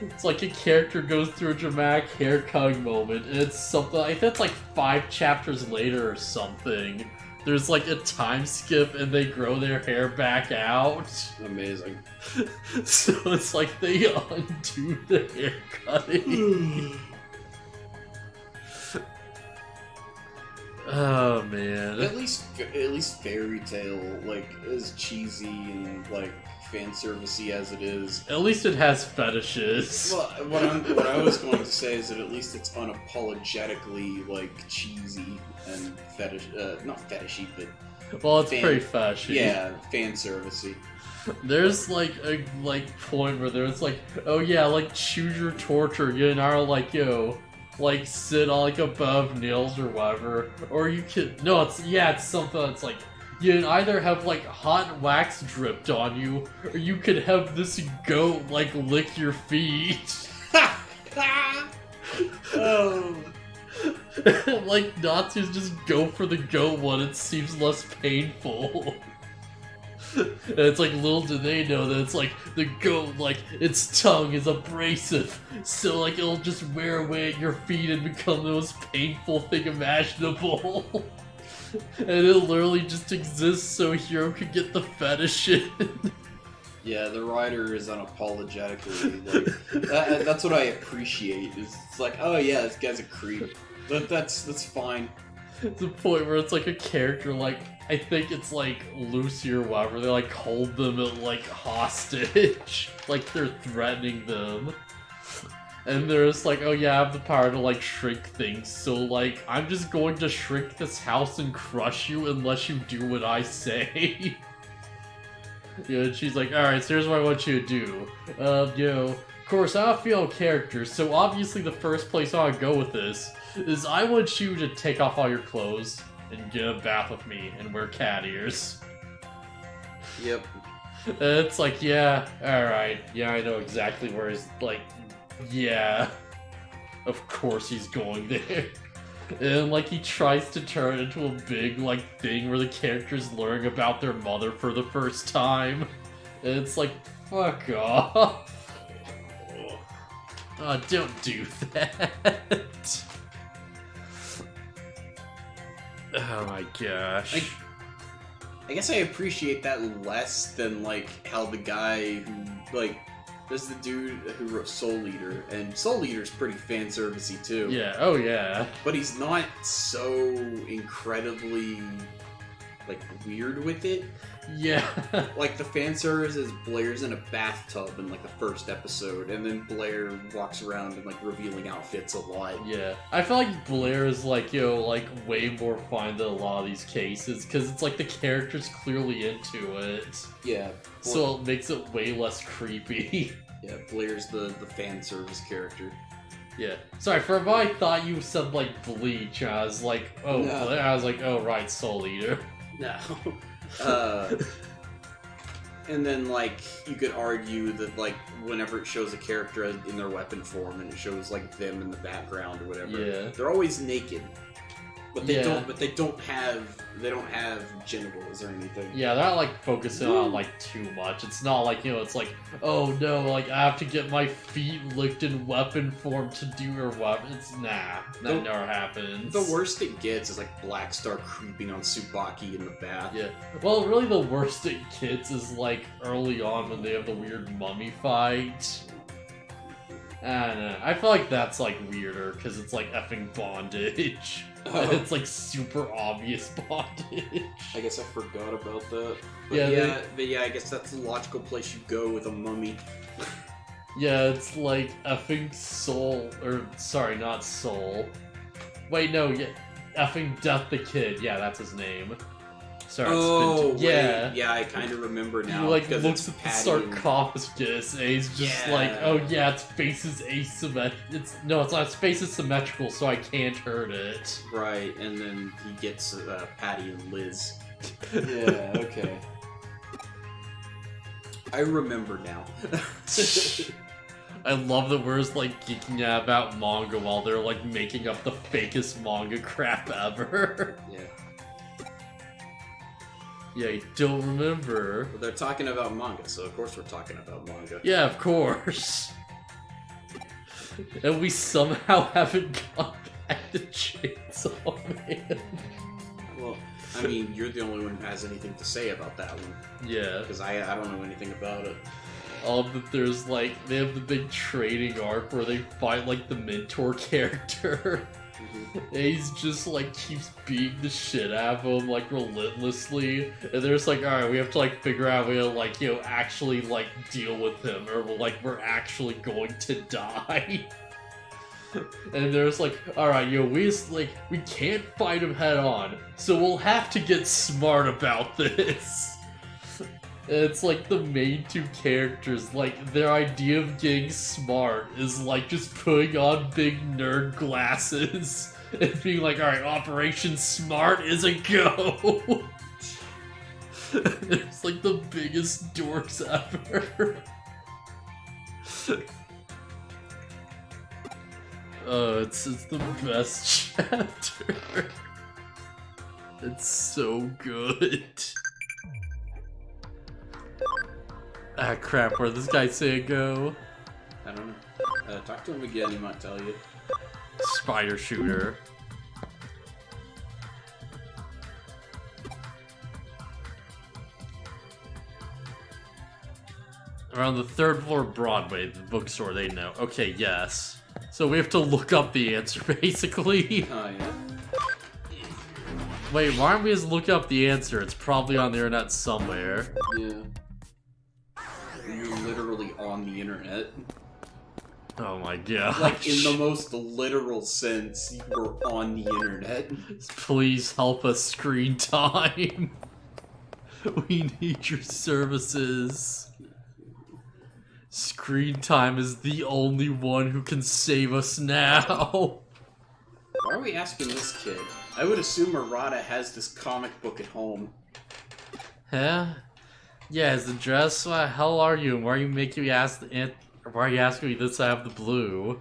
S1: It's like a character goes through a dramatic haircutting moment, and it's something, I think it's like 5 chapters later or something. There's like a time skip and they grow their hair back out.
S3: Amazing.
S1: So it's like they undo the haircutting. Oh man.
S3: At least Fairy Tail, like, as cheesy and like fan servicey as it is.
S1: At least it has fetishes.
S3: Well, what I was going to say is that at least it's unapologetically like cheesy and not fetishy, but
S1: Well, it's pretty fetishy.
S3: Yeah, fan servicey.
S1: There's like a point where there's like, oh yeah, like choose your torture, you know, like yo, like sit on like above nails or whatever, or you could it's something that's like you can either have like hot wax dripped on you, or you could have this goat like lick your feet.
S3: Oh.
S1: Like Nazis just go for the goat one, it seems less painful. And it's like, little do they know that it's like the goat, like its tongue is abrasive, so like it'll just wear away at your feet and become the most painful thing imaginable. And it literally just exists so Hiro could get the fetish in.
S3: Yeah, the writer is unapologetically like that's what I appreciate. It's like, oh yeah, this guy's a creep. That's fine.
S1: It's a point where it's like a character, like I think it's like Lucy or whatever, they like hold them at like hostage. Like they're threatening them. And they're just like, oh yeah, I have the power to like shrink things, so like I'm just going to shrink this house and crush you unless you do what I say. You know, and she's like, alright, so here's what I want you to do. Of course, I have female characters, so obviously the first place I want to go with this is I want you to take off all your clothes and get a bath with me and wear cat ears.
S3: Yep.
S1: And it's like, yeah, alright, yeah, I know exactly where he's, like, yeah, of course he's going there. And, like, he tries to turn it into a big, like, thing where the characters learn about their mother for the first time. And it's like, fuck off. Oh, don't do that. Oh my gosh.
S3: I guess I appreciate that less than, like, how the guy who, like, there's the dude who wrote Soul Eater, and Soul Eater's pretty fan servicey too.
S1: Yeah, oh yeah.
S3: But he's not so incredibly, like weird with it.
S1: Yeah.
S3: Like the fan service is Blair's in a bathtub in like the first episode, and then Blair walks around in like revealing outfits a lot.
S1: Yeah. I feel like Blair is like, like way more fine than a lot of these cases, because it's like the character's clearly into it.
S3: Yeah.
S1: So it makes it way less creepy.
S3: Yeah, Blair's the fan service character.
S1: Yeah. Sorry, for a moment I thought you said like Bleach, and I was like, oh,
S3: No.
S1: Blair. I was like, oh, right, Soul Eater.
S3: No. And then, like, you could argue that, like, whenever it shows a character in their weapon form and it shows, like, them in the background or whatever,
S1: Yeah.
S3: they're always naked. But they
S1: Yeah.
S3: don't. But they don't have genitals or anything.
S1: Yeah, they're not like focusing on like too much. It's not like, it's like, oh no, like I have to get my feet licked in weapon form to do her weapon. It's nah, that never happens.
S3: The worst it gets is like Black Star creeping on Tsubaki in the bath.
S1: Yeah. Well, really, the worst it gets is like early on when they have the weird mummy fight. I don't know. I feel like that's like weirder because it's like effing bondage. And it's like super obvious bondage.
S3: I guess I forgot about that. But
S1: Yeah,
S3: yeah, I guess that's the logical place you go with a mummy.
S1: Yeah, it's like effing Soul, or sorry, not Soul. Wait, no, yeah, effing Death the Kid. Yeah, that's his name. Sorry,
S3: Wait,
S1: yeah.
S3: yeah, I kind of remember now.
S1: He like
S3: because
S1: looks
S3: it's
S1: at the
S3: Patty and-
S1: sarcophagus and he's just
S3: Yeah.
S1: like, oh yeah, its face is asymmetrical. It's not. Its face is symmetrical, so I can't hurt it.
S3: Right, and then he gets Patty and Liz.
S2: Yeah, okay.
S3: I remember now.
S1: I love that we're just like geeking out about manga while they're like making up the fakest manga crap ever.
S3: Yeah.
S1: Yeah, you don't remember.
S3: Well, they're talking about manga, so of course we're talking about manga.
S1: Yeah, of course. And we somehow haven't gone back to Chainsaw Man.
S3: Well, I mean, you're the only one who has anything to say about that one.
S1: Yeah.
S3: Because I don't know anything about it.
S1: That there's like, they have the big training arc where they fight like the mentor character. And he's just like keeps beating the shit out of him like relentlessly, and they're just like, all right, we have to like figure out a way to like actually like deal with him, or we're actually going to die. And they're just like, all right, we can't fight him head on, so we'll have to get smart about this. And it's like the main two characters, like, their idea of getting smart is like just putting on big nerd glasses and being like, alright, Operation Smart is a go! It's like the biggest dorks ever. Oh, it's the best chapter. It's so good. Ah, crap, where'd this guy say go?
S3: I don't know. Talk to him again, he might tell you.
S1: Spider shooter. Around the third floor of Broadway, the bookstore, they know. Okay, yes. So we have to look up the answer, basically.
S3: Oh, yeah.
S1: Wait, why don't we just look up the answer? It's probably on the internet somewhere.
S3: Yeah. You're literally on the internet.
S1: Oh my god.
S3: Like, in the most literal sense, you were on the internet.
S1: Please help us, screen time. We need your services. Screen time is the only one who can save us now.
S3: Why are we asking this kid? I would assume Murata has this comic book at home.
S1: Huh? Yeah, his address? What the hell are you? And why are you making me ask why are you asking me this out of the blue?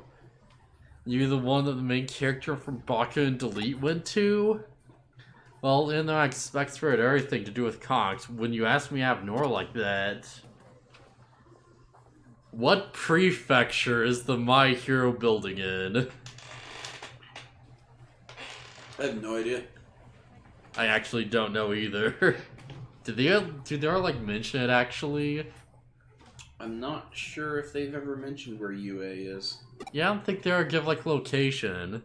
S1: You the one that the main character from Baka and Delete went to? Well, in there I expect for it everything to do with comics. When you ask me out of nowhere like that... What prefecture is the My Hero building in?
S3: I have no idea.
S1: I actually don't know either. Did they like mention it actually?
S3: I'm not sure if they've ever mentioned where UA is.
S1: Yeah, I don't think they ever give like location.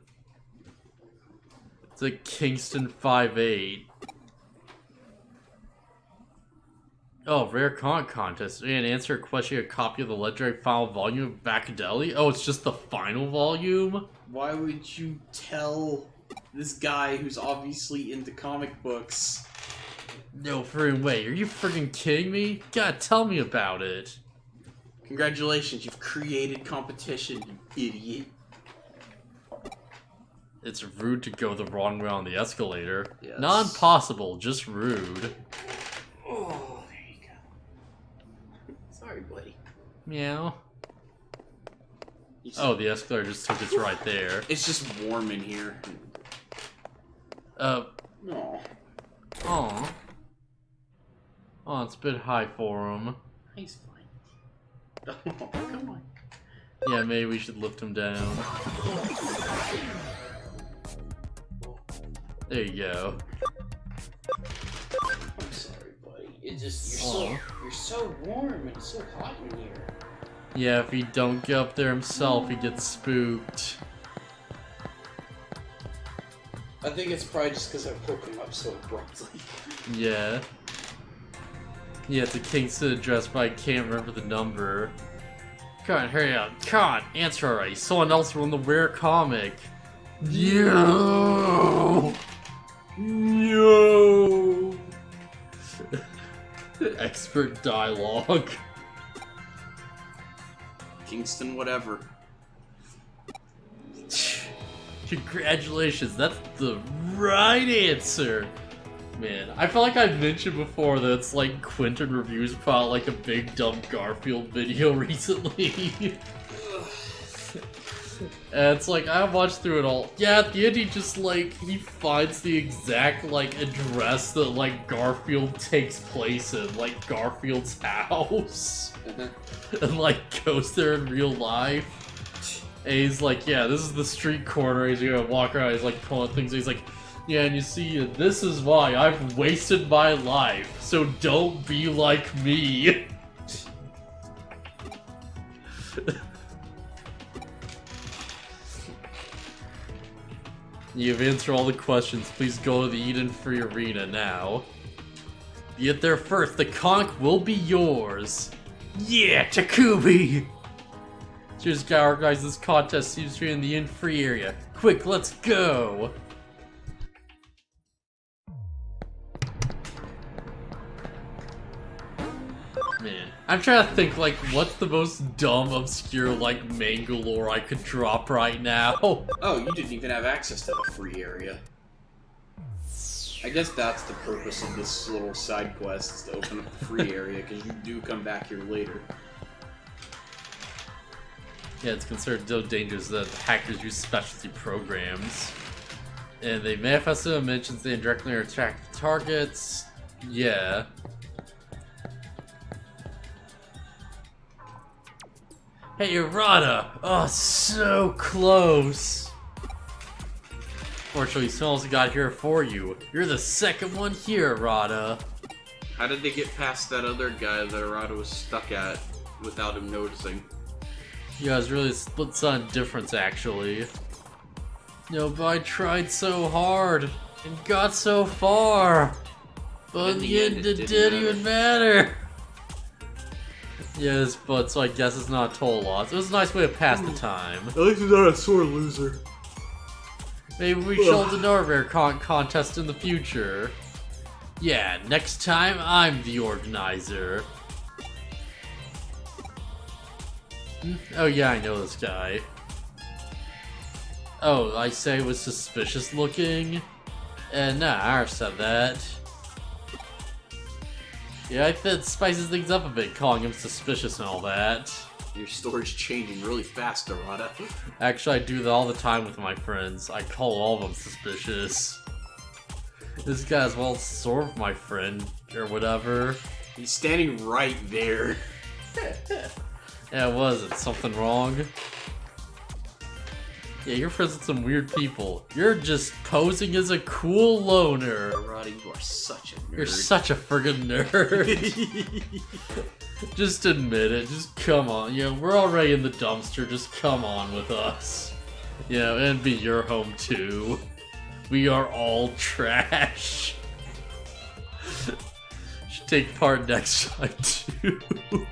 S1: It's like Kingston 5-8. Oh, rare contest. And answer a question, a copy of the legendary final volume of Baccadelli? Oh, it's just the final volume?
S3: Why would you tell this guy who's obviously into comic books?
S1: No friggin' way. Are you friggin' kidding me? God, tell me about it.
S3: Congratulations, you've created competition, you idiot.
S1: It's rude to go the wrong way on the escalator.
S3: Yes.
S1: Not impossible, just rude.
S3: Oh, there you go. Sorry, buddy.
S1: Meow. Oh, the escalator just took us right there.
S3: It's just warm in here.
S1: Oh.
S3: Aw.
S1: Oh, it's a bit high for him.
S3: He's fine. Oh, come on.
S1: Yeah, maybe we should lift him down. There you go.
S3: I'm sorry, buddy. It's just you're so warm and it's so hot in here.
S1: Yeah, if he don't get up there himself, he gets spooked.
S3: I think it's probably just because I woke him up so abruptly.
S1: Yeah. Yeah, it's a Kingston address, but I can't remember the number. Come on, hurry up. Come on, answer already. Someone else won the rare comic. Yo!
S3: No.
S1: Expert dialogue.
S3: Kingston, whatever.
S1: Congratulations, that's the right answer. Man, I feel like I've mentioned before that it's like Quentin reviews about like a big dumb Garfield video recently. And it's like, I watched through it all. Yeah, at the end he just like, he finds the exact like address that like Garfield takes place in, like Garfield's house. And like goes there in real life. And he's like, yeah, this is the street corner. He's gonna walk around, he's like pulling things. He's like, yeah, and you see, this is why I've wasted my life. So don't be like me. You've answered all the questions. Please go to the Eden Free Arena now. Get there first. The conch will be yours. Yeah, Takubi! Cheers, guy organized this contest. Seems to be in the Eden Free area. Quick, let's go! Man, I'm trying to think, like, what's the most dumb, obscure, like, manga lore I could drop right now?
S3: Oh, you didn't even have access to the free area. I guess that's the purpose of this little side quest, is to open up the free area, because you do come back here later.
S1: Yeah, it's considered so dangerous that hackers use specialty programs. And they manifest dimensions, they indirectly attract targets. Yeah. Hey, Errata! Oh, so close! Fortunately, someone else got here for you. You're the second one here, Errata.
S3: How did they get past that other guy that Arata was stuck at without him noticing?
S1: Yeah, it's really a split-son difference, actually. No, but I tried so hard and got so far. But in the end, it didn't even matter. Yes, but so I guess it's not a total loss. It was a nice way to pass the time.
S3: At least he's not a sore loser.
S1: Maybe we should hold another rare contest in the future. Yeah, next time I'm the organizer. Oh yeah, I know this guy. Oh, I say it was suspicious looking? Nah, I already said that. Yeah, I think it spices things up a bit, calling him suspicious and all that.
S3: Your story's changing really fast, Arata.
S1: Actually, I do that all the time with my friends. I call all of them suspicious. This guy's well sort of my friend, or whatever.
S3: He's standing right there.
S1: Yeah, was it? Something wrong? Yeah, you're friends with some weird people. You're just posing as a cool loner.
S3: Arata, you are such a nerd.
S1: You're such a friggin' nerd. Just admit it. Just come on. You know, we're already in the dumpster. Just come on with us. You know, and be your home too. We are all trash. Should take part next time too.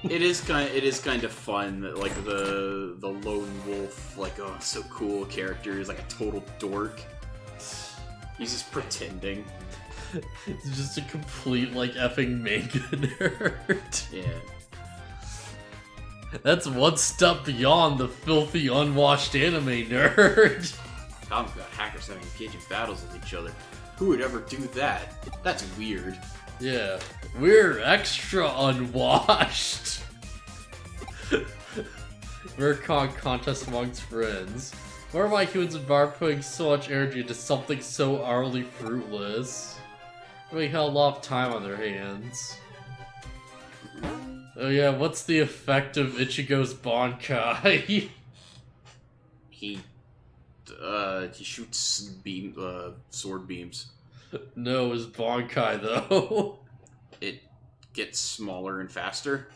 S3: It is kind of fun that like the lone wolf, like, oh, so cool character is like a total dork. He's just pretending.
S1: It's just a complete like effing manga nerd.
S3: Yeah.
S1: That's one step beyond the filthy, unwashed anime nerd.
S3: Comics about hackers having engaging battles with each other. Who would ever do that? That's weird.
S1: Yeah, we're extra unwashed. We're contest amongst friends. Why are my humans and Bar putting so much energy into something so utterly fruitless? We had a lot of time on their hands. Oh yeah, what's the effect of Ichigo's Bankai?
S3: He shoots sword beams.
S1: No, his Bankai though.
S3: It gets smaller and faster.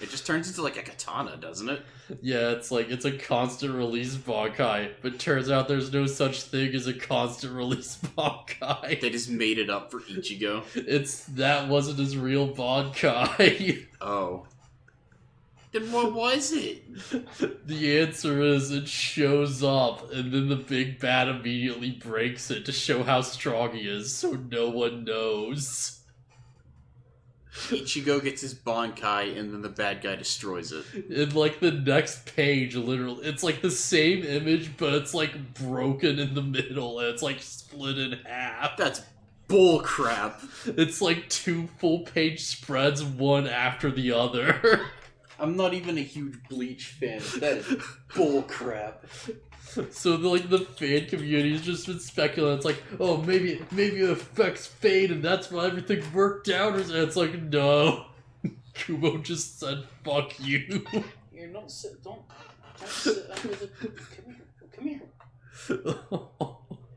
S3: It just turns into like a katana, doesn't it?
S1: Yeah, it's a constant release Bankai, but turns out there's no such thing as a constant release Bankai.
S3: They just made it up for Ichigo.
S1: That wasn't his real Bankai.
S3: Oh. Then what was it?
S1: The answer is it shows up, and then the big bad immediately breaks it to show how strong he is, so no one knows.
S3: Ichigo gets his Bankai, and then the bad guy destroys it.
S1: In like the next page, literally, it's like the same image, but it's like broken in the middle, and it's like split in half.
S3: That's bullcrap.
S1: It's like 2 full-page spreads, one after the other.
S3: I'm not even a huge Bleach fan. That is bullcrap.
S1: So the fan community has just been speculating. It's like, oh, maybe it affects fate, and that's why everything worked out. And it's like, no, Kubo just said, "Fuck you."
S3: Here, don't sit under the. Come here.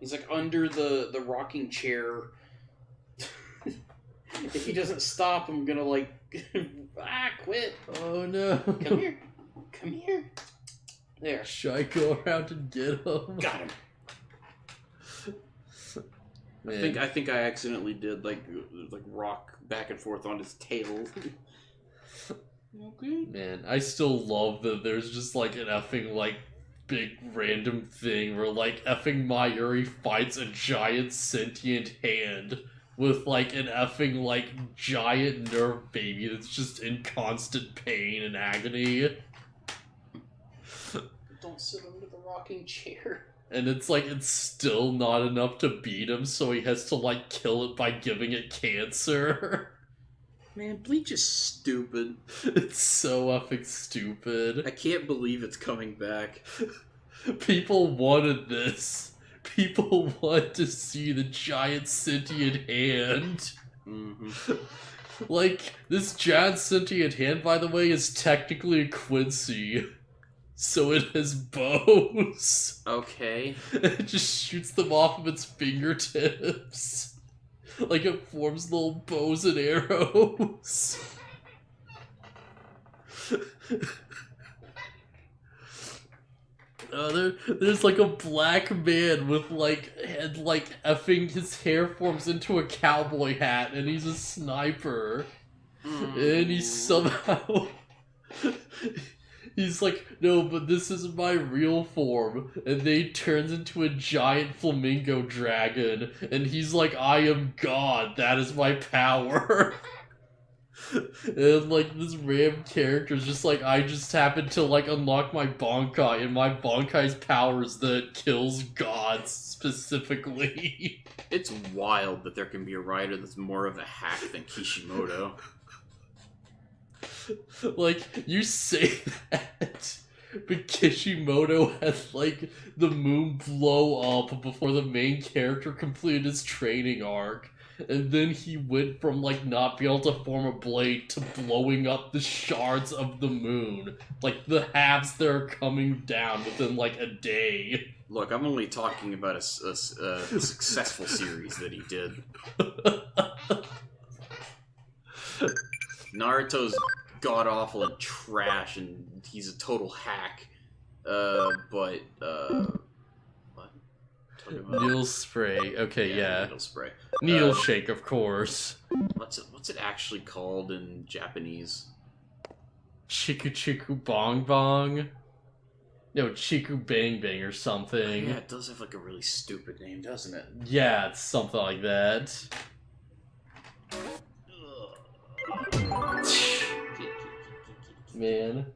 S3: He's like under the rocking chair. If he doesn't stop, I'm gonna like quit.
S1: Oh no!
S3: Come here. There.
S1: Should I go around and get him?
S3: Got him. I think I accidentally did like rock back and forth on his tail. Okay.
S1: Man, I still love that there's just like an effing like big random thing where like effing Mayuri fights a giant sentient hand with like an effing like giant nerve baby that's just in constant pain and agony.
S3: Don't sit under the rocking chair.
S1: And it's like, it's still not enough to beat him, so he has to like kill it by giving it cancer.
S3: Man, Bleach is stupid.
S1: It's so effing stupid.
S3: I can't believe it's coming back.
S1: People wanted this. People want to see the giant sentient hand.
S3: Mm-hmm.
S1: Like, this giant sentient hand, by the way, is technically a Quincy. So it has bows.
S3: Okay.
S1: It just shoots them off of its fingertips. Like it forms little bows and arrows. There's like a black man with like head like effing his hair forms into a cowboy hat and he's a sniper. And he's somehow he's like, no, but this is my real form. And then he turns into a giant flamingo dragon. And he's like, I am God. That is my power. And like this random character is just like, I just happened to like unlock my Bankai. And my Bankai's power is that it kills gods specifically.
S3: It's wild that there can be a writer that's more of a hack than Kishimoto.
S1: Like, you say that, but Kishimoto had, like, the moon blow up before the main character completed his training arc. And then he went from, like, not being able to form a blade to blowing up the shards of the moon. Like, the halves that are coming down within, like, a day.
S3: Look, I'm only talking about a successful series that he did. Naruto's god-awful and trash, and he's a total hack. What?
S1: Needle spray. Okay, yeah.
S3: Needle spray.
S1: Needle shake, of course.
S2: what's it actually called in Japanese?
S1: Chiku Chiku Bong Bong? No, Chiku Bang Bang or something.
S2: Yeah, it does have like a really stupid name, doesn't it?
S1: Yeah, it's something like that. Man.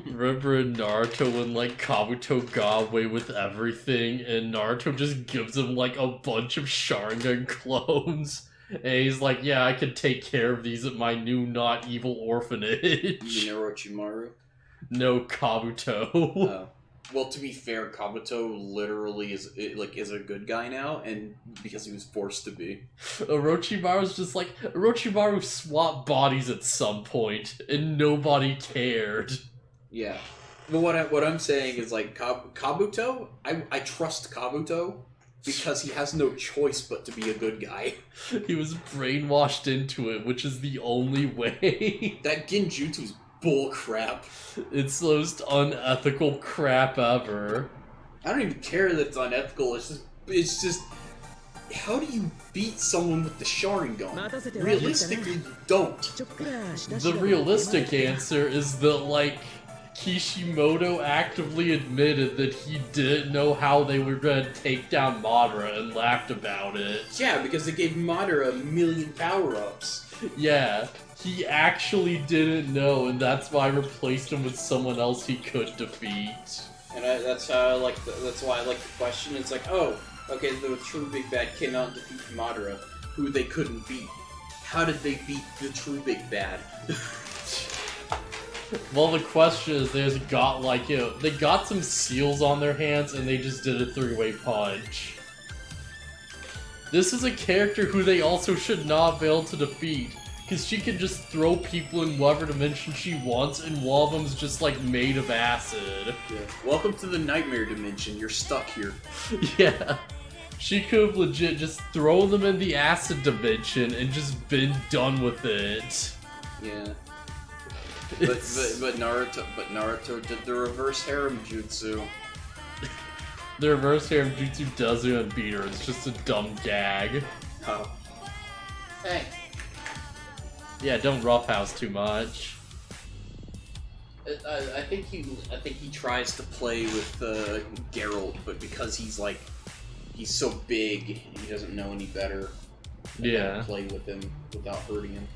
S1: Remember in Naruto when, like, Kabuto got away with everything, and Naruto just gives him, like, a bunch of Sharingan clones? And he's like, yeah, I can take care of these at my new not-evil orphanage.
S2: You know Orochimaru?
S1: No, Kabuto.
S2: Oh. Well, to be fair, Kabuto literally is a good guy now, and because he was forced to be.
S1: Orochimaru's just like, Orochimaru swapped bodies at some point, and nobody cared.
S2: Yeah. But what I'm saying is, like, Kabuto, I trust Kabuto, because he has no choice but to be a good guy.
S1: He was brainwashed into it, which is the only way.
S2: That Genjutsu's bullcrap.
S1: It's the most unethical crap ever.
S2: I don't even care that it's unethical, it's just... How do you beat someone with the Sharingan? Realistically, you don't.
S1: The realistic answer is that, like, Kishimoto actively admitted that he didn't know how they were going to take down Madara and laughed about it.
S2: Yeah, because they gave Madara 1,000,000 power-ups.
S1: Yeah, he actually didn't know, and that's why I replaced him with someone else he could defeat.
S2: And that's why I like the question. It's like, oh, okay, the true big bad cannot defeat Madara, who they couldn't beat. How did they beat the true big bad?
S1: Well, the question is, they got some seals on their hands, and they just did a three-way punch. This is a character who they also should not be able to defeat, because she can just throw people in whatever dimension she wants, and one of them's just, like, made of acid.
S2: Yeah. Welcome to the nightmare dimension, you're stuck here.
S1: Yeah. She could have legit just thrown them in the acid dimension and just been done with it.
S2: Yeah. But Naruto did the reverse harem jutsu.
S1: The reverse harem jutsu doesn't even beat her, it's just a dumb gag.
S2: Oh. Hey.
S1: Yeah, don't roughhouse too much.
S2: I think he tries to play with Geralt, but because he's so big, he doesn't know any better.
S1: Yeah.
S2: Play with him without hurting him.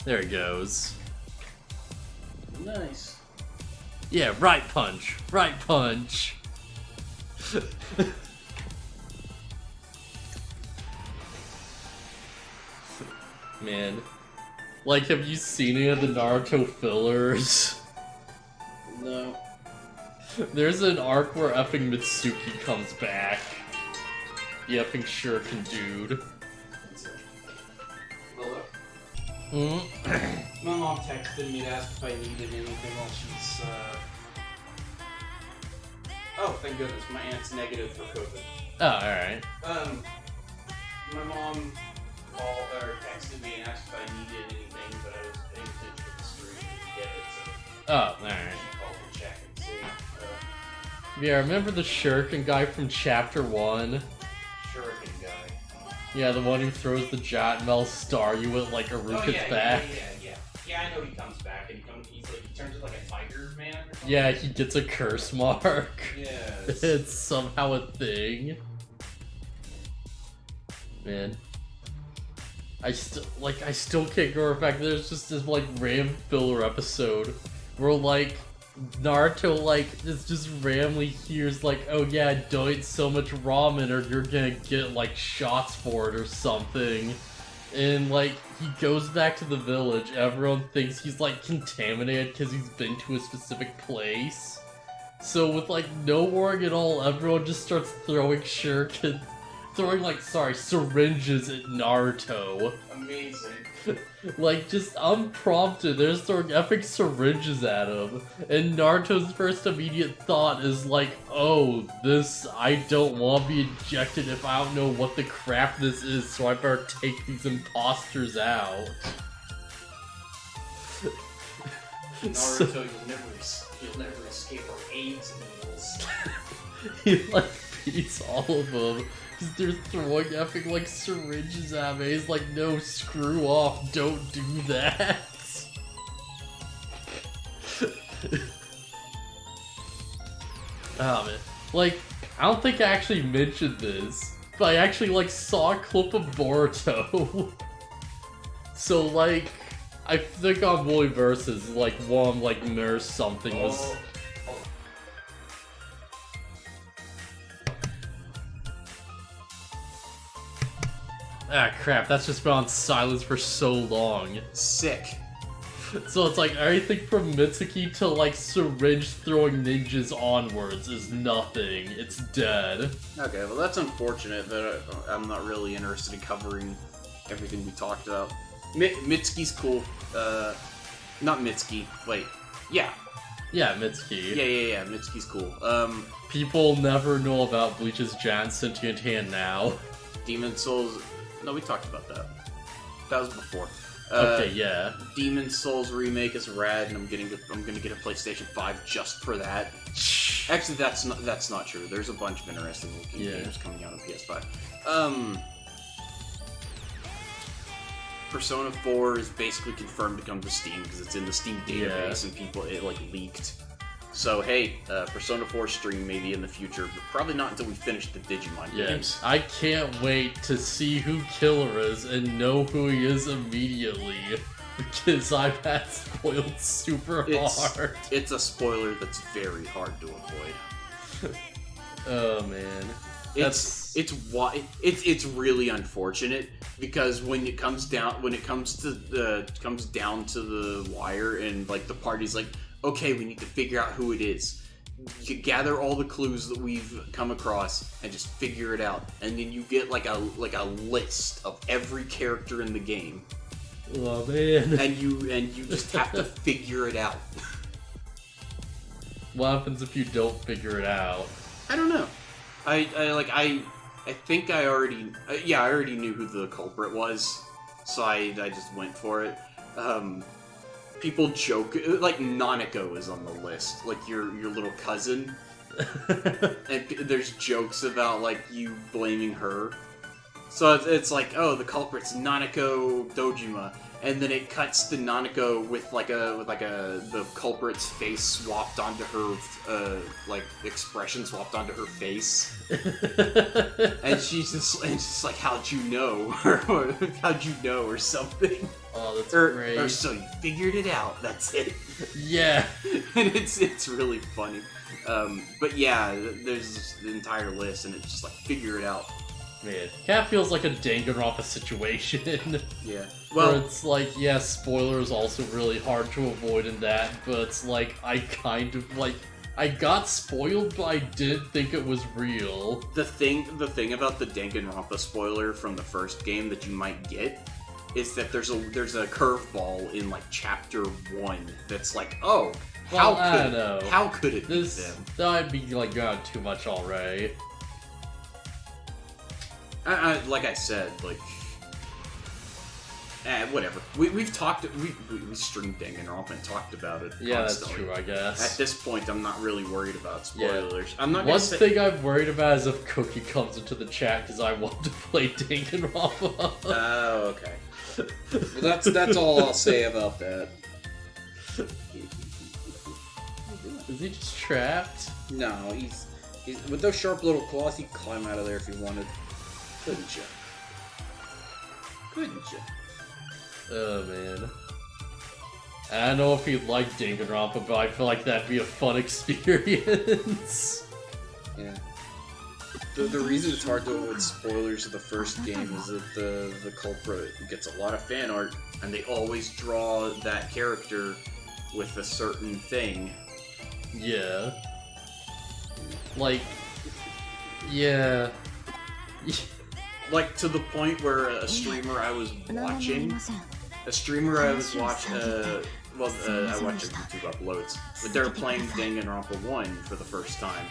S1: There he goes.
S2: Nice.
S1: Yeah, right punch. Right punch. Man. Like, have you seen any of the Naruto fillers?
S2: No.
S1: There's an arc where effing Mitsuki comes back. The effing shuriken dude.
S2: Hello?
S1: Hmm?
S2: My mom texted me to ask if I needed anything while she's, Oh, thank goodness, my aunt's negative for COVID.
S1: Oh, alright.
S2: My mom texted me and asked if I needed anything, but I was paying attention to the stream and didn't get it, so
S1: Oh, alright.
S2: she called to check and see.
S1: Yeah, remember the shuriken guy from Chapter 1?
S2: Shuriken guy.
S1: Yeah, the one who throws the Jotmel star you at, like, Aruka's back.
S2: Yeah, I know he comes back and he turns into like a tiger man or something.
S1: Yeah, he gets a curse mark.
S2: Yeah.
S1: It's somehow a thing. Man. I still can't go back. There's just this, like, random filler episode where, like, Naruto, like, is just randomly hears, like, oh yeah, don't eat so much ramen or you're gonna get, like, shots for it or something. And, like, he goes back to the village, everyone thinks he's, like, contaminated because he's been to a specific place. So with, like, no warning at all, everyone just starts throwing syringes at Naruto.
S2: Amazing.
S1: Like, just unprompted, they're just throwing epic syringes at him. And Naruto's first immediate thought is like, oh, I don't want to be injected if I don't know what the crap this is, so I better take these imposters out.
S3: Naruto, you'll never escape our AIDS needles.
S1: He like beats all of them because they're throwing effing like syringes at me. He's like, no, screw off, don't do that. Oh man, like I don't think I actually mentioned this, but I actually like saw a clip of Boruto. So like, I think on Multiverses, like one like nurse something was. Ah crap, that's just been on silence for so long.
S3: Sick.
S1: So it's like everything from Mitsuki to like syringe throwing ninjas onwards is nothing. It's dead.
S3: Okay, well that's unfortunate that I'm not really interested in covering everything we talked about. Mitsuki's cool. Not Mitsuki. Wait. Yeah.
S1: Yeah, Mitsuki.
S3: Yeah. Mitsuki's cool.
S1: People never know about Bleach's giant sentient hand now.
S3: Demon Souls. No, we talked about that. That was before.
S1: Okay, yeah.
S3: Demon Souls remake is rad, and I'm gonna get a PlayStation 5 just for that. Actually, that's not true. There's a bunch of interesting looking games coming out on PS5. Persona 4 is basically confirmed to come to Steam because it's in the Steam database and it like leaked. So hey, Persona 4 stream maybe in the future, but probably not until we finish the Digimon games.
S1: I can't wait to see who Killer is and know who he is immediately, because I've had spoiled super hard.
S3: It's a spoiler that's very hard to avoid.
S1: Oh man,
S3: it's really unfortunate because when it comes down to the wire and like the party's like, okay, we need to figure out who it is. You gather all the clues that we've come across and just figure it out, and then you get like a list of every character in the game.
S1: Oh man!
S3: And you just have to figure it out.
S1: What happens if you don't figure it out?
S3: I don't know. I think I already knew who the culprit was, so I just went for it. People joke, like Nanako is on the list, like your little cousin, and there's jokes about like you blaming her. So it's like, oh, the culprit's Nanako Dojima, and then it cuts to Nanako with the culprit's face swapped onto her, like expression swapped onto her face, and she's just like, how'd you know, or how'd you know, or something.
S1: Oh, that's great.
S3: Or so you figured it out. That's it.
S1: Yeah,
S3: and it's really funny. But yeah, there's this entire list, and it's just like figure it out.
S1: Man, Cat feels like a Danganronpa situation.
S3: Yeah.
S1: Well, where it's like, yeah, spoiler is also really hard to avoid in that, but it's like, I kind of, like, I got spoiled, but I didn't think it was real.
S3: The thing about the Danganronpa spoiler from the first game that you might get is that there's a curveball in, like, Chapter 1 that's like, oh, how could it be them?
S1: That might be, like, going too much already.
S3: Like I said, like, whatever. We streamed Danganronpa and talked about it.
S1: Yeah,
S3: constantly.
S1: That's true, I guess.
S3: At this point, I'm not really worried about spoilers.
S1: Yeah.
S3: I'm not.
S1: One thing I'm worried about is if Cookie comes into the chat because I want to play Danganronpa.
S3: Oh, okay. Well, that's all I'll say about that.
S1: Is he just trapped?
S3: No, he's with those sharp little claws. He'd climb out of there if he wanted. Couldn't you?
S1: Oh man. I don't know if he'd like Danganronpa, but I feel like that'd be a fun experience.
S3: Yeah. The reason it's hard to avoid spoilers of the first game is that the culprit gets a lot of fan art, and they always draw that character with a certain thing.
S1: Yeah. Like, yeah.
S3: Like, to the point where a streamer I was watching, I watched YouTube uploads, but they were playing Danganronpa 1 for the first time,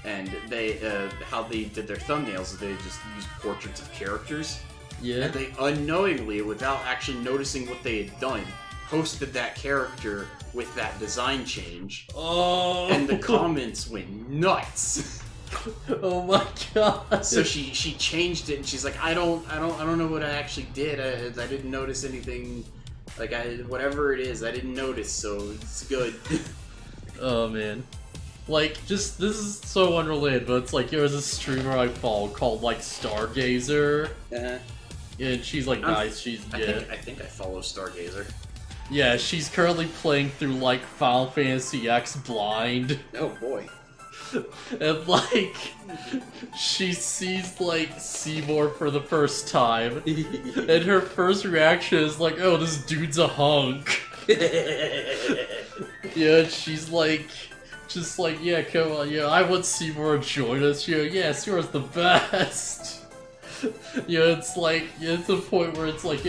S3: and they, how they did their thumbnails is they just used portraits of characters,
S1: yeah,
S3: and they unknowingly, without actually noticing what they had done, posted that character with that design change,
S1: Oh.
S3: and the comments went nuts.
S1: Oh my god.
S3: So she changed it, and she's like, I don't know what I actually did. I didn't notice anything. Like whatever it is, I didn't notice, so it's good.
S1: Oh man. Like, just, this is so unrelated, but it's like, there was a streamer I follow called, like, Stargazer.
S3: Uh-huh.
S1: And she's, like, nice, she's, yeah.
S3: I think I follow Stargazer.
S1: Yeah, she's currently playing through, like, Final Fantasy X blind.
S3: Oh boy.
S1: And, like, she sees, like, Seymour for the first time. And her first reaction is like, oh, this dude's a hunk. Yeah, and she's like... Just like, yeah, come on, yeah, I want Seymour to join us. Yeah, Seymour's the best. It's like, it's a point where it's like,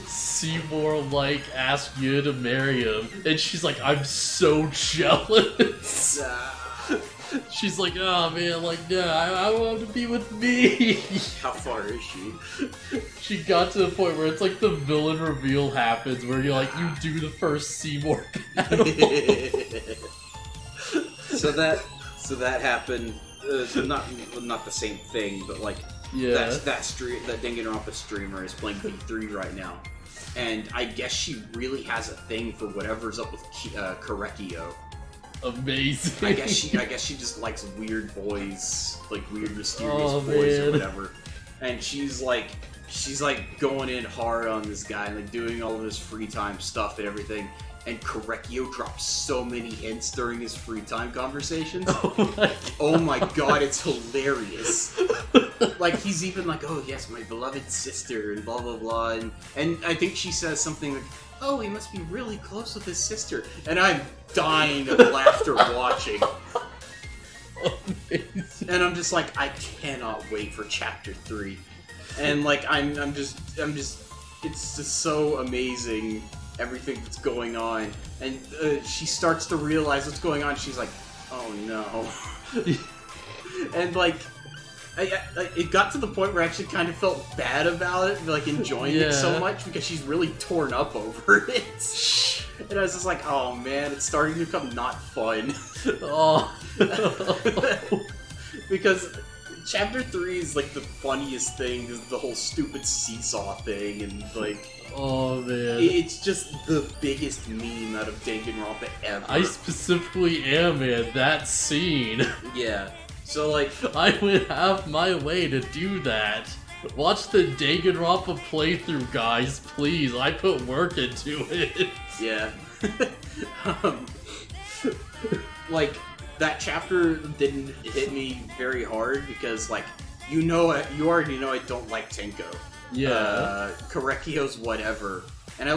S1: Seymour, like, asked you to marry him. And she's like, I'm so jealous. She's like, oh man, like, nah, I want him to be with me.
S3: How far is she?
S1: She got to the point where it's like the villain reveal happens, where you do the first Seymour battle.
S2: So that happened. Not the same thing, but like that Danganronpa streamer is playing V3 right now, and I guess she really has a thing for whatever's up with Korekio.
S1: Amazing.
S3: I guess she just likes weird boys, like weird mysterious boys or whatever, and she's like going in hard on this guy, and like doing all of his free time stuff and everything. And Korekio drops so many hints during his free time conversations. Oh my god, it's hilarious. Like, he's even like, oh yes, my beloved sister, and blah blah blah. And I think she says something like, oh, he must be really close with his sister. And I'm dying of laughter watching.
S1: Amazing.
S3: And I'm just like, I cannot wait for chapter 3. And like, I'm just, it's just so amazing. Everything that's going on, and she starts to realize what's going on. She's like, "Oh no!" And like, it got to the point where I actually kind of felt bad about it, like enjoying it so much because she's really torn up over it. And I was just like, "Oh man, it's starting to become not fun."
S1: Oh.
S3: Because chapter 3 is like the funniest thing, is the whole stupid seesaw thing, and like.
S1: Oh man.
S3: It's just the biggest meme out of Danganronpa ever.
S1: I specifically am, man, that scene.
S3: Yeah. So like,
S1: I went out of my way to do that. Watch the Danganronpa playthrough, guys, please. I put work into it.
S3: Yeah. Like, that chapter didn't hit me very hard because, like, you already know I don't like Tenko.
S1: Yeah.
S3: Korekio's whatever. And I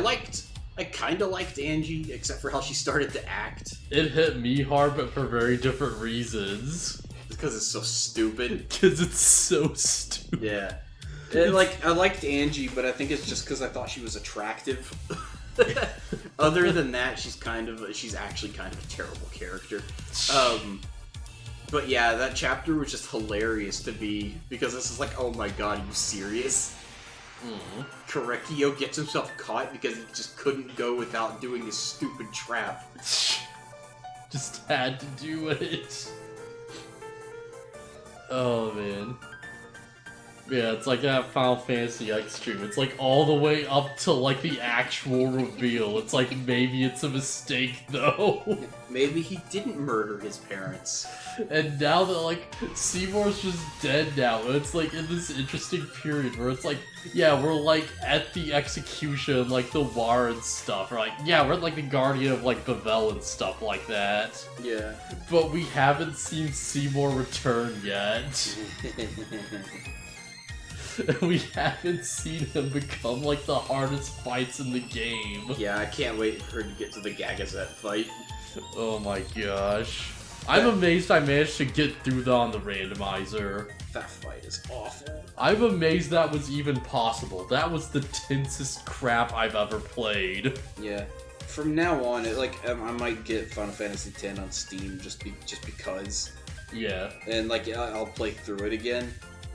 S3: kinda liked Angie, except for how she started to act.
S1: It hit me hard, but for very different reasons.
S3: Because it's so stupid.
S1: Because it's so stupid.
S3: Yeah. And, like, I liked Angie, but I think it's just because I thought she was attractive. Other than that, she's actually kind of a terrible character. But yeah, that chapter was just hilarious to me, because this is like, oh my god, are you serious? Korekio gets himself caught because he just couldn't go without doing his stupid trap.
S1: Just had to do it. Oh man. Yeah, it's like that Final Fantasy X stream. It's like all the way up to like the actual reveal. It's like maybe it's a mistake though.
S3: Maybe he didn't murder his parents.
S1: And now that like Seymour's just dead now, and it's like in this interesting period where it's like, yeah, we're like at the execution, like the war and stuff. Or like, yeah, we're like the guardian of like Bavel and stuff like that.
S3: Yeah.
S1: But we haven't seen Seymour return yet. We haven't seen him become like the hardest fights in the game.
S3: Yeah, I can't wait for her to get to the Gagazette fight.
S1: Oh my gosh. I'm amazed I managed to get through that on the randomizer.
S3: That fight is awful.
S1: I'm amazed that was even possible. That was the tensest crap I've ever played.
S2: Yeah. From now on, I might get Final Fantasy X on Steam just because.
S1: Yeah.
S2: And like I'll play through it again.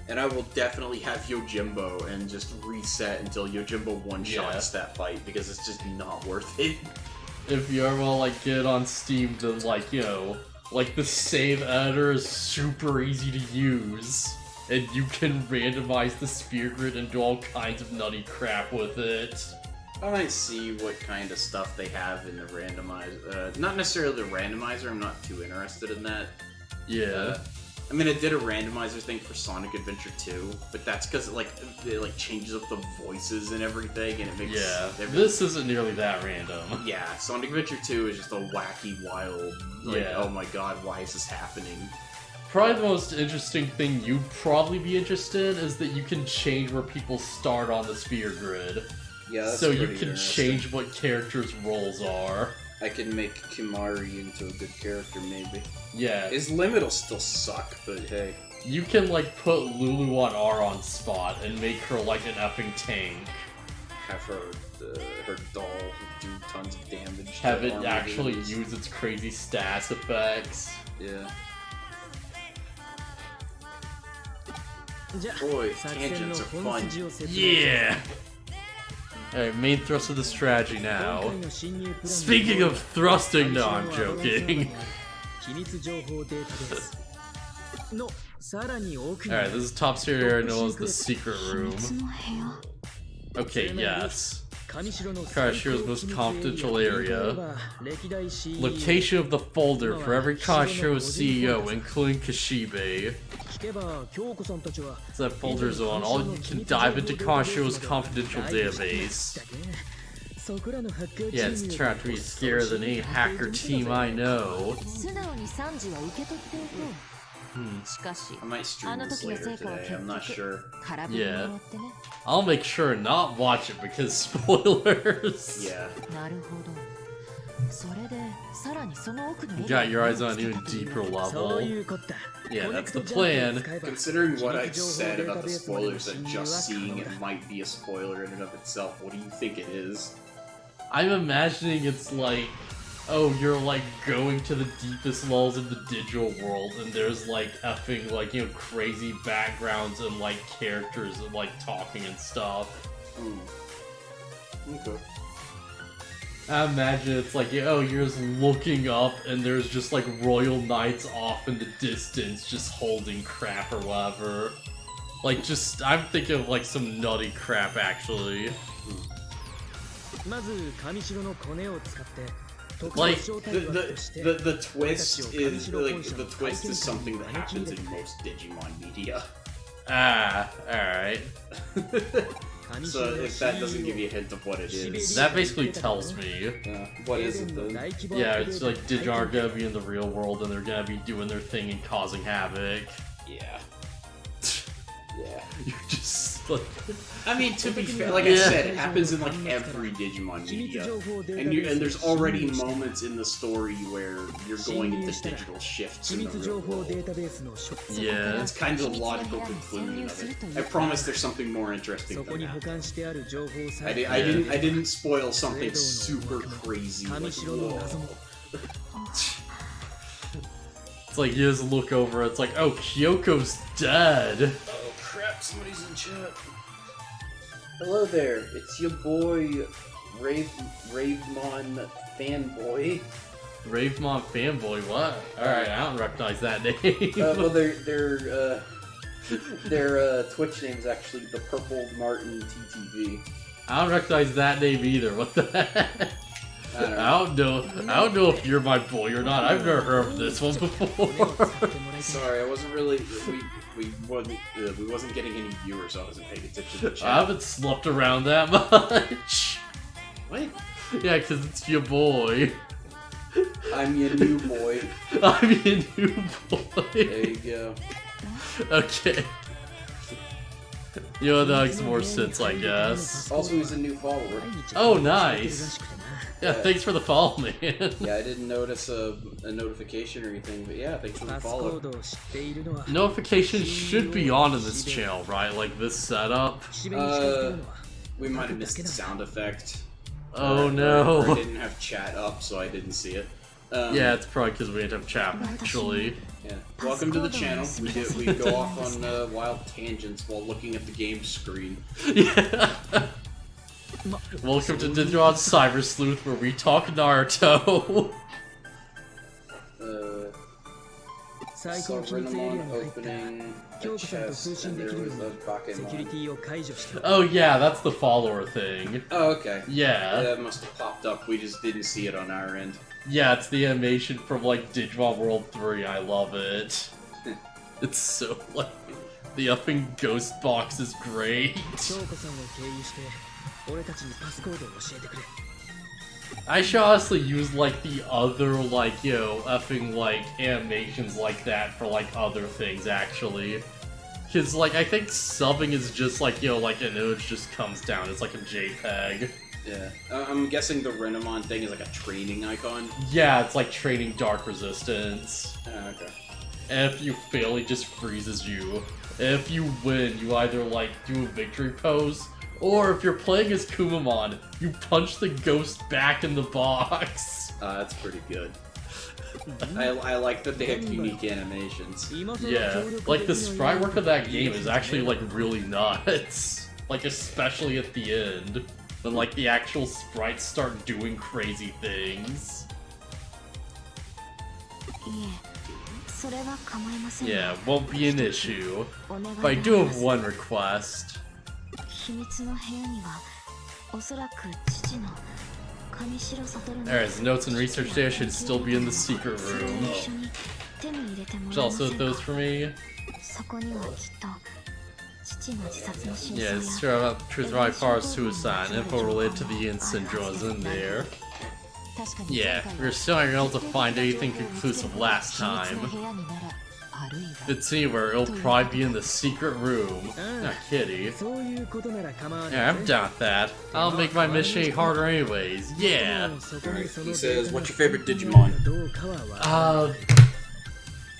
S3: And I will definitely have Yojimbo and just reset until Yojimbo one-shots that fight, because it's just not worth it.
S1: If you ever like get on Steam, then like, you know, like the save editor is super easy to use. And you can randomize the spear grid and do all kinds of nutty crap with it.
S3: I might see what kind of stuff they have in the randomizer. Not necessarily the randomizer, I'm not too interested in that.
S1: Yeah.
S3: I mean, I did a randomizer thing for Sonic Adventure 2, but that's because it like changes up the voices and everything, and it makes
S1: this isn't nearly that random.
S3: Yeah, Sonic Adventure 2 is just a wacky, wild, like, oh my god, why is this happening?
S1: Probably the most interesting thing you'd probably be interested in is that you can change where people start on the spear grid.
S2: Yeah, that's
S1: so you
S2: pretty
S1: can
S2: interesting.
S1: change what characters' roles are.
S2: I can make Kimari into a good character, maybe.
S1: Yeah.
S2: His limit will still suck, but hey.
S1: You can, like, put Lulu on Aron's spot and make her, like, an effing tank.
S2: Have her doll do tons of damage.
S1: Have
S2: to
S1: it
S2: armor
S1: actually
S2: dudes.
S1: use its crazy stats effects.
S2: Yeah. Boy, tangents are fun.
S1: Yeah! Alright, main thrust of the strategy now. Speaking of thrusting, no, I'm joking. Alright, this is top tier area known as the secret room. Okay, yes. Kanashiro's most confidential area. Location of the folder for every Kanashiro CEO, including Kashibe. It's that folder zone. All you can dive into Kanashiro's confidential database. Yeah, it's turned out to be scarier than any hacker team I know.
S3: I might stream this later today, I'm not sure.
S1: Yeah. I'll make sure and not watch it because spoilers.
S3: Yeah.
S1: You got your eyes on an even deeper level. Yeah, that's the plan.
S3: Considering what I've said about the spoilers, that just seeing it might be a spoiler in and of itself, what do you think it is?
S1: I'm imagining it's like, oh, you're like going to the deepest levels of the digital world, and there's like effing like, you know, crazy backgrounds and like characters and like talking and stuff.
S3: Okay.
S1: I imagine it's like, oh, you're just looking up and there's just like royal knights off in the distance just holding crap or whatever. Like, just, I'm thinking of like some nutty crap actually. Like,
S3: the twist is like the twist is something that happens in most Digimon media.
S1: Ah, alright.
S3: So if that doesn't give you a hint of what it is,
S1: That basically tells me.
S2: What is it then?
S1: Yeah, it's like Digimon are gonna be in the real world and they're gonna be doing their thing and causing havoc.
S3: yeah. Yeah.
S1: You're just like...
S3: I mean, to be fair, like I said, it happens in like every Digimon media, and there's already moments in the story where you're going into digital shifts in the real world.
S1: Yeah.
S3: That's kind of the logical conclusion of it. I promise there's something more interesting than that. I didn't spoil something super crazy. Like, whoa.
S1: It's like you just look over, it's like, oh, Kyoko's dead.
S2: Oh crap, somebody's in chat. Hello there, it's your boy, Ravemon Fanboy.
S1: Ravemon Fanboy, what? Alright, I don't recognize that name.
S2: Well, their Twitch name is actually the Purple Martin TTV.
S1: I don't recognize that name either, what the heck? I don't know if you're my boy or not. I've never heard of this one before.
S2: Sorry, I wasn't really. We wasn't getting any viewers, so I wasn't paying attention to the chat.
S1: I haven't slept around that much.
S2: What?
S1: Yeah, because it's your boy.
S2: I'm your new boy.
S1: I'm your new boy.
S2: There you go.
S1: Okay. You know, that makes more sense, I guess.
S2: Also, he's a new follower.
S1: Oh, nice. Yeah, thanks for the follow, man.
S2: Yeah, I didn't notice a notification or anything, but yeah, thanks for the follow.
S1: Notifications should be on in this channel, right? Like this setup.
S2: We might have missed the sound effect.
S1: Oh
S2: Or
S1: no.
S2: I didn't have chat up, so I didn't see it.
S1: Yeah, it's probably because we didn't have chat, actually.
S2: Yeah. Welcome to the channel. We go off on wild tangents while looking at the game screen.
S1: Yeah. Welcome to Digimon Cyber Sleuth, where we talk Naruto.
S2: Saw Renamon opening a chest and there was a Bakemon.
S1: Oh yeah, that's the follower thing.
S2: Oh, okay.
S1: Yeah.
S2: That must have popped up. We just didn't see it on our end.
S1: Yeah, it's the animation from, like, Digimon World 3. I love it. It's so, like, the effing ghost box is great. I should honestly use, like, the other, like, you know, effing, like, animations like that for, like, other things, actually. Because, like, I think subbing is just, like, you know, like, an image just comes down. It's like a JPEG.
S2: Yeah. I'm guessing the Renamon thing is like a training icon.
S1: Yeah, it's like training Dark Resistance.
S2: Oh, okay.
S1: And if you fail, he just freezes you. And if you win, you either, like, do a victory pose, or if you're playing as Kumamon, you punch the ghost back in the box.
S2: That's pretty good. I like that they have unique animations.
S1: Yeah, like, the sprite work of that game is actually, like, really nuts. Like, especially at the end. When, like, the actual sprites start doing crazy things. Yeah, won't be an issue. But I do have one request. Alright, notes and research there should still be in the secret room. Which also those for me. Yeah, it's sure about Truth Right Far suicide. Info related to the incident was in there. Yeah, we're still not able to find anything conclusive last time. If it's anywhere, it'll probably be in the secret room. Not kitty. Yeah, I'm down with that. I'll make my mission any harder anyways. Yeah!
S2: Alright, he says, what's your favorite Digimon?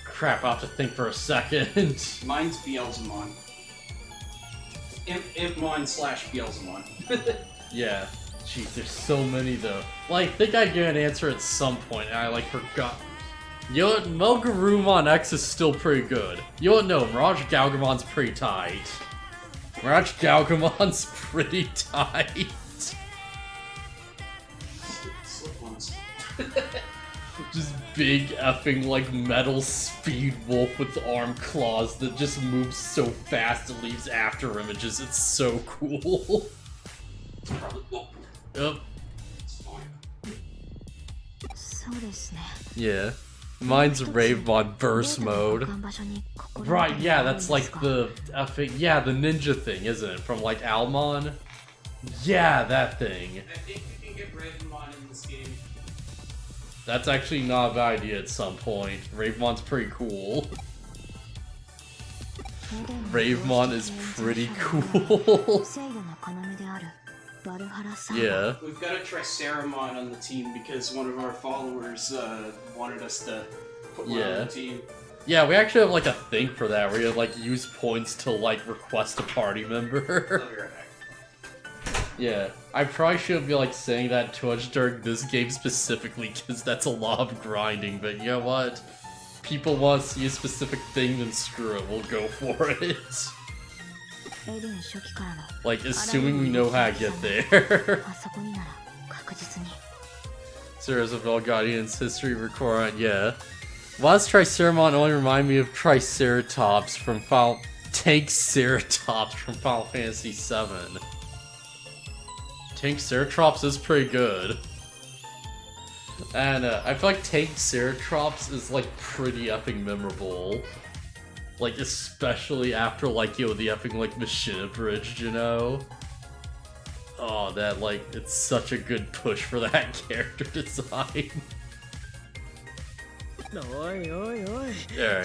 S1: Crap, I'll have to think for a second.
S2: Mine's Beelzemon. Impmon / Beelzemon.
S1: Yeah. Jeez, there's so many though. Well, I think I get an answer at some point, and I, like, forgot. You know what? Mogarumon X is still pretty good. You don't know, Mirage Galgamon's pretty tight. Mirage Galgamon's pretty tight. Just big effing, like, metal speed wolf with arm claws that just moves so fast it leaves after images. It's so cool. Yep. Yeah. Mine's Ravemon Burst Mode. Right, yeah, that's like the effing, yeah, the ninja thing, isn't it? From, like, Almon? Yeah, that thing.
S3: I think you can get Ravemon in this game.
S1: That's actually not a bad idea at some point. Ravemon's pretty cool. Ravemon is pretty cool. Yeah.
S3: We've got a Triceramon on the team because one of our followers wanted us to put one on the team.
S1: Yeah, we actually have, like, a thing for that, where you, like, use points to, like, request a party member.
S3: I'll be right back.
S1: Yeah, I probably shouldn't be, like, saying that too much during this game specifically, because that's a lot of grinding, but you know what? People want to see a specific thing, then screw it, we'll go for it. Like, assuming we know how to get there. Series of Guardian's history record, yeah. Why does Triceramon only remind me of Triceratops from Tankceratops from Final Fantasy VII? Tankceratops is pretty good. And I feel like Tankceratops is, like, pretty effing memorable. Like, especially after, like, you know, the effing, like, Machina Bridge, you know? Oh, that, like, it's such a good push for that character design. Alright. Yeah,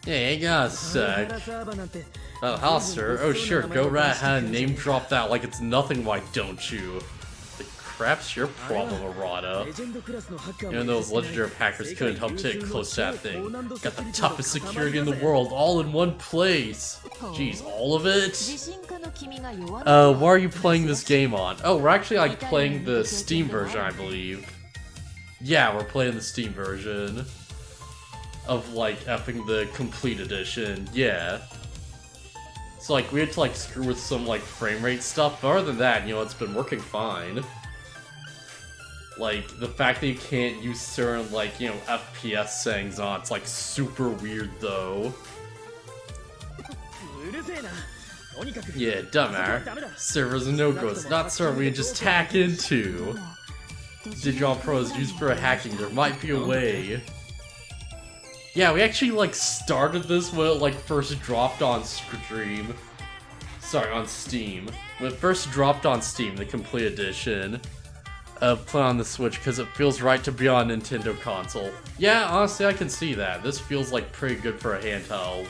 S1: hang on a sec. Oh, how, sir? Oh, sure, go right ahead and name drop that like it's nothing, why don't you? The crap's your problem, Arata. Even those legendary hackers couldn't help to get close to that thing. Got the toughest security in the world, all in one place. Jeez, all of it? What are you playing this game on? Oh, we're actually, like, playing the Steam version, I believe. Yeah, we're playing the Steam version of, like, effing the complete edition. Yeah. So, like, we had to, like, screw with some, like, frame rate stuff, but other than that, you know, it's been working fine. Like, the fact that you can't use certain, like, you know, FPS settings on it's, like, super weird, though. Yeah, dumbass. Servers are no good. It's not certain we can just hack into. Digimon Pro is used for hacking. There might be a way. Yeah, we actually, like, started this when it, like, first dropped on Stream. Sorry, on Steam. When it first dropped on Steam, the complete edition. Play on the Switch, because it feels right to be on Nintendo console. Yeah, honestly, I can see that. This feels, like, pretty good for a handheld.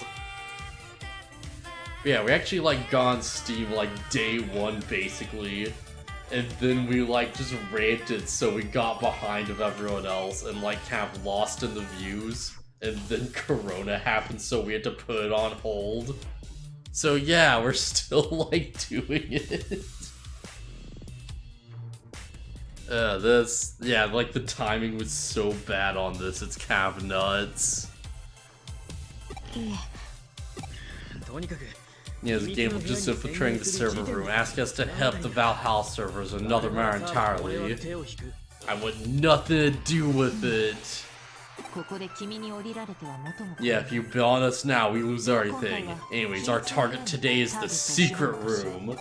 S1: But yeah, we actually, like, got on Steam, like, day one, basically. And then we, like, just ranted, so we got behind of everyone else and, like, kind of lost in the views. And then Corona happened, so we had to put it on hold. So yeah, we're still, like, doing it. Yeah, like, the timing was so bad on this, it's kind of nuts. Yeah, this game was just infiltrating the server room, asking us to help the Valhalla servers, another matter entirely. I want nothing to do with it. Yeah, if you bail on us now, we lose everything. Anyways, our target today is the secret room.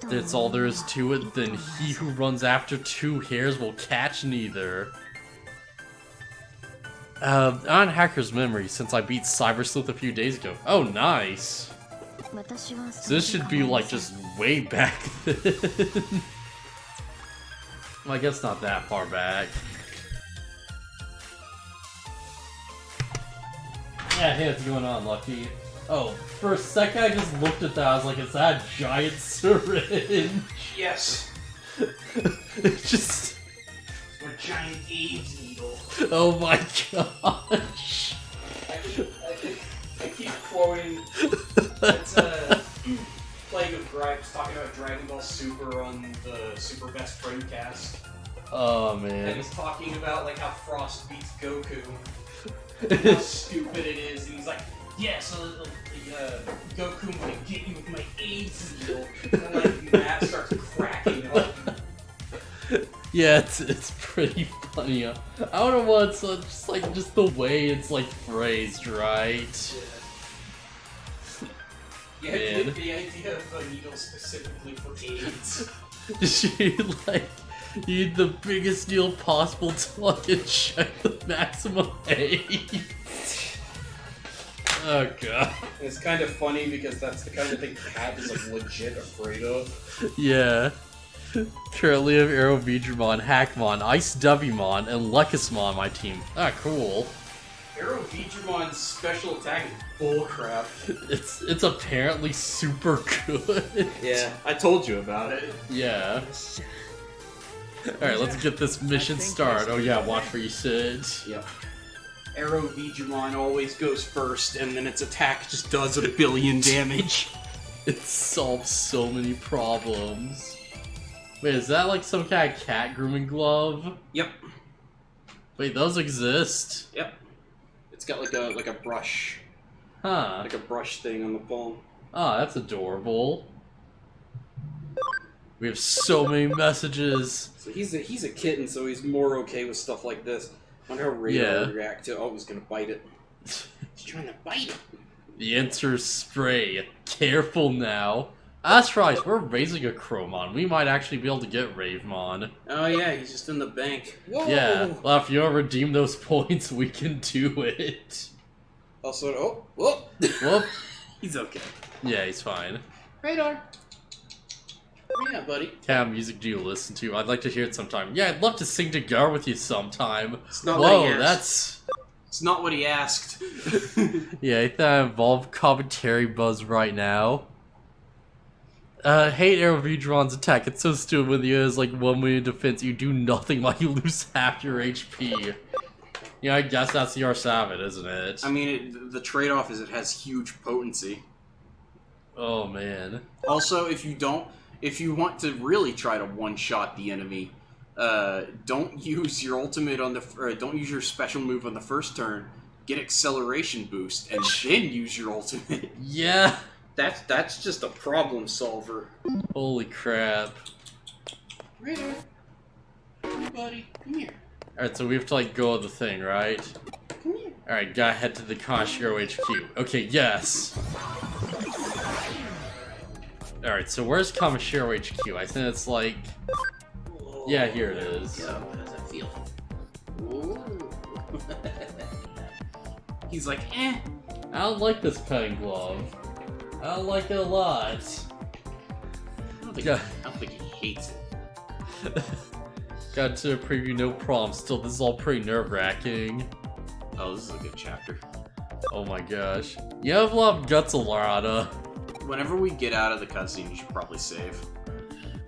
S1: That's all there is to it, then he who runs after two hares will catch neither. On Hacker's memory, since I beat Cyber Sleuth a few days ago. Oh, nice! So this should be, like, just way back then. Well, I guess not that far back. Yeah, hey, what's going on, Lucky? Oh, for a second I just looked at that, I was like, is that a giant syringe?
S3: Yes.
S1: It's just...
S3: A giant AIDS needle.
S1: Oh my gosh.
S3: I keep quoting that's Plague of Gripes talking about Dragon Ball Super on the Super Best Friend cast.
S1: Oh
S3: And
S1: man.
S3: he's talking about like how Frost beats Goku. And how stupid it is, and he's like, yeah, so Goku might get you with my AIDS needle. And like Matt starts cracking up.
S1: Yeah, it's pretty funny. I don't know what it's just like just the way it's like phrased, right?
S3: Yeah,
S1: Man.
S3: the idea of a needle specifically for AIDS.
S1: She like you need the biggest deal possible to like inject the maximum AIDS. Oh god.
S3: And it's kind of funny because that's the kind of thing Pat is like legit afraid of.
S1: Yeah. Currently have Arrow Vidramon, Hackmon, Ice Wmon, and Lekismon on my team. Ah, cool.
S3: Arrow Vidramon's special attack is bullcrap.
S1: It's apparently super good.
S3: Yeah, I told you about it.
S1: Yeah. Alright, let's get this mission started. Oh yeah, watch where you sit.
S3: Yep. Arrow Vidramon always goes first, and then its attack just does a billion damage.
S1: It solves so many problems. Wait, is that like some kind of cat grooming glove?
S3: Yep.
S1: Wait, those exist?
S3: Yep. It's got like a brush.
S1: Huh.
S3: Like a brush thing on the palm.
S1: Oh, that's adorable. We have so many messages.
S3: So he's a kitten, so he's more okay with stuff like this. I wonder how Radar would react to. Oh, he's gonna bite it. He's trying to bite it.
S1: The answer is spray. Careful now. That's right, we're raising a Chromon. We might actually be able to get Ravemon.
S3: Oh yeah, he's just in the bank. Whoa!
S1: Yeah, well, if you redeem those points, we can do it.
S3: Also, oh, whoop!
S1: Whoop.
S3: He's okay.
S1: Yeah, he's fine.
S3: Radar. Yeah, buddy.
S1: What kind of music do you listen to? I'd like to hear it sometime. Yeah, I'd love to sing together with you sometime.
S3: It's not what he
S1: Whoa,
S3: asked.
S1: that's...
S3: It's not what he asked.
S1: Yeah, I think I involve commentary buzz right now. Hate Arrow Vidron's attack. It's so stupid when you has like 1 minute defense, you do nothing while you lose half your HP. Yeah, I guess that's the R7, isn't it?
S3: I mean, the trade-off is it has huge potency.
S1: Oh man.
S3: Also, if you want to really try to one-shot the enemy, don't use your ultimate on the don't use your special move on the first turn. Get acceleration boost and then use your ultimate.
S1: Yeah.
S2: That's just a problem solver.
S1: Holy crap.
S3: Ritter, come here, buddy, come here.
S1: Alright, so we have to, like, go on the thing, right?
S3: Come here.
S1: Alright, gotta head to the Kanashiro HQ. Okay, yes! Alright, so where's Kamashiro HQ? I think it's like... Yeah, here it is.
S3: Yeah, how does that feel? Ooh. He's like, eh.
S1: I don't like this pen glove. I don't like it a lot.
S3: I don't think he hates it.
S1: Got to preview, no problem. Still, this is all pretty nerve-wracking.
S3: Oh, this is a good chapter.
S1: Oh my gosh. You have a lot of guts, Alara.
S3: Whenever we get out of the cutscene, you should probably save.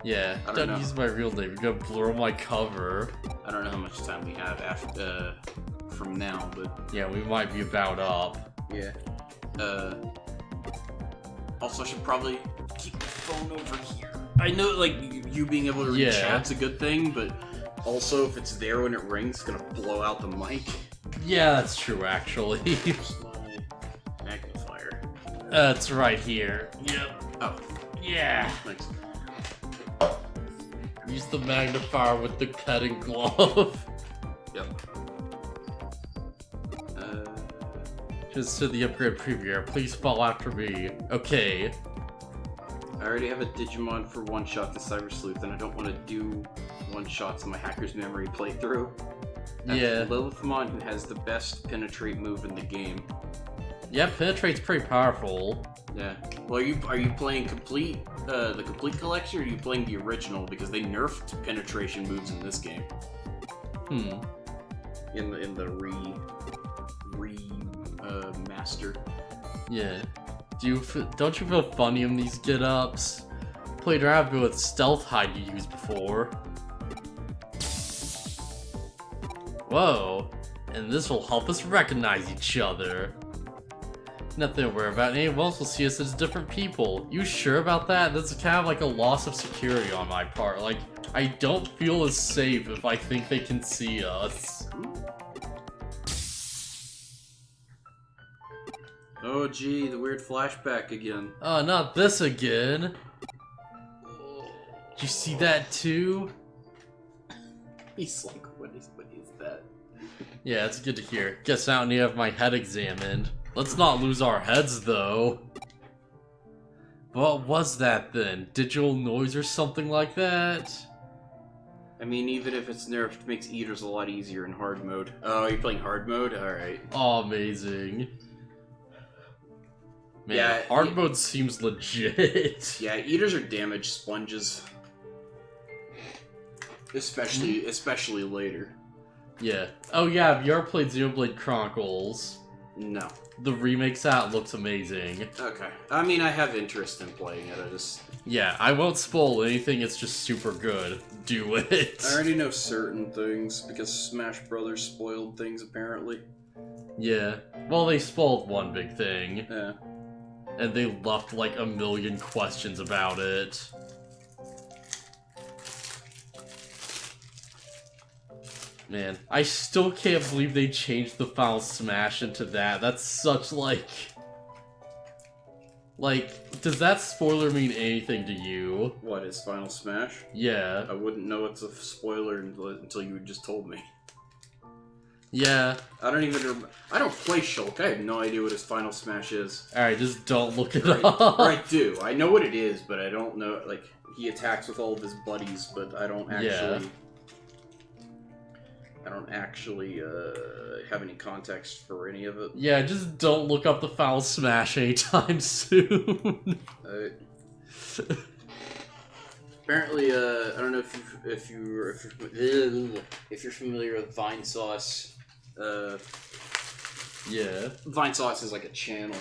S1: Yeah,
S3: I don't
S1: don't
S3: know.
S1: use my real name. You're gonna blur my cover.
S3: I don't know how much time we have after from now, but
S1: Yeah, we might be about up.
S3: yeah. Also, I should probably keep the phone over here. I know, like, you being able to read
S1: Yeah.
S3: chat's a good thing, but also if it's there when it rings, it's gonna blow out the mic.
S1: Yeah, that's true, actually.
S3: Where's my magnifier?
S1: It's right here. Yep.
S3: Oh,
S1: Yeah.
S3: thanks.
S1: Use the magnifier with the cutting glove.
S3: Yep.
S1: Just to the upgrade preview. Please follow after me. Okay.
S3: I already have a Digimon for one-shot to Cyber Sleuth, and I don't want to do one-shots in my Hacker's Memory playthrough. I have
S1: Yeah.
S3: Lilithmon, who has the best penetrate move in the game.
S1: Yeah, penetrate's pretty powerful.
S3: Yeah. Well, are you playing the complete collection, or are you playing the original? Because they nerfed penetration moves in this game. In the master.
S1: Yeah. Don't you feel funny in these get-ups? Played around a bit with stealth hide you used before. Whoa. And this will help us recognize each other. Nothing to worry about. Anyone else will see us as different people. You sure about that? That's kind of like a loss of security on my part. Like, I don't feel as safe if I think they can see us.
S3: Oh, gee, the weird flashback again.
S1: Oh, not this again. Did you see that too?
S3: He's like, what is that?
S1: Yeah, it's good to hear. Guess I don't need to have my head examined. Let's not lose our heads, though. What was that, then? Digital noise or something like that?
S3: I mean, even if it's nerfed, it makes eaters a lot easier in hard mode. Oh, you're playing hard mode? Alright.
S1: Oh, amazing. Man,
S3: Yeah,
S1: hard mode seems legit.
S3: Yeah, eaters are damage sponges. Especially later.
S1: Yeah. Oh yeah, have you ever played Xenoblade Chronicles?
S3: No.
S1: The remake's out looks amazing.
S3: Okay. I mean, I have interest in playing it, I just...
S1: Yeah, I won't spoil anything, it's just super good. Do it.
S3: I already know certain things, because Smash Brothers spoiled things, apparently.
S1: Yeah. Well, they spoiled one big thing.
S3: Yeah.
S1: And they left like a million questions about it. Man, I still can't believe they changed the Final Smash into that. That's such like... Like, does that spoiler mean anything to you?
S3: What, is Final Smash?
S1: Yeah.
S3: I wouldn't know it's a spoiler until you just told me.
S1: Yeah.
S3: I don't play Shulk, I have no idea what his Final Smash is.
S1: Alright, just don't look it
S3: Right,
S1: up.
S3: or I do. I know what it is, but I don't know, like, he attacks with all of his buddies, but I don't actually...
S1: Yeah.
S3: I don't actually have any context for any of it.
S1: Yeah, just don't look up the Final Smash anytime soon.
S3: Apparently, I don't know if you're familiar with Vine Sauce.
S1: Yeah.
S3: Vine Sauce is like a channel,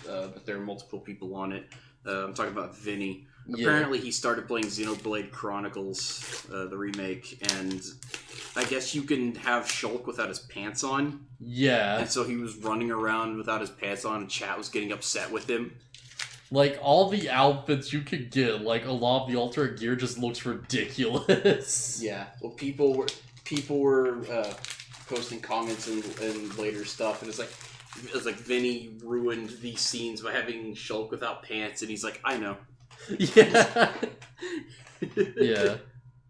S3: but there are multiple people on it. I'm talking about Vinny.
S1: Yeah.
S3: Apparently, he started playing Xenoblade Chronicles, the remake, and I guess you can have Shulk without his pants on.
S1: Yeah.
S3: And so he was running around without his pants on, and chat was getting upset with him.
S1: Like, all the outfits you could get, like, a lot of the alternate gear just looks ridiculous.
S3: Yeah, well, people were posting comments and later stuff, and it's like Vinny ruined these scenes by having Shulk without pants, and he's like, I know.
S1: Yeah. Yeah.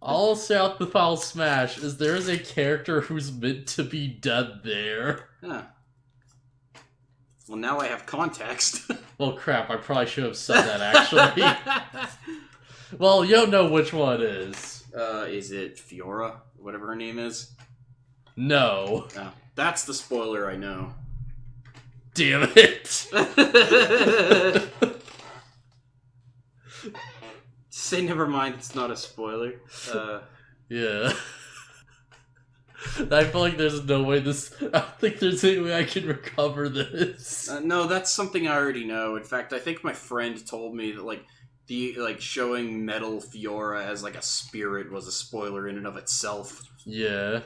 S1: I'll say out the final smash is there is a character who's meant to be dead there.
S3: Huh. Well, now I have context.
S1: Well, crap, I probably should have said that, actually. Well, you don't know which one it is.
S3: Is it Fiora? Whatever her name is?
S1: No.
S3: Oh, that's the spoiler I know.
S1: Damn it.
S3: Say never mind, it's not a spoiler.
S1: Yeah. I feel like there's no way this... I don't think there's any way I can recover this.
S3: No, that's something I already know. In fact, I think my friend told me that, like, showing Metal Fiora as, like, a spirit was a spoiler in and of itself.
S1: Yeah.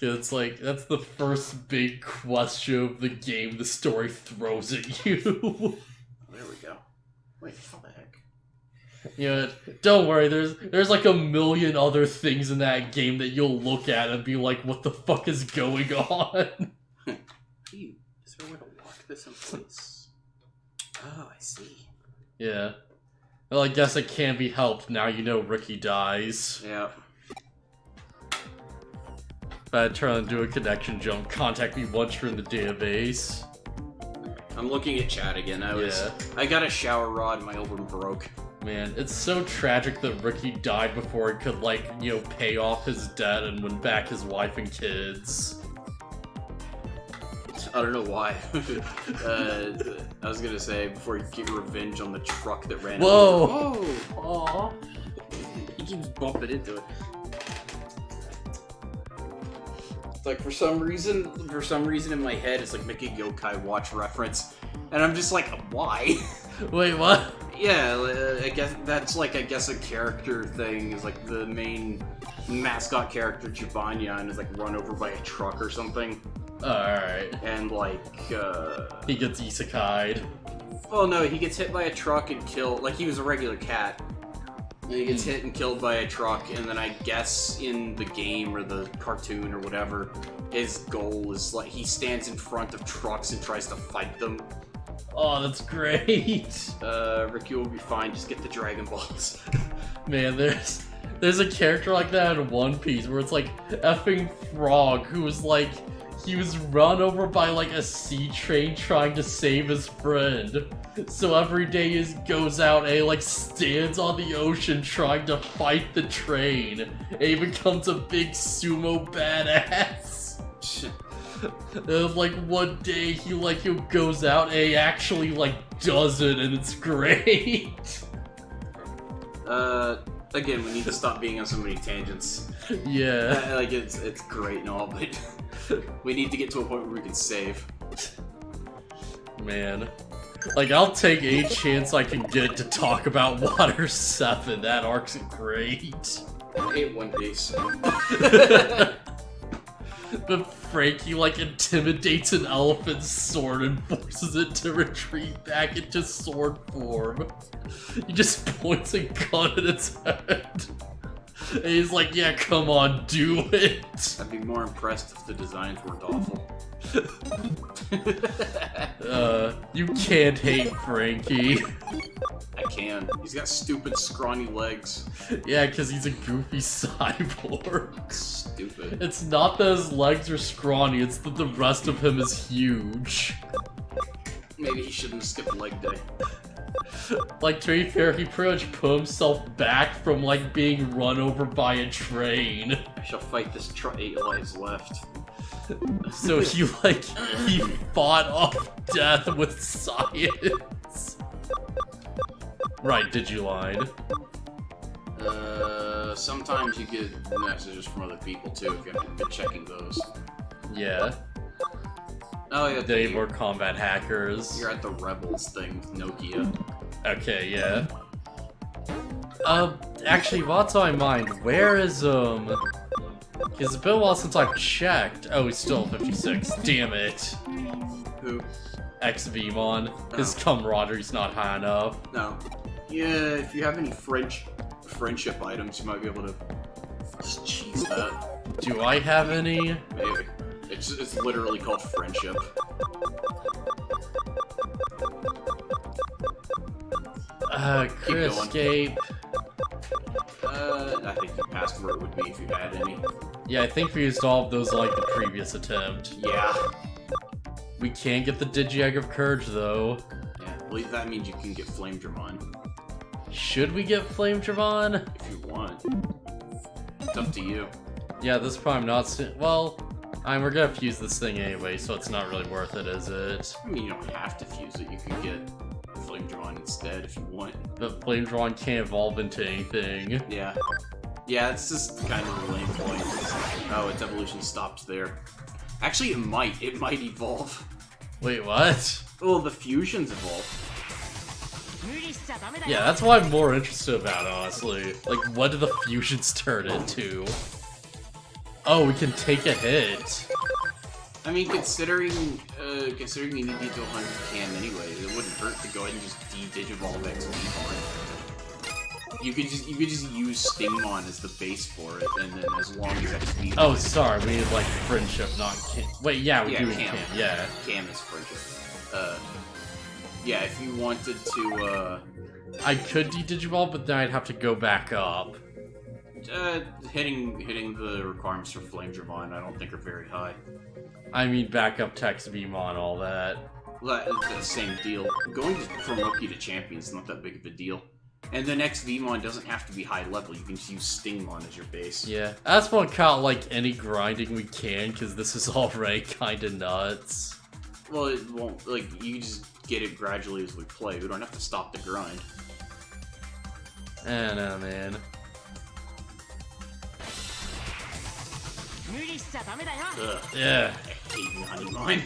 S1: It's like, that's the first big question of the game the story throws at you.
S3: There we go. Wait, how the heck?
S1: Yeah, don't worry, there's like a million other things in that game that you'll look at and be like, what the fuck is going on?
S3: Is there a way to lock this in place? Oh, I see.
S1: Yeah. Well, I guess it can't be helped now you know Ricky dies.
S3: Yeah.
S1: If I turn and do a connection jump, contact me once you're in the database.
S3: I'm looking at chat again. I got a shower rod and my old one broke.
S1: Man, it's so tragic that Ricky died before he could, like, you know, pay off his debt and win back his wife and kids.
S3: I don't know why. I was gonna say, before you get revenge on the truck that ran
S1: Whoa!
S3: over. Oh! He keeps bumping into it. It's like, for some reason in my head, it's like making a Yokai Watch reference. And I'm just like, why?
S1: Wait, what?
S3: Yeah, I guess that's like, a character thing. Is like the main mascot character, Jibanyan, is like run over by a truck or something.
S1: Alright.
S3: And like,
S1: he gets isekai'd.
S3: Oh no, he gets hit by a truck and killed, like he was a regular cat. And he gets hit and killed by a truck, and then I guess in the game or the cartoon or whatever, his goal is like he stands in front of trucks and tries to fight them.
S1: Oh, that's great.
S3: Ricky will be fine, just get the Dragon Balls.
S1: Man, there's a character like that in One Piece where it's like effing Frog who was like, he was run over by like a sea train trying to save his friend. So every day he goes out and he like stands on the ocean trying to fight the train. And he becomes a big sumo badass. And like one day he goes out and he actually like does it, and it's great.
S3: Again, we need to stop being on so many tangents.
S1: Yeah.
S3: Like it's great and all, but we need to get to a point where we can save.
S1: Man. Like, I'll take a chance I can get to talk about Water 7. That arc's great.
S3: I hate One Piece.
S1: But Frankie, like, intimidates an elephant's sword and forces it to retreat back into sword form. He just points a gun at its head. And he's like, yeah, come on, do it.
S3: I'd be more impressed if the designs weren't awful.
S1: You can't hate Frankie.
S3: I can. He's got stupid, scrawny legs.
S1: Yeah, because he's a goofy cyborg.
S3: Stupid.
S1: It's not that his legs are scrawny, it's that the rest of him is huge.
S3: Maybe he shouldn't skip leg day.
S1: Like, to be fair, he pretty much put himself back from, like, being run over by a train.
S3: I shall fight this 8 lives left.
S1: So he fought off death with science. Right, Digiline.
S3: Sometimes you get messages from other people too, if you haven't been checking those.
S1: Yeah.
S3: Oh yeah.
S1: They were combat hackers.
S3: You're at the Rebels thing with Nokia.
S1: Okay, yeah. Actually, what's on my mind? Where is, It's been a while since I've checked. Oh, he's still 56. Damn it.
S3: Who?
S1: XVmon. His
S3: Oh.
S1: camaraderie's not high enough.
S3: No. Yeah, if you have any friendship items, you might be able to just cheese that.
S1: Do I have any?
S3: Maybe. It's literally called friendship.
S1: Criscape.
S3: I think you passed where it would be if you had any.
S1: Yeah, I think we used all of those like the previous attempt.
S3: Yeah.
S1: We can get the Digi-Egg of Courage, though.
S3: Yeah, well, that means you can get Flame Dramon.
S1: Should we get Flame Dramon?
S3: If you want. It's up to you.
S1: Yeah, this time not well, we're gonna fuse this thing anyway, so it's not really worth it, is it?
S3: I mean, you don't have to fuse it. You can get Flame Dramon instead if you want.
S1: But Flame Dramon can't evolve into anything.
S3: Yeah. Yeah, it's just kind of the lame point. Oh, its evolution stopped there. Actually, it might. It might evolve.
S1: Wait, what?
S3: Oh, the fusions evolve.
S1: Yeah, that's what I'm more interested about, honestly. Like, what do the fusions turn into? Oh, we can take a hit.
S3: I mean, considering you need to get to 100 cam anyway, it wouldn't hurt to go ahead and just de-digivolve XVmon. You could just use Stingmon as the base for it, and then as long as XVmon...
S1: Oh, sorry, we need, like, friendship, not Cam. Wait, yeah, we do Cam, yeah.
S3: Cam is friendship. Yeah, if you wanted to,
S1: I could de-digivolve, but then I'd have to go back up.
S3: hitting the requirements for Flame Dramon, I don't think are very high.
S1: I mean, back up Text Beamon, all that.
S3: Well, that's the same deal. Going from rookie to champion is not that big of a deal. And the next Vmon doesn't have to be high level, you can just use Stingmon as your base.
S1: Yeah, I just want to count, like, any grinding we can, because this is already kinda nuts.
S3: Well, it won't, like, you just get it gradually as we play. We don't have to stop the grind.
S1: I don't know, man.
S3: Ugh,
S1: Yeah.
S3: I hate Nanimon.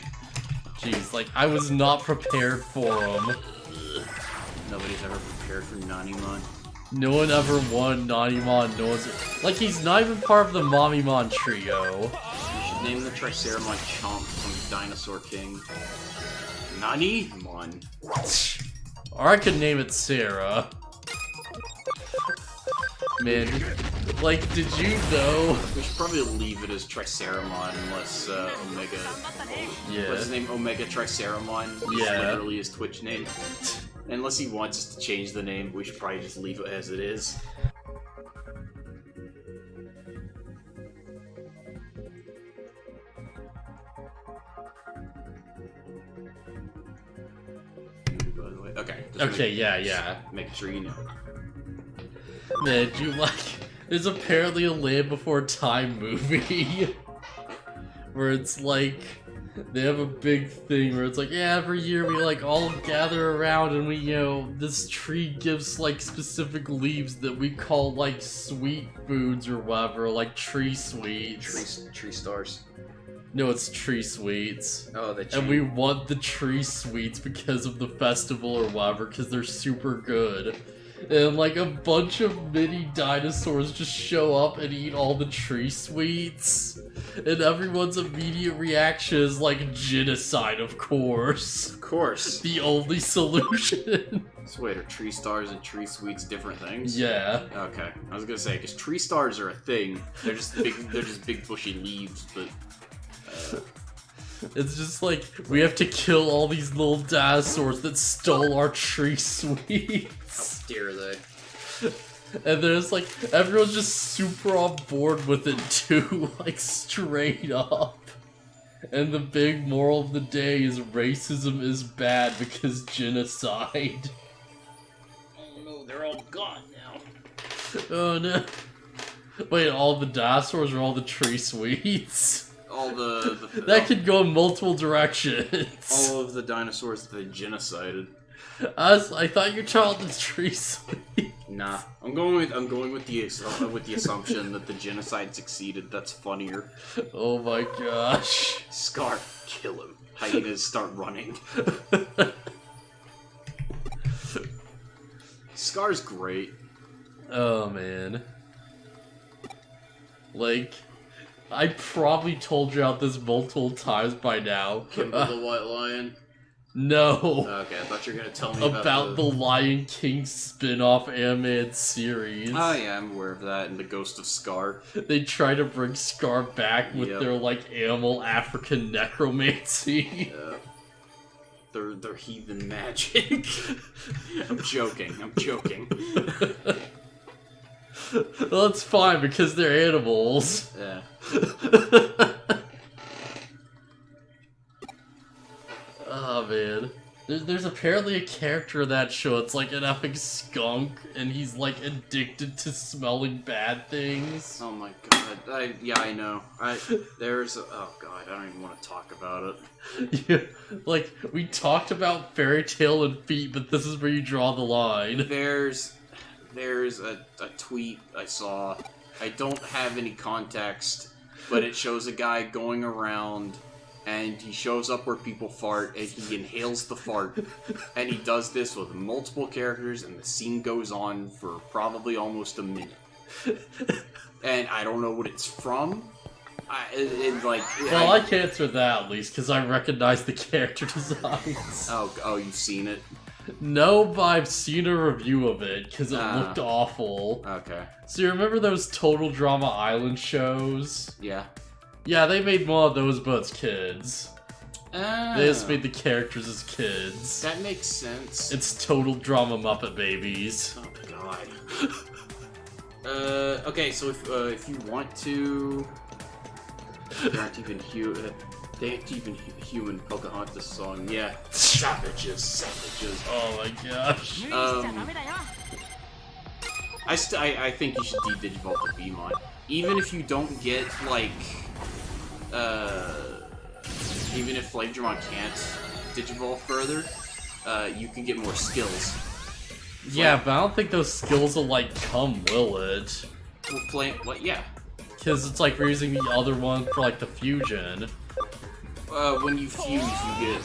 S1: Jeez, like, I was not prepared for him.
S3: Nobody's ever prepared for Nanimon.
S1: No one ever won Nanimon, no one's... Like, he's not even part of the Mamimon trio.
S3: You should name the Triceramon Chomp from Dinosaur King. Nanimon.
S1: Or I could name it Sarah. Man, like, did you know?
S3: We should probably leave it as Triceramon unless Omega...
S1: Yeah.
S3: What's his name? Omega Triceramon? Which is
S1: Yeah.
S3: literally his Twitch name. Unless he wants us to change the name, we should probably just leave it as it is. By the way, okay. just
S1: Okay, yeah.
S3: Making sure you know.
S1: Man, do you like... There's apparently a Land Before Time movie where it's like... They have a big thing where it's like, yeah, every year we like all gather around and we, you know, this tree gives like specific leaves that we call like sweet foods or whatever, like tree sweets.
S3: Tree stars.
S1: No, it's tree sweets.
S3: Oh, they
S1: And we want the tree sweets because of the festival or whatever, because they're super good. And like a bunch of mini dinosaurs just show up and eat all the tree sweets. And everyone's immediate reaction is like genocide, of course.
S3: Of course.
S1: The only solution.
S3: So wait, are tree stars and tree sweets different things?
S1: Yeah.
S3: Okay, I was gonna say because tree stars are a thing. They're just big. They're just big bushy leaves, but.
S1: It's just like, we have to kill all these little dinosaurs that stole our tree sweets.
S3: How dare they?
S1: And there's like, everyone's just super on board with it too, like straight up. And the big moral of the day is racism is bad because genocide.
S3: Oh no, they're all gone now.
S1: Oh no. Wait, all the dinosaurs or all the tree sweets?
S3: All the
S1: That could go in multiple directions.
S3: all of the dinosaurs that they genocided.
S1: I thought you were talking about the tree sweet.
S3: Nah, I'm going with the assumption that the genocide succeeded. That's funnier.
S1: Oh my gosh.
S3: Scar, kill him. Hyenas start running. Scar's great.
S1: Oh man. Like, I probably told you about this multiple times by now.
S3: Kimba the White Lion.
S1: No.
S3: Okay, I thought you were gonna tell me
S1: About the Lion King spin-off animated series.
S3: Oh yeah, I'm aware of that, and the Ghost of Scar.
S1: They try to bring Scar back with their, like, animal African necromancy.
S3: Yeah. They're heathen magic. I'm joking.
S1: Well, it's fine, because they're animals.
S3: Yeah.
S1: Oh, man. There's apparently a character in that show. It's like an effing skunk, and he's like addicted to smelling bad things.
S3: Oh my god. I know. Oh god, I don't even want to talk about it.
S1: Yeah, like, we talked about Fairy Tail and Feet, but this is where you draw the line.
S3: There's a tweet I saw. I don't have any context, but it shows a guy going around and he shows up where people fart and he inhales the fart, and he does this with multiple characters, and the scene goes on for probably almost a minute. And I don't know what it's from.
S1: I can answer that at least, because I recognize the character designs.
S3: Oh, you've seen it?
S1: No, but I've seen a review of it, because it looked awful.
S3: Okay.
S1: So you remember those Total Drama Island shows?
S3: Yeah.
S1: Yeah, they made one of those, but it's kids.
S3: Oh.
S1: They just made the characters as kids.
S3: That makes sense.
S1: It's Total Drama Muppet Babies.
S3: Oh god. Okay, so if you want to... They aren't even human Pocahontas song. Yeah. Savages.
S1: Oh my gosh.
S3: I think you should de-digivolve the Digimon. Even if you don't get, like... even if Flame-Dramon can't digivolve further, you can get more skills.
S1: Yeah, but I don't think those skills will, like, come, will it?
S3: Well, yeah.
S1: Because it's like we're using the other one for, like, the fusion.
S3: When you fuse, you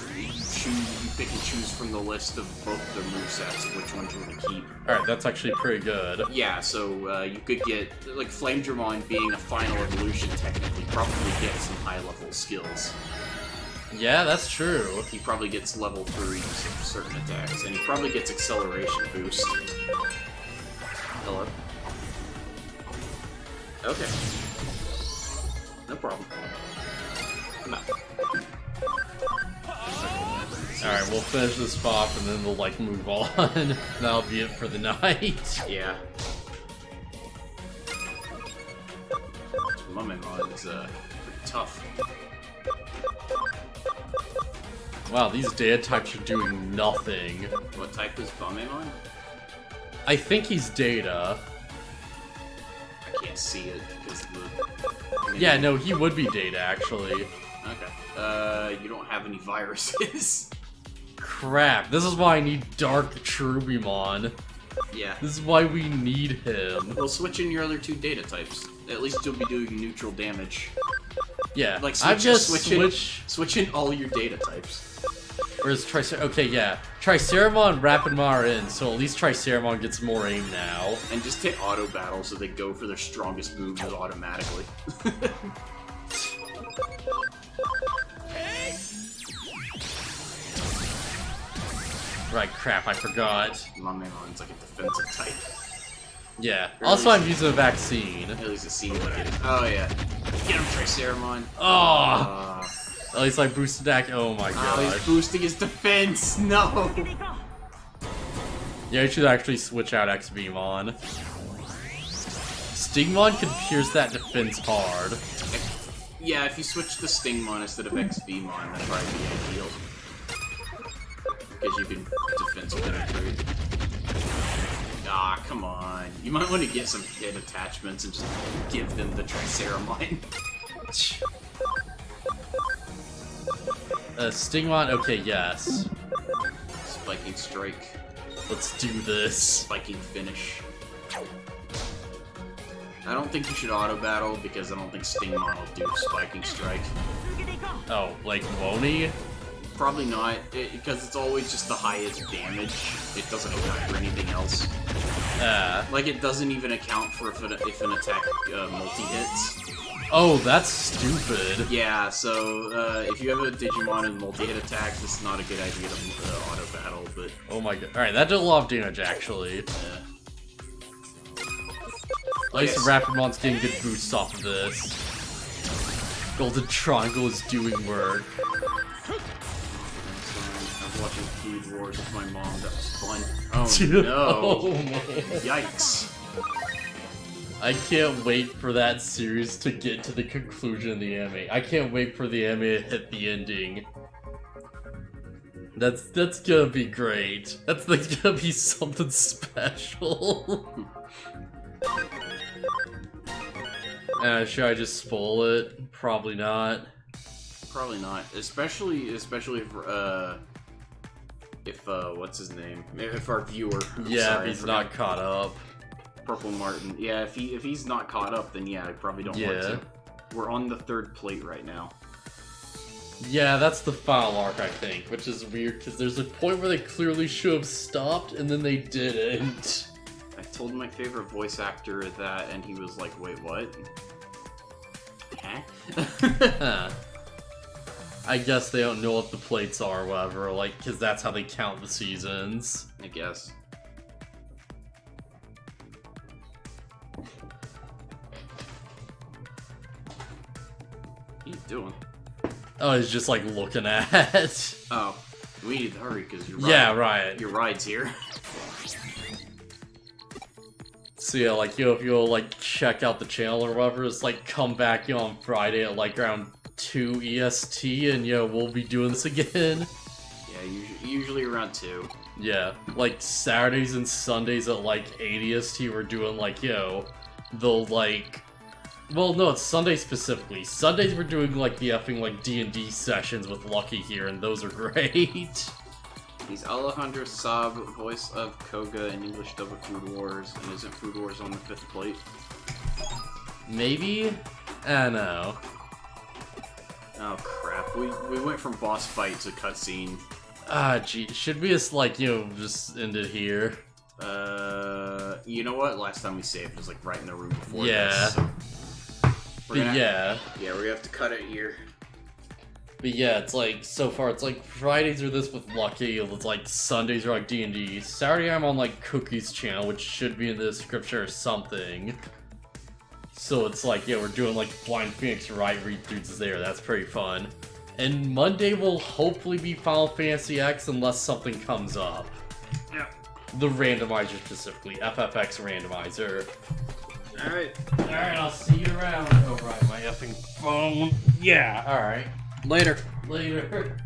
S3: pick and choose from the list of both the movesets which ones you want to keep.
S1: Alright, that's actually pretty good.
S3: Yeah, so you could get, like, Flame-Dramon being a final evolution technically, probably get some high-level skills.
S1: Yeah, that's true.
S3: He probably gets level 3 certain attacks, and he probably gets acceleration boost. Hello? Okay. No problem. Come on.
S1: Alright, we'll finish this off and then we'll, like, move on. That'll be it for the night.
S3: Yeah. Mummemon is pretty tough.
S1: Wow, these data types are doing nothing.
S3: What type is Bummemon?
S1: I think he's data.
S3: I can't see it because the...
S1: Yeah, no, he would be data, actually.
S3: Okay. You don't have any viruses.
S1: Crap, this is why I need Dark Trubimon.
S3: Yeah.
S1: This is why we need him.
S3: Well, switch in your other two data types. At least you'll be doing neutral damage.
S1: Yeah,
S3: Like, switch in all your data types.
S1: Where's Triceramon? Okay, yeah. Triceramon and Rapidmon are in, so at least Triceramon gets more aim now.
S3: And just hit auto battle so they go for their strongest moves automatically.
S1: Right, crap, I forgot.
S3: Mummemon's like a defensive type.
S1: Yeah. Also, I'm using a vaccine.
S3: At least it seems like it. Oh, yeah. Get him, Triceramon.
S1: Oh! At least I boosted that. Oh my god.
S3: Oh, he's boosting his defense. No!
S1: Yeah, you should actually switch out X-Beamon. Stingmon could pierce that defense hard.
S3: Yeah, if you switch to Stingmon instead of X-Beamon, that'd probably be ideal. Because you can defense penetrate. Ah, come on. You might want to get some hit attachments and just give them the Triceramon.
S1: Stingmon, okay, yes.
S3: Spiking Strike.
S1: Let's do this.
S3: Spiking Finish. I don't think you should auto-battle because I don't think Stingmon will do Spiking Strike.
S1: Oh, like, won't he?
S3: Probably not, because it's always just the highest damage. It doesn't account for anything else. Like, it doesn't even account for if an attack multi-hits.
S1: Oh, that's stupid.
S3: Yeah, so if you have a Digimon and multi-hit attack, this is not a good idea to auto battle, but...
S1: Oh my god. Alright, that did a lot of damage, actually.
S3: Yeah.
S1: At least Rapidmon's getting good boosts off of this. Golden Triangle is doing work.
S3: I was watching Food Wars with my mom, that was fun. Oh no!
S1: Oh, man.
S3: Yikes.
S1: I can't wait for that series to get to the conclusion of the anime. I can't wait for the anime to hit the ending. That's gonna be great. That's gonna be something special. Should I just spoil it? Probably not.
S3: Probably not. Especially if what's his name? If our viewer.
S1: Yeah, if he's not caught up.
S3: Purple Martin. Yeah, if he's not caught up, then yeah, I probably don't want to. We're on the 3rd plate right now.
S1: Yeah, that's the final arc, I think, which is weird because there's a point where they clearly should have stopped and then they didn't.
S3: I told my favorite voice actor that, and he was like, "Wait, what?" Huh?
S1: I guess they don't know what the plates are or whatever, like, because that's how they count the seasons.
S3: I guess. What are you doing?
S1: Oh, he's just like looking at.
S3: Oh, we need to hurry because
S1: Yeah, right.
S3: Your ride's here.
S1: So yeah, like, if you'll like check out the channel or whatever, it's like come back on Friday at like around 2 EST, and we'll be doing this again.
S3: Yeah, usually around 2.
S1: Yeah, like Saturdays and Sundays at like 8 EST, we're doing like the like. Well, no, it's Sundays specifically. Sundays we're doing like the effing like D&D sessions with Lucky here, and those are great.
S3: He's Alejandro Saab, voice of Koga in English dub of Food Wars, and isn't Food Wars on the 5th plate?
S1: Maybe? I don't know.
S3: Oh crap, we went from boss fight to cutscene.
S1: Ah, gee, should we just like, just end it here?
S3: You know what? Last time we saved was like right in the room before
S1: Yeah.
S3: this, so...
S1: Yeah,
S3: we're gonna have to cut it here.
S1: but yeah, it's like, so far, it's like, Fridays are this with Lucky, it's like, Sundays are like D&D, Saturday I'm on like Cookie's channel, which should be in the description or something. So it's like, we're doing like Blind Phoenix Wright read-throughs there, that's pretty fun. And Monday will hopefully be Final Fantasy X unless something comes up.
S3: Yeah.
S1: The randomizer specifically, FFX Randomizer.
S3: Alright.
S1: Alright, I'll see you around. Oh, right, my effing phone. Yeah, alright.
S3: Later.
S1: Later.